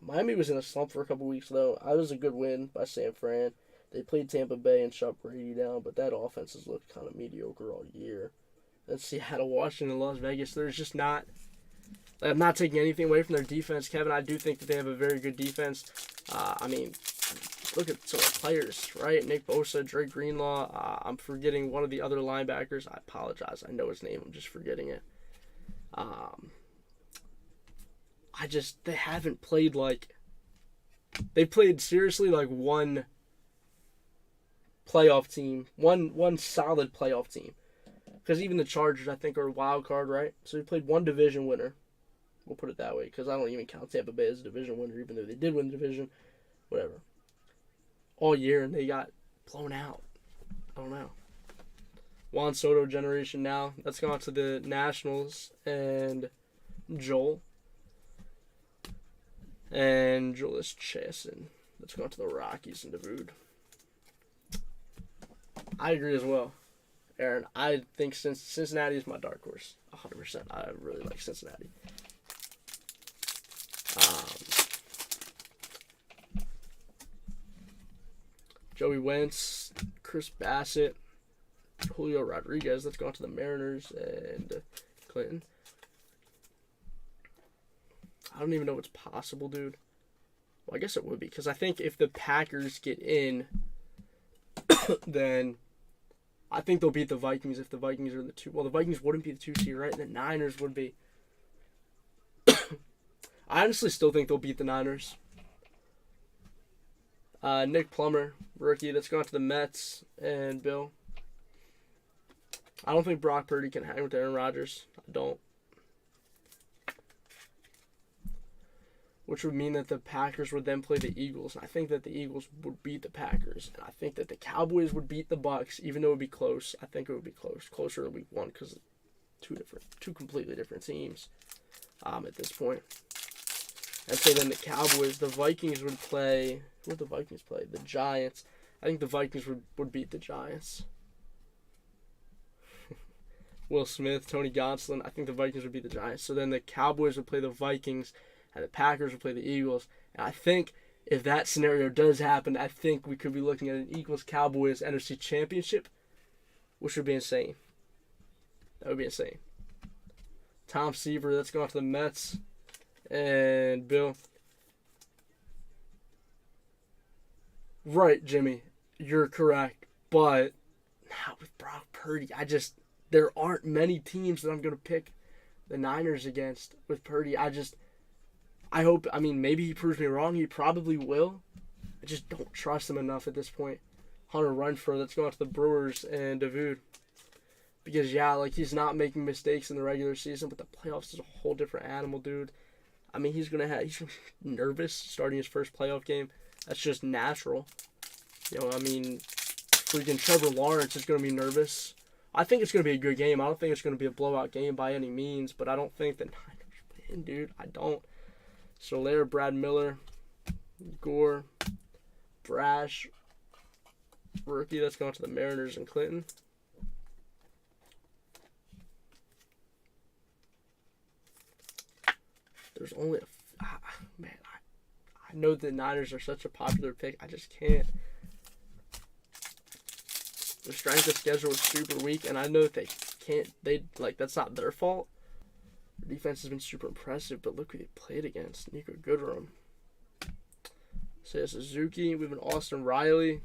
Miami was in a slump for a couple weeks, though. That was a good win by San Fran. They played Tampa Bay and shut Brady down, but that offense has looked kind of mediocre all year. Then Seattle, Washington, Las Vegas, there's just not... I'm not taking anything away from their defense, Kevin. I do think that they have a very good defense. I mean, look at some of the players, right? Nick Bosa, Dre Greenlaw. I'm forgetting one of the other linebackers. I apologize. I know his name. I'm just forgetting it. They haven't played like... They played seriously like one playoff team. One solid playoff team. Because even the Chargers, I think, are a wild card, right? So they played one division winner. We'll put it that way, because I don't even count Tampa Bay as a division winner, even though they did win the division. Whatever. All year, and they got blown out. I don't know. Juan Soto generation now. Let's go on to the Nationals and Joel. And Julius Chasin. Let's go on to the Rockies and Davude. I agree as well. Aaron, I think Cincinnati is my dark horse. 100%. I really like Cincinnati. Joey Wentz, Chris Bassett, Julio Rodriguez. Let's go on to the Mariners and Clinton. I don't even know what's possible, dude. Well, I guess it would be, because I think if the Packers get in, then I think they'll beat the Vikings if the Vikings are the 2. Well, the Vikings wouldn't be the 2 seed, right? And the Niners would be. I honestly still think they'll beat the Niners. Nick Plummer, rookie. Let's go on to the Mets and Bill. I don't think Brock Purdy can hang with Aaron Rodgers. I don't. Which would mean that the Packers would then play the Eagles. And I think that the Eagles would beat the Packers. And I think that the Cowboys would beat the Bucks, even though it would be close. I think it would be close. Closer to week 1, because two completely different teams at this point. And so then the Cowboys, the Vikings would play... Who would the Vikings play? The Giants. I think the Vikings would beat the Giants. Will Smith, Tony Gonsolin. I think the Vikings would beat the Giants. So then the Cowboys would play the Vikings, and the Packers would play the Eagles. And I think if that scenario does happen, I think we could be looking at an Eagles-Cowboys NFC Championship, which would be insane. That would be insane. Tom Seaver, let's go on to the Mets. and Bill. Right, Jimmy. You're correct. But not with Brock Purdy. There aren't many teams that I'm going to pick the Niners against with Purdy. I hope, maybe he proves me wrong. He probably will. I just don't trust him enough at this point. Hunter Renfrow, let's go out to the Brewers and Davude. Because, he's not making mistakes in the regular season, but the playoffs is a whole different animal, dude. He's gonna be nervous starting his first playoff game. That's just natural. Freaking Trevor Lawrence is gonna be nervous. I think it's gonna be a good game. I don't think it's gonna be a blowout game by any means, but I don't think the Niners win, dude. I don't. Soler, Brad Miller, Gore, Brash, rookie that's going to the Mariners and Clinton. There's only I know the Niners are such a popular pick. I just can't. The strength of schedule is super weak, and I know that that's not their fault. The defense has been super impressive, but look who they played against. Nico Goodrum. Seiya Suzuki. We have an Austin Riley.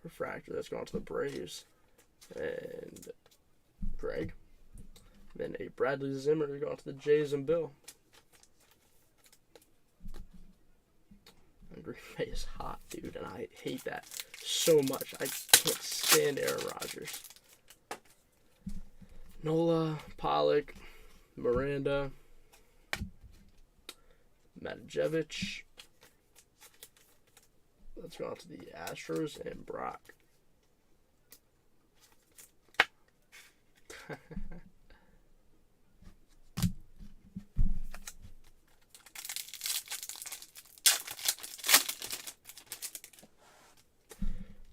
Refractor that's gone to the Braves. And Greg. Then a Bradley Zimmer going to the Jays and Bill. Green Bay is hot, dude, and I hate that so much. I can't stand Aaron Rodgers. Nola, Pollock, Miranda, Matijevic. Let's go on to the Astros and Brock.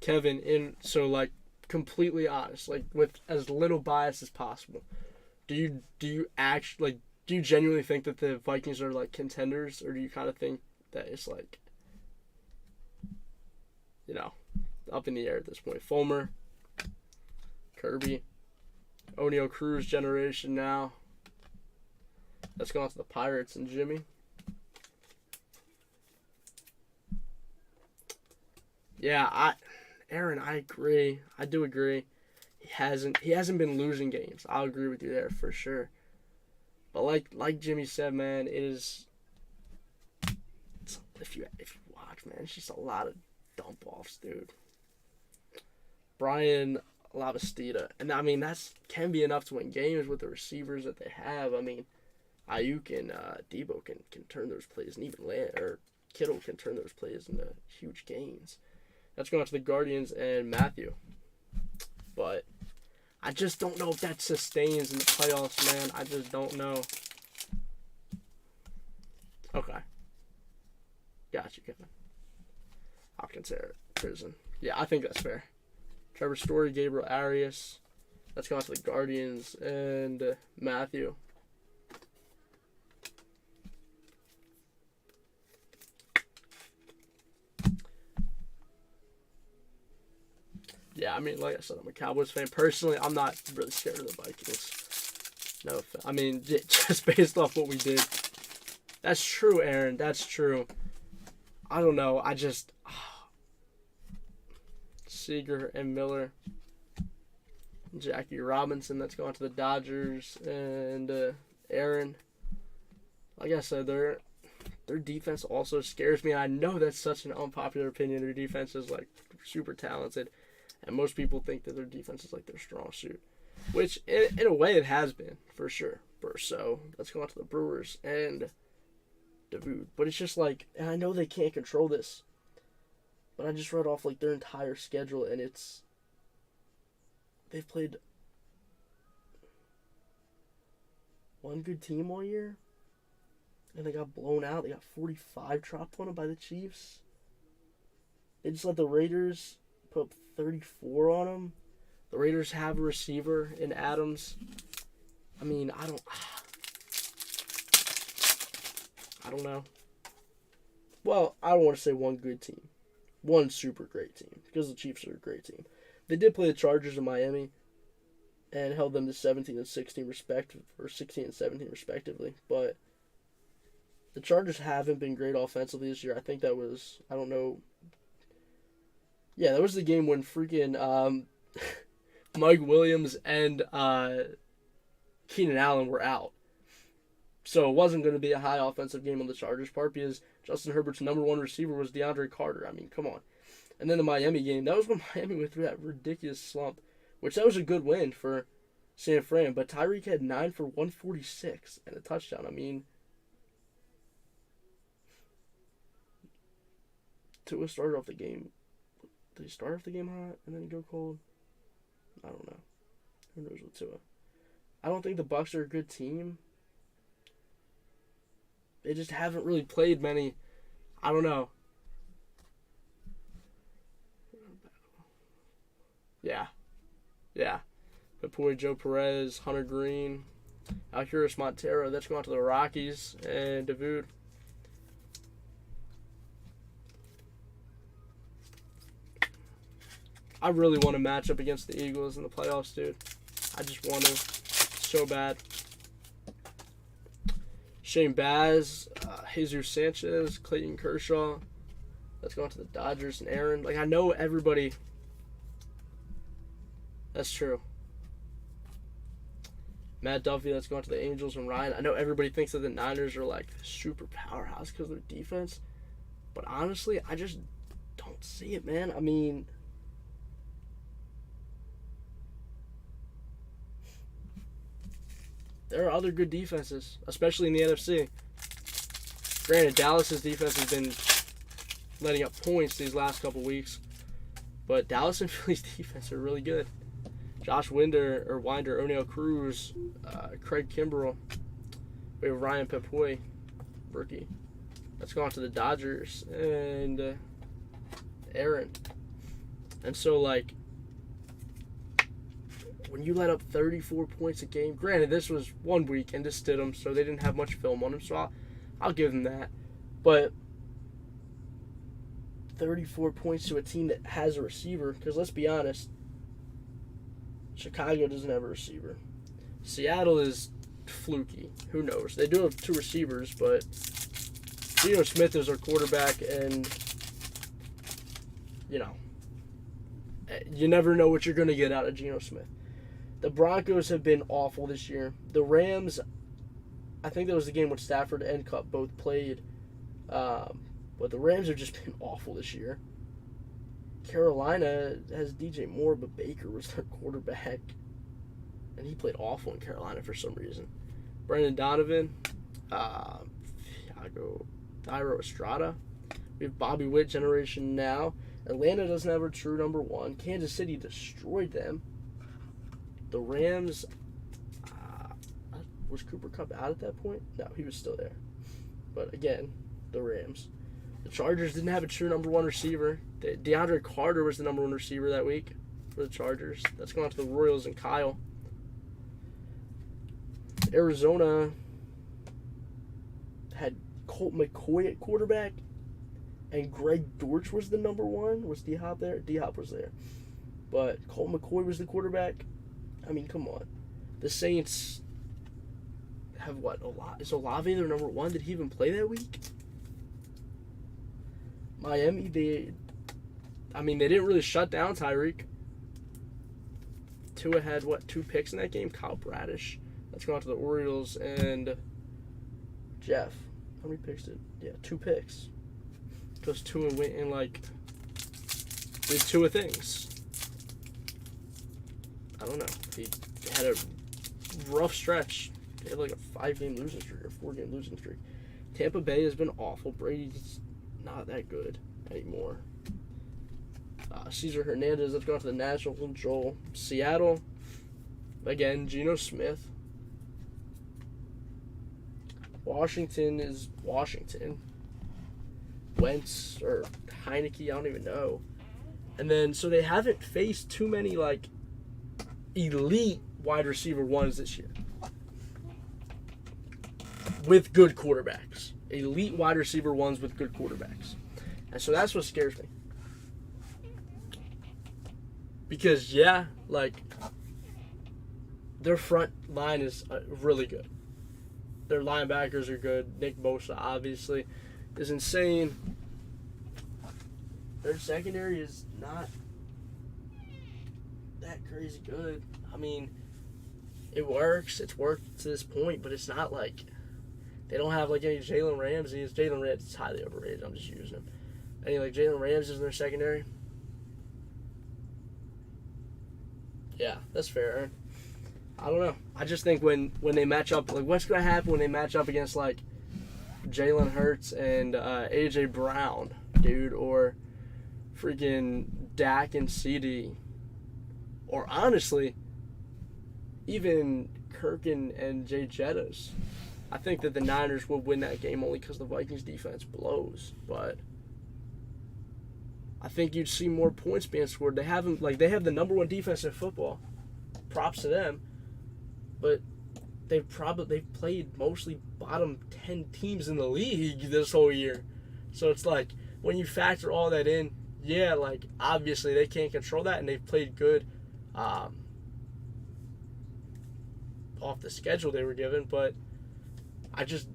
Kevin, completely honest, with as little bias as possible, do you genuinely think that the Vikings are contenders, or do you kind of think that it's up in the air at this point? Fulmer, Kirby, O'Neal Cruz generation now. Let's go on to the Pirates and Jimmy. Yeah, Aaron, I agree. I do agree. He hasn't been losing games. I'll agree with you there for sure. But like Jimmy said, man, if you watch, man, it's just a lot of dump offs, dude. Brian Lavastida, and that's can be enough to win games with the receivers that they have. Ayuk and Debo can turn those plays, and even Kittle can turn those plays into huge gains. That's going to the Guardians and Matthew. But I just don't know if that sustains in the playoffs, man. I just don't know. Okay. Got you, Kevin. Hopkins, Prison. Yeah, I think that's fair. Trevor Story, Gabriel Arias. That's going to the Guardians and Matthew. Yeah, like I said, I'm a Cowboys fan. Personally, I'm not really scared of the Vikings. No, just based off what we did. That's true, Aaron. That's true. I don't know. Seager and Miller. Jackie Robinson, that's going to the Dodgers. And Aaron. Like I said, their defense also scares me. And I know that's such an unpopular opinion. Their defense is, super talented. And most people think that their defense is their strong suit, which in a way it has been for sure. So let's go on to the Brewers and Davude. But it's just and I know they can't control this, but I just read off their entire schedule, and they've played one good team all year, and they got blown out. They got 45 dropped on them by the Chiefs. They just let the Raiders put up 34 on them. The Raiders have a receiver in Adams. I don't know. Well, I don't want to say one good team. One super great team, because the Chiefs are a great team. They did play the Chargers in Miami and held them to 17 and 16 or 16 and 17 respectively, but The Chargers haven't been great offensively this year. I think that was, I don't know. Yeah, that was the game when freaking Mike Williams and Keenan Allen were out. So it wasn't going to be a high offensive game on the Chargers' part because Justin Herbert's number one receiver was DeAndre Carter. I mean, come on. And then the Miami game, that was when Miami went through that ridiculous slump, which that was a good win for San Fran. But Tyreek had 9 for 146 and a touchdown. I mean, Tua started off the game. Did he start off the game hot and then go cold? I don't know. Who knows with Tua? I don't think the Bucs are a good team. They just haven't really played many. I don't know. Yeah. Papoy, Joe Perez, Hunter Green, Alturas Montero. That's going to the Rockies and Davude. I really want to match up against the Eagles in the playoffs, dude. I just want to so bad. Shane Baz, Jesus Sanchez, Clayton Kershaw. Let's go on to the Dodgers and Aaron. Like, I know everybody. That's true. Matt Duffy, let's go on to the Angels and Ryan. I know everybody thinks that the Niners are like super powerhouse because of their defense. But honestly, I just don't see it, man. I mean, there are other good defenses, especially in the NFC. Granted, Dallas's defense has been letting up points these last couple weeks, but Dallas and Philly's defense are really good. Josh Winder, O'Neal Cruz, Craig Kimbrell. We have Ryan Papoy, rookie. Let's go on to the Dodgers and Aaron. And so, like, when you let up 34 points a game, granted, this was 1 week into Stidham, so they didn't have much film on him, so I'll give them that. But 34 points to a team that has a receiver, because let's be honest, Chicago doesn't have a receiver. Seattle is fluky. Who knows? They do have 2 receivers, but Geno Smith is our quarterback, and, you know, you never know what you're going to get out of Geno Smith. The Broncos have been awful this year. The Rams, I think that was the game when Stafford and Kupp both played, but the Rams have just been awful this year. Carolina has DJ Moore, but Baker was their quarterback, and he played awful in Carolina for some reason. Brendan Donovan, Dairo Estrada. We have Bobby Witt generation now. Atlanta doesn't have a true number 1. Kansas City destroyed them. The Rams, was Cooper Kupp out at that point? No, he was still there. But again, the Rams. The Chargers didn't have a true number 1 receiver. DeAndre Carter was the number 1 receiver that week for the Chargers. That's going on to the Royals and Kyle. Arizona had Colt McCoy at quarterback, and Greg Dortch was the number 1. Was D-Hop there? D-Hop was there. But Colt McCoy was the quarterback. I mean, come on. The Saints have what? Is Olave their number 1? Did he even play that week? Miami, they didn't really shut down Tyreek. Tua had, 2 picks in that game? Kyle Bradish. Let's go on to the Orioles and Jeff. How many picks did? Yeah, 2 picks. Because Tua went in, did 2 things. I don't know. He had a rough stretch. He had a 5-game losing streak or 4-game losing streak. Tampa Bay has been awful. Brady's not that good anymore. Cesar Hernandez, let's go on to the Nationals and Joel. Seattle, again, Geno Smith. Washington is Washington. Wentz or Heineke, I don't even know. And then, so they haven't faced too many, elite wide receiver 1s this year. With good quarterbacks. Elite wide receiver 1s with good quarterbacks. And so that's what scares me. Because, their front line is really good. Their linebackers are good. Nick Bosa, obviously, is insane. Their secondary is not that crazy good. I mean, it works. It's worked to this point, but it's not like they don't have like any Jalen Ramsey. Jalen Ramsey is highly overrated. I'm just using him. Any like Jalen Ramsey in their secondary? Yeah, that's fair. I don't know. I just think when they match up, like what's gonna happen when they match up against like Jalen Hurts and AJ Brown, dude, or freaking Dak and CD, or honestly, even Kirk and Jay Jettas. I think that the Niners would win that game only because the Vikings defense blows, but I think you'd see more points being scored. They have the number one defense in football. Props to them, but they've played mostly bottom 10 teams in the league this whole year. So it's like when you factor all that in, yeah, like obviously they can't control that, and they've played good off the schedule they were given, but I just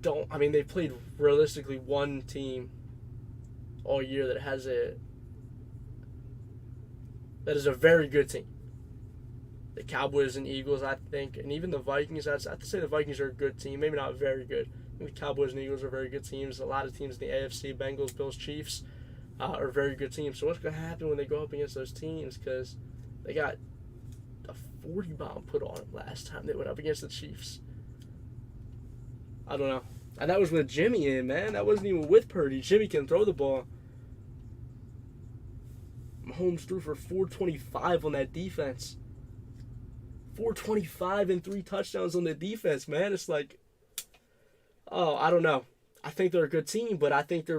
don't. I mean, they've played realistically one team all year that is a very good team. The Cowboys and Eagles, I think, and even the Vikings. I have to say the Vikings are a good team. Maybe not very good. I think the Cowboys and Eagles are very good teams. A lot of teams in the AFC, Bengals, Bills, Chiefs, are very good teams. So what's going to happen when they go up against those teams? Because they got a 40 bomb put on them last time they went up against the Chiefs. I don't know. And that was with Jimmy in, man. That wasn't even with Purdy. Jimmy can throw the ball. Mahomes threw for 425 on that defense. 425 and 3 touchdowns on the defense, man. It's like, oh, I don't know. I think they're a good team, but I think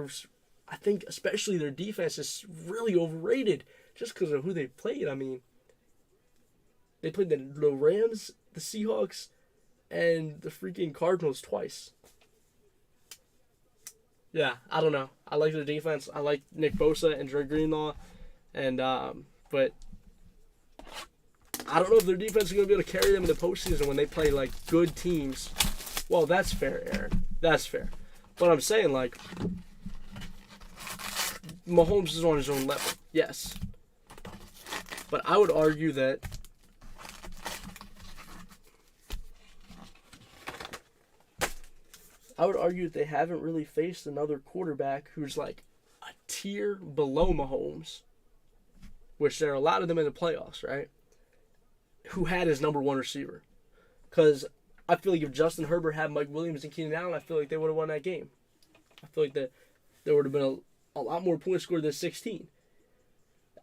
especially their defense is really overrated just because of who they played. I mean, they played the Rams, the Seahawks, and the freaking Cardinals twice. Yeah, I don't know. I like their defense. I like Nick Bosa and Dre Greenlaw, and but I don't know if their defense is going to be able to carry them in the postseason when they play like good teams. Well, that's fair, Aaron. That's fair. But I'm saying like Mahomes is on his own level. Yes. But I would argue that they haven't really faced another quarterback who's like a tier below Mahomes, which there are a lot of them in the playoffs, right? Who had his number one receiver. Because I feel like if Justin Herbert had Mike Williams and Keenan Allen, I feel like they would have won that game. I feel like there would have been a lot more points scored than 16.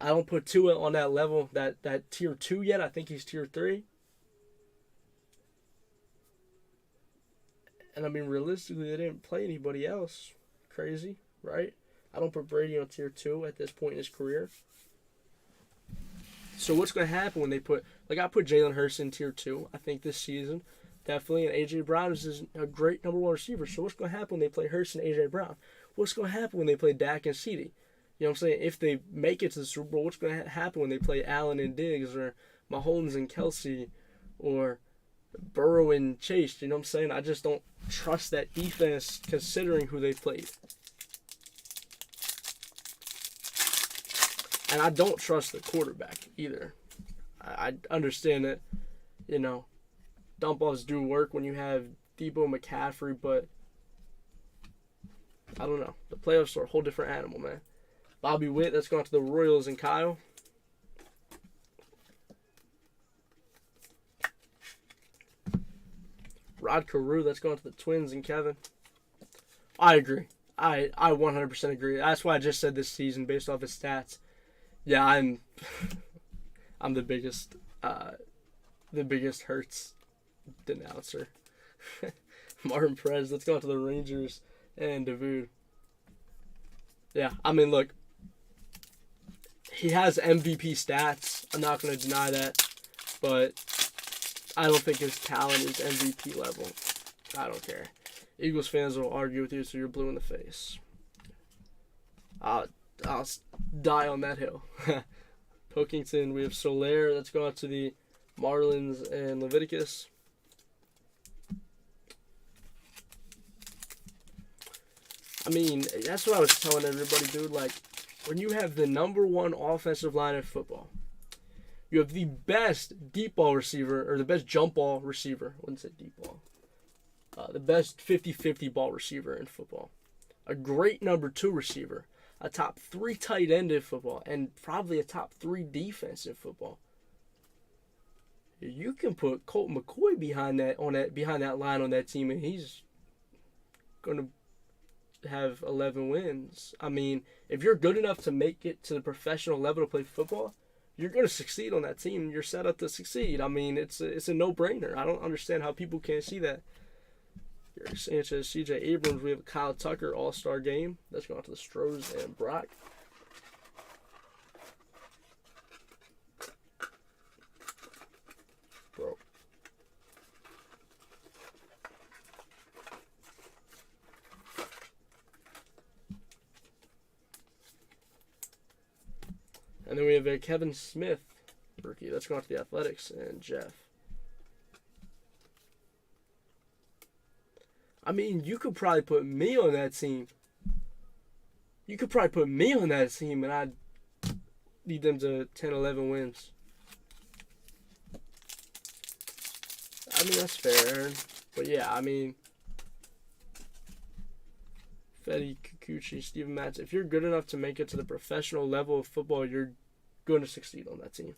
I don't put Tua on that level, that tier 2 yet. I think he's tier 3. And I mean, realistically, they didn't play anybody else. Crazy, right? I don't put Brady on tier 2 at this point in his career. So what's going to happen when they I put Jalen Hurts in tier 2, I think this season, definitely, and A.J. Brown is a great number 1 receiver. So what's going to happen when they play Hurts and A.J. Brown? What's going to happen when they play Dak and CeeDee? You know what I'm saying? If they make it to the Super Bowl, what's going to happen when they play Allen and Diggs, or Mahomes and Kelsey, or Burrow and Chase? You know what I'm saying? I just don't trust that defense considering who they played. And I don't trust the quarterback either. I understand that, dump-offs do work when you have Debo McCaffrey, but I don't know. The playoffs are a whole different animal, man. Bobby Witt, that's gone to the Royals, and Kyle. Rod Carew, that's gone to the Twins, and Kevin. I agree. I 100% agree. That's why I just said this season based off his stats. Yeah, I'm the biggest Hurts denouncer. Martin Perez, let's go to the Rangers, and Davude. Yeah, I mean, look, he has MVP stats. I'm not going to deny that, but I don't think his talent is MVP level. I don't care. Eagles fans will argue with you, so you're blue in the face. I'll die on that hill. Pilkington, we have Soler. Let's go out to the Marlins and Leviticus. I mean, that's what I was telling everybody, dude. Like, when you have the number one offensive line in football, you have the best deep ball receiver, or the best jump ball receiver. I wouldn't say deep ball. The best 50-50 ball receiver in football. A great number 2 receiver. A top 3 tight end in football. And probably a top 3 defense in football. You can put Colt McCoy behind that line on that team, and he's going to have 11 wins. I mean, if you're good enough to make it to the professional level to play football, you're going to succeed on that team. You're set up to succeed. I mean, it's a no-brainer. I don't understand how people can't see that. Eric Sanchez, C.J. Abrams. We have a Kyle Tucker All-Star game. That's going to the Strohs and Brock. Bro. And then we have a Kevin Smith rookie. That's going to the Athletics and Jeff. I mean, you could probably put me on that team. And I'd lead them to 10, 11 wins. I mean, that's fair, Aaron. But yeah, I mean, Fetty, Kikuchi, Steven Matz, if you're good enough to make it to the professional level of football, you're going to succeed on that team.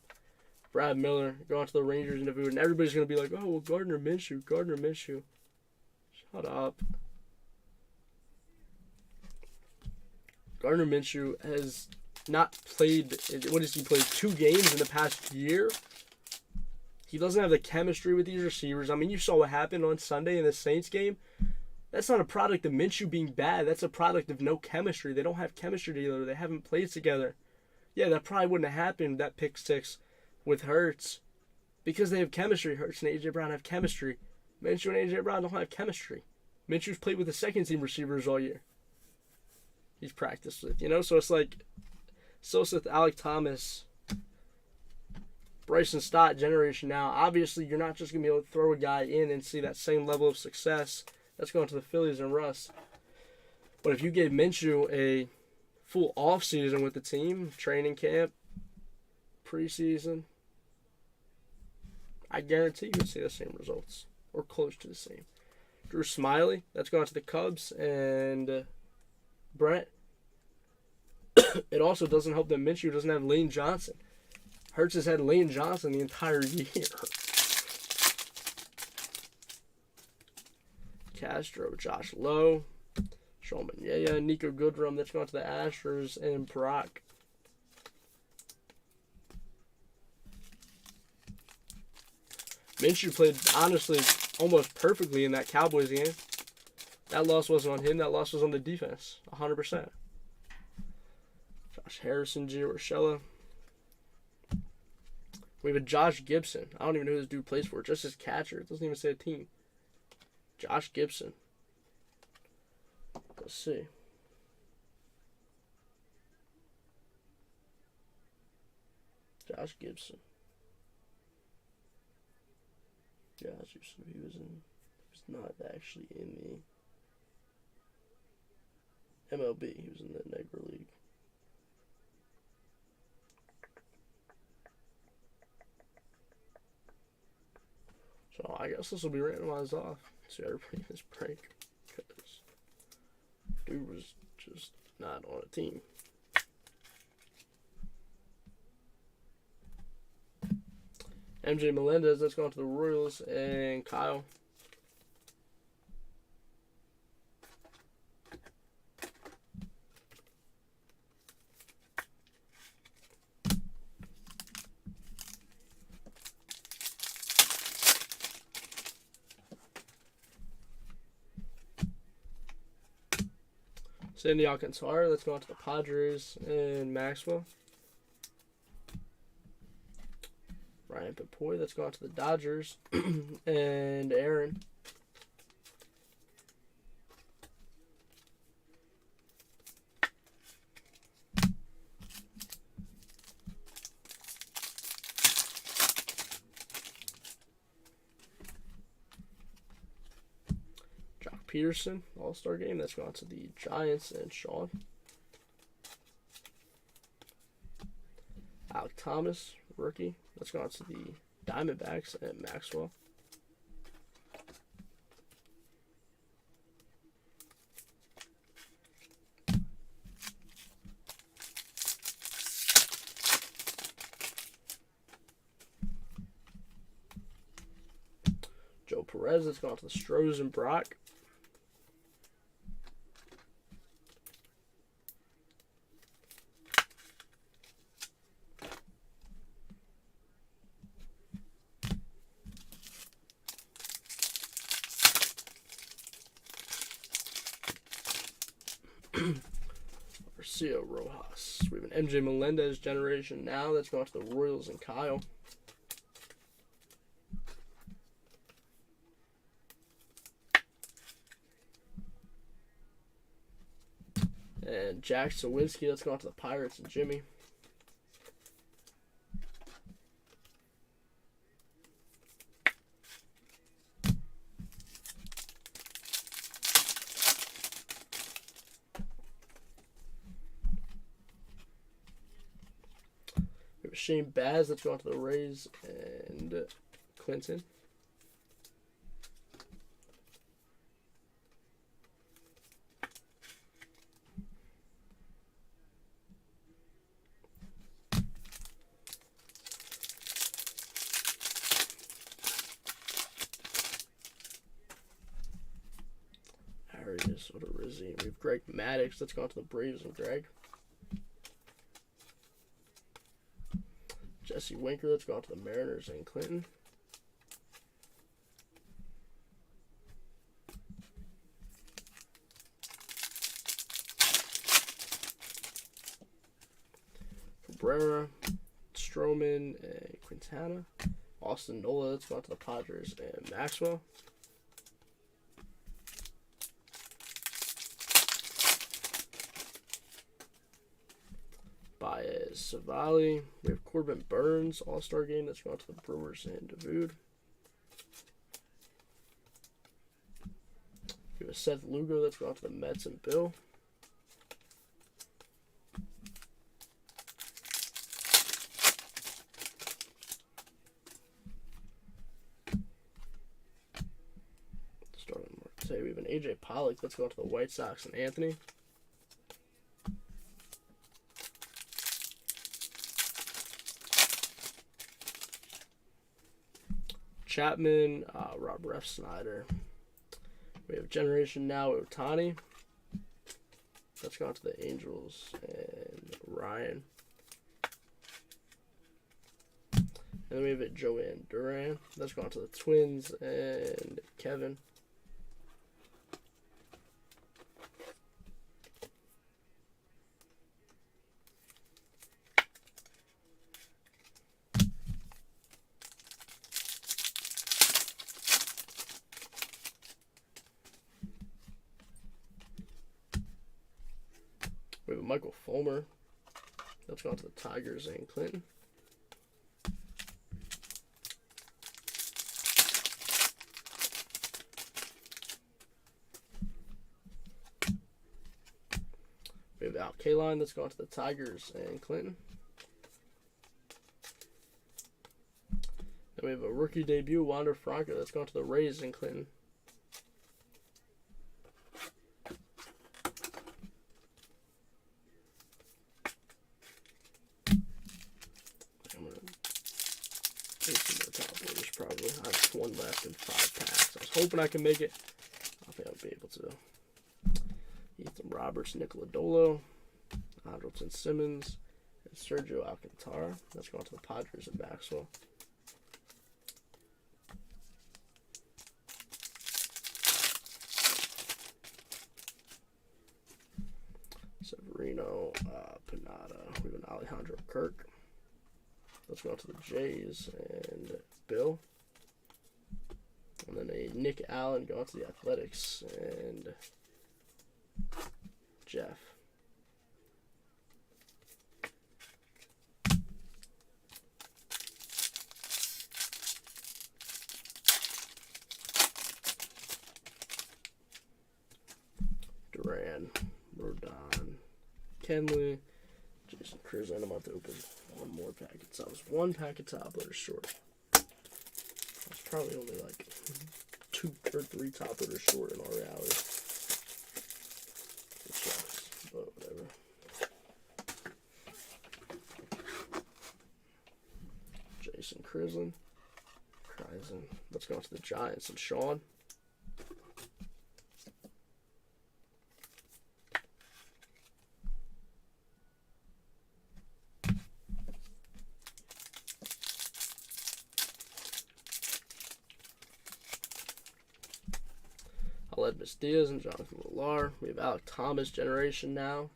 Brad Miller, going to the Rangers and everybody's going to be like, oh, well, Gardner Minshew. Shut up. Gardner Minshew has not played, what has he played, 2 games in the past year? He doesn't have the chemistry with these receivers. I mean, you saw what happened on Sunday in the Saints game. That's not a product of Minshew being bad. That's a product of no chemistry. They don't have chemistry together. They haven't played together. Yeah, that probably wouldn't have happened, that pick 6 with Hurts, because they have chemistry. Hurts and A.J. Brown have chemistry. Minshew and A.J. Brown don't have chemistry. Minshew's played with the second-team receivers all year. He's practiced with, so it's like Sosa, Alec Thomas, Bryson Stott generation now. Obviously, you're not just going to be able to throw a guy in and see that same level of success. That's going to the Phillies and Russ. But if you gave Minshew a full offseason with the team, training camp, preseason, I guarantee you would see the same results or close to the same. Drew Smiley, that's going to the Cubs, and Brent. It also doesn't help that Minshew doesn't have Lane Johnson. Hurts has had Lane Johnson the entire year. Castro, Josh Lowe, Sean Manaea, Nico Goodrum, that's going to the Astros, and Brock. Minshew played, honestly, almost perfectly in that Cowboys game. That loss wasn't on him. That loss was on the defense. 100%. Josh Harrison, Gio Urshela. We have a Josh Gibson. I don't even know who this dude plays for. Just his catcher. It doesn't even say a team. Josh Gibson. Let's see. Josh Gibson. Yeah, he was not actually in the MLB. He was in the Negro League. So I guess this will be randomized off to everybody in this break, because dude was just not on a team. MJ Melendez, that's going to the Royals, and Kyle. Sandy Alcantara, that's going to the Padres, and Maxwell. Ryan Papoy, that's going to the Dodgers, and Aaron. Peterson, All-Star game. That's gone to the Giants and Sean. Alec Thomas, rookie. That's gone to the Diamondbacks and Maxwell. Joe Perez, that's gone to the Stros and Brock. Garcia Rojas. We have an MJ Melendez generation now. That's going to the Royals and Kyle. And Jack Sawinski, that's going to the Pirates and Jimmy. We have Shane Baz, that's going to the Rays and Clinton. Arias, what a Rizzi. We have Greg Maddux, that's gone to the Braves and Greg. Jesse Winker, that's gone to the Mariners and Clinton. Cabrera, Stroman, and Quintana. Austin Nola, that's gone to the Padres and Maxwell. Baez, Savali. We have Corbin Burns, All-Star game. That's going to the Brewers and Davude. We have Seth Lugo. That's going to the Mets and Bill. Starting Marte. We have an AJ Pollock. That's going to the White Sox and Anthony. Chapman, Rob Refsnyder. We have Generation Now, Ohtani. That's gone to the Angels and Ryan. And then we have it Joanne Duran. That's gone to the Twins and Kevin. We have Michael Fulmer. That's gone to the Tigers and Clinton. We have Al Kaline. That's gone to the Tigers and Clinton. Then we have a rookie debut, Wander Franco. That's gone to the Rays and Clinton. Probably. I have one left in 5 packs. I was hoping I can make it. I think I'll be able to. Ethan Roberts, Nick Lodolo, Andrelton Simmons, and Sergio Alcantara. That's going to the Padres and Maxwell. Severino, Pinada. We have an Alejandro Kirk. Let's go to the Jays and Bill. And then a Nick Allen going to the Athletics and Jeff. McKinley, Jason Crislin. I'm about to open one more packet. So I was one packet top loader short. I was probably only like 2 or 3 top loaders short in all reality. It sucks, but whatever. Jason Crislin. Let's go to the Giants and Sean. Aledmus Diaz and Jonathan Villar. We have Alec Thomas generation now.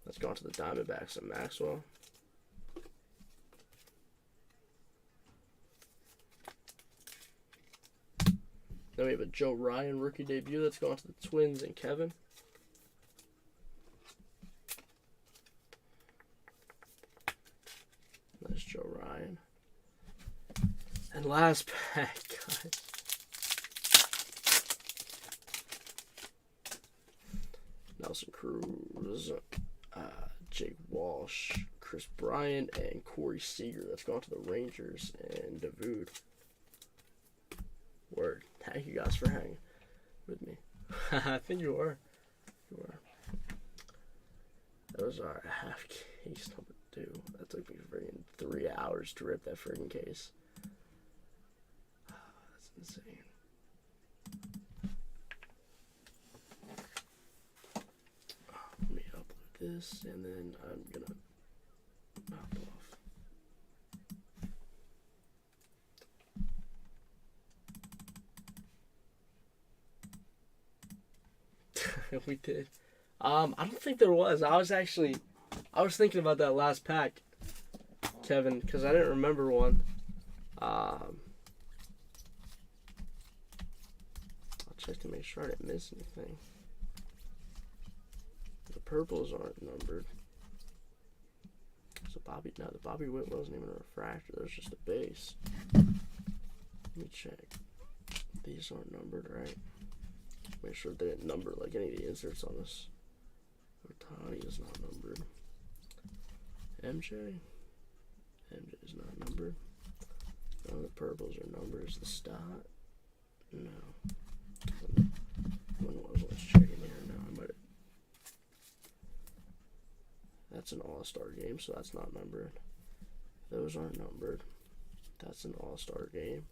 Let's go on to the Diamondbacks and Maxwell. Then we have a Joe Ryan rookie debut. Let's go on to the Twins and Kevin. Nice Joe Ryan. And last pack, guys. Nelson Cruz, Jake Walsh, Chris Bryant, and Corey Seager. Let's go on to the Rangers and Davude. Word. Thank you guys for hanging with me. I think you are. You are. Those are half case number 2. That took me friggin' 3 hours to rip that friggin' case. That's insane. Let me upload this and then I'm gonna hop off. We did. I don't think there was. I was thinking about that last pack, Kevin, because I didn't remember one. I'll check to make sure I didn't miss anything. The purples aren't numbered. So the Bobby Witt wasn't even a refractor. That was just a base. Let me check. These aren't numbered, right? Make sure they didn't number like any of the inserts on this. Otani is not numbered. MJ is not numbered. None of the purples are numbered. Is the Stott? No. When was let's check in here now. I might have. That's an all-star game, so that's not numbered. Those aren't numbered. That's an all-star game.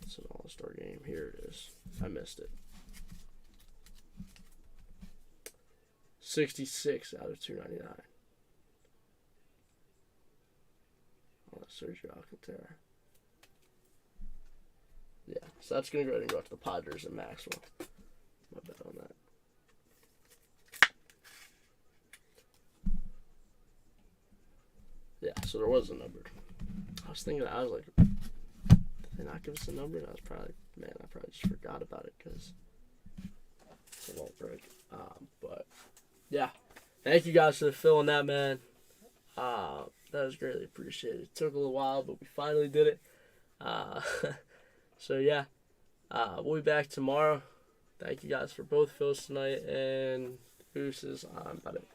It's an all-star game. Here it is. I missed it. 66 out of 299. Oh, that's Sergio Alcantara. Yeah, so that's going to go ahead and go out to the Padres and Maxwell. My bet on that. Yeah, so there was a number. I was like, did they not give us a number? And I was probably like, man, I probably just forgot about it because it's a long break. But yeah, thank you guys for filling that, man. That was greatly appreciated. It took a little while, but we finally did it. So yeah, we'll be back tomorrow. Thank you guys for both fills tonight, and Gooses. I'm about it.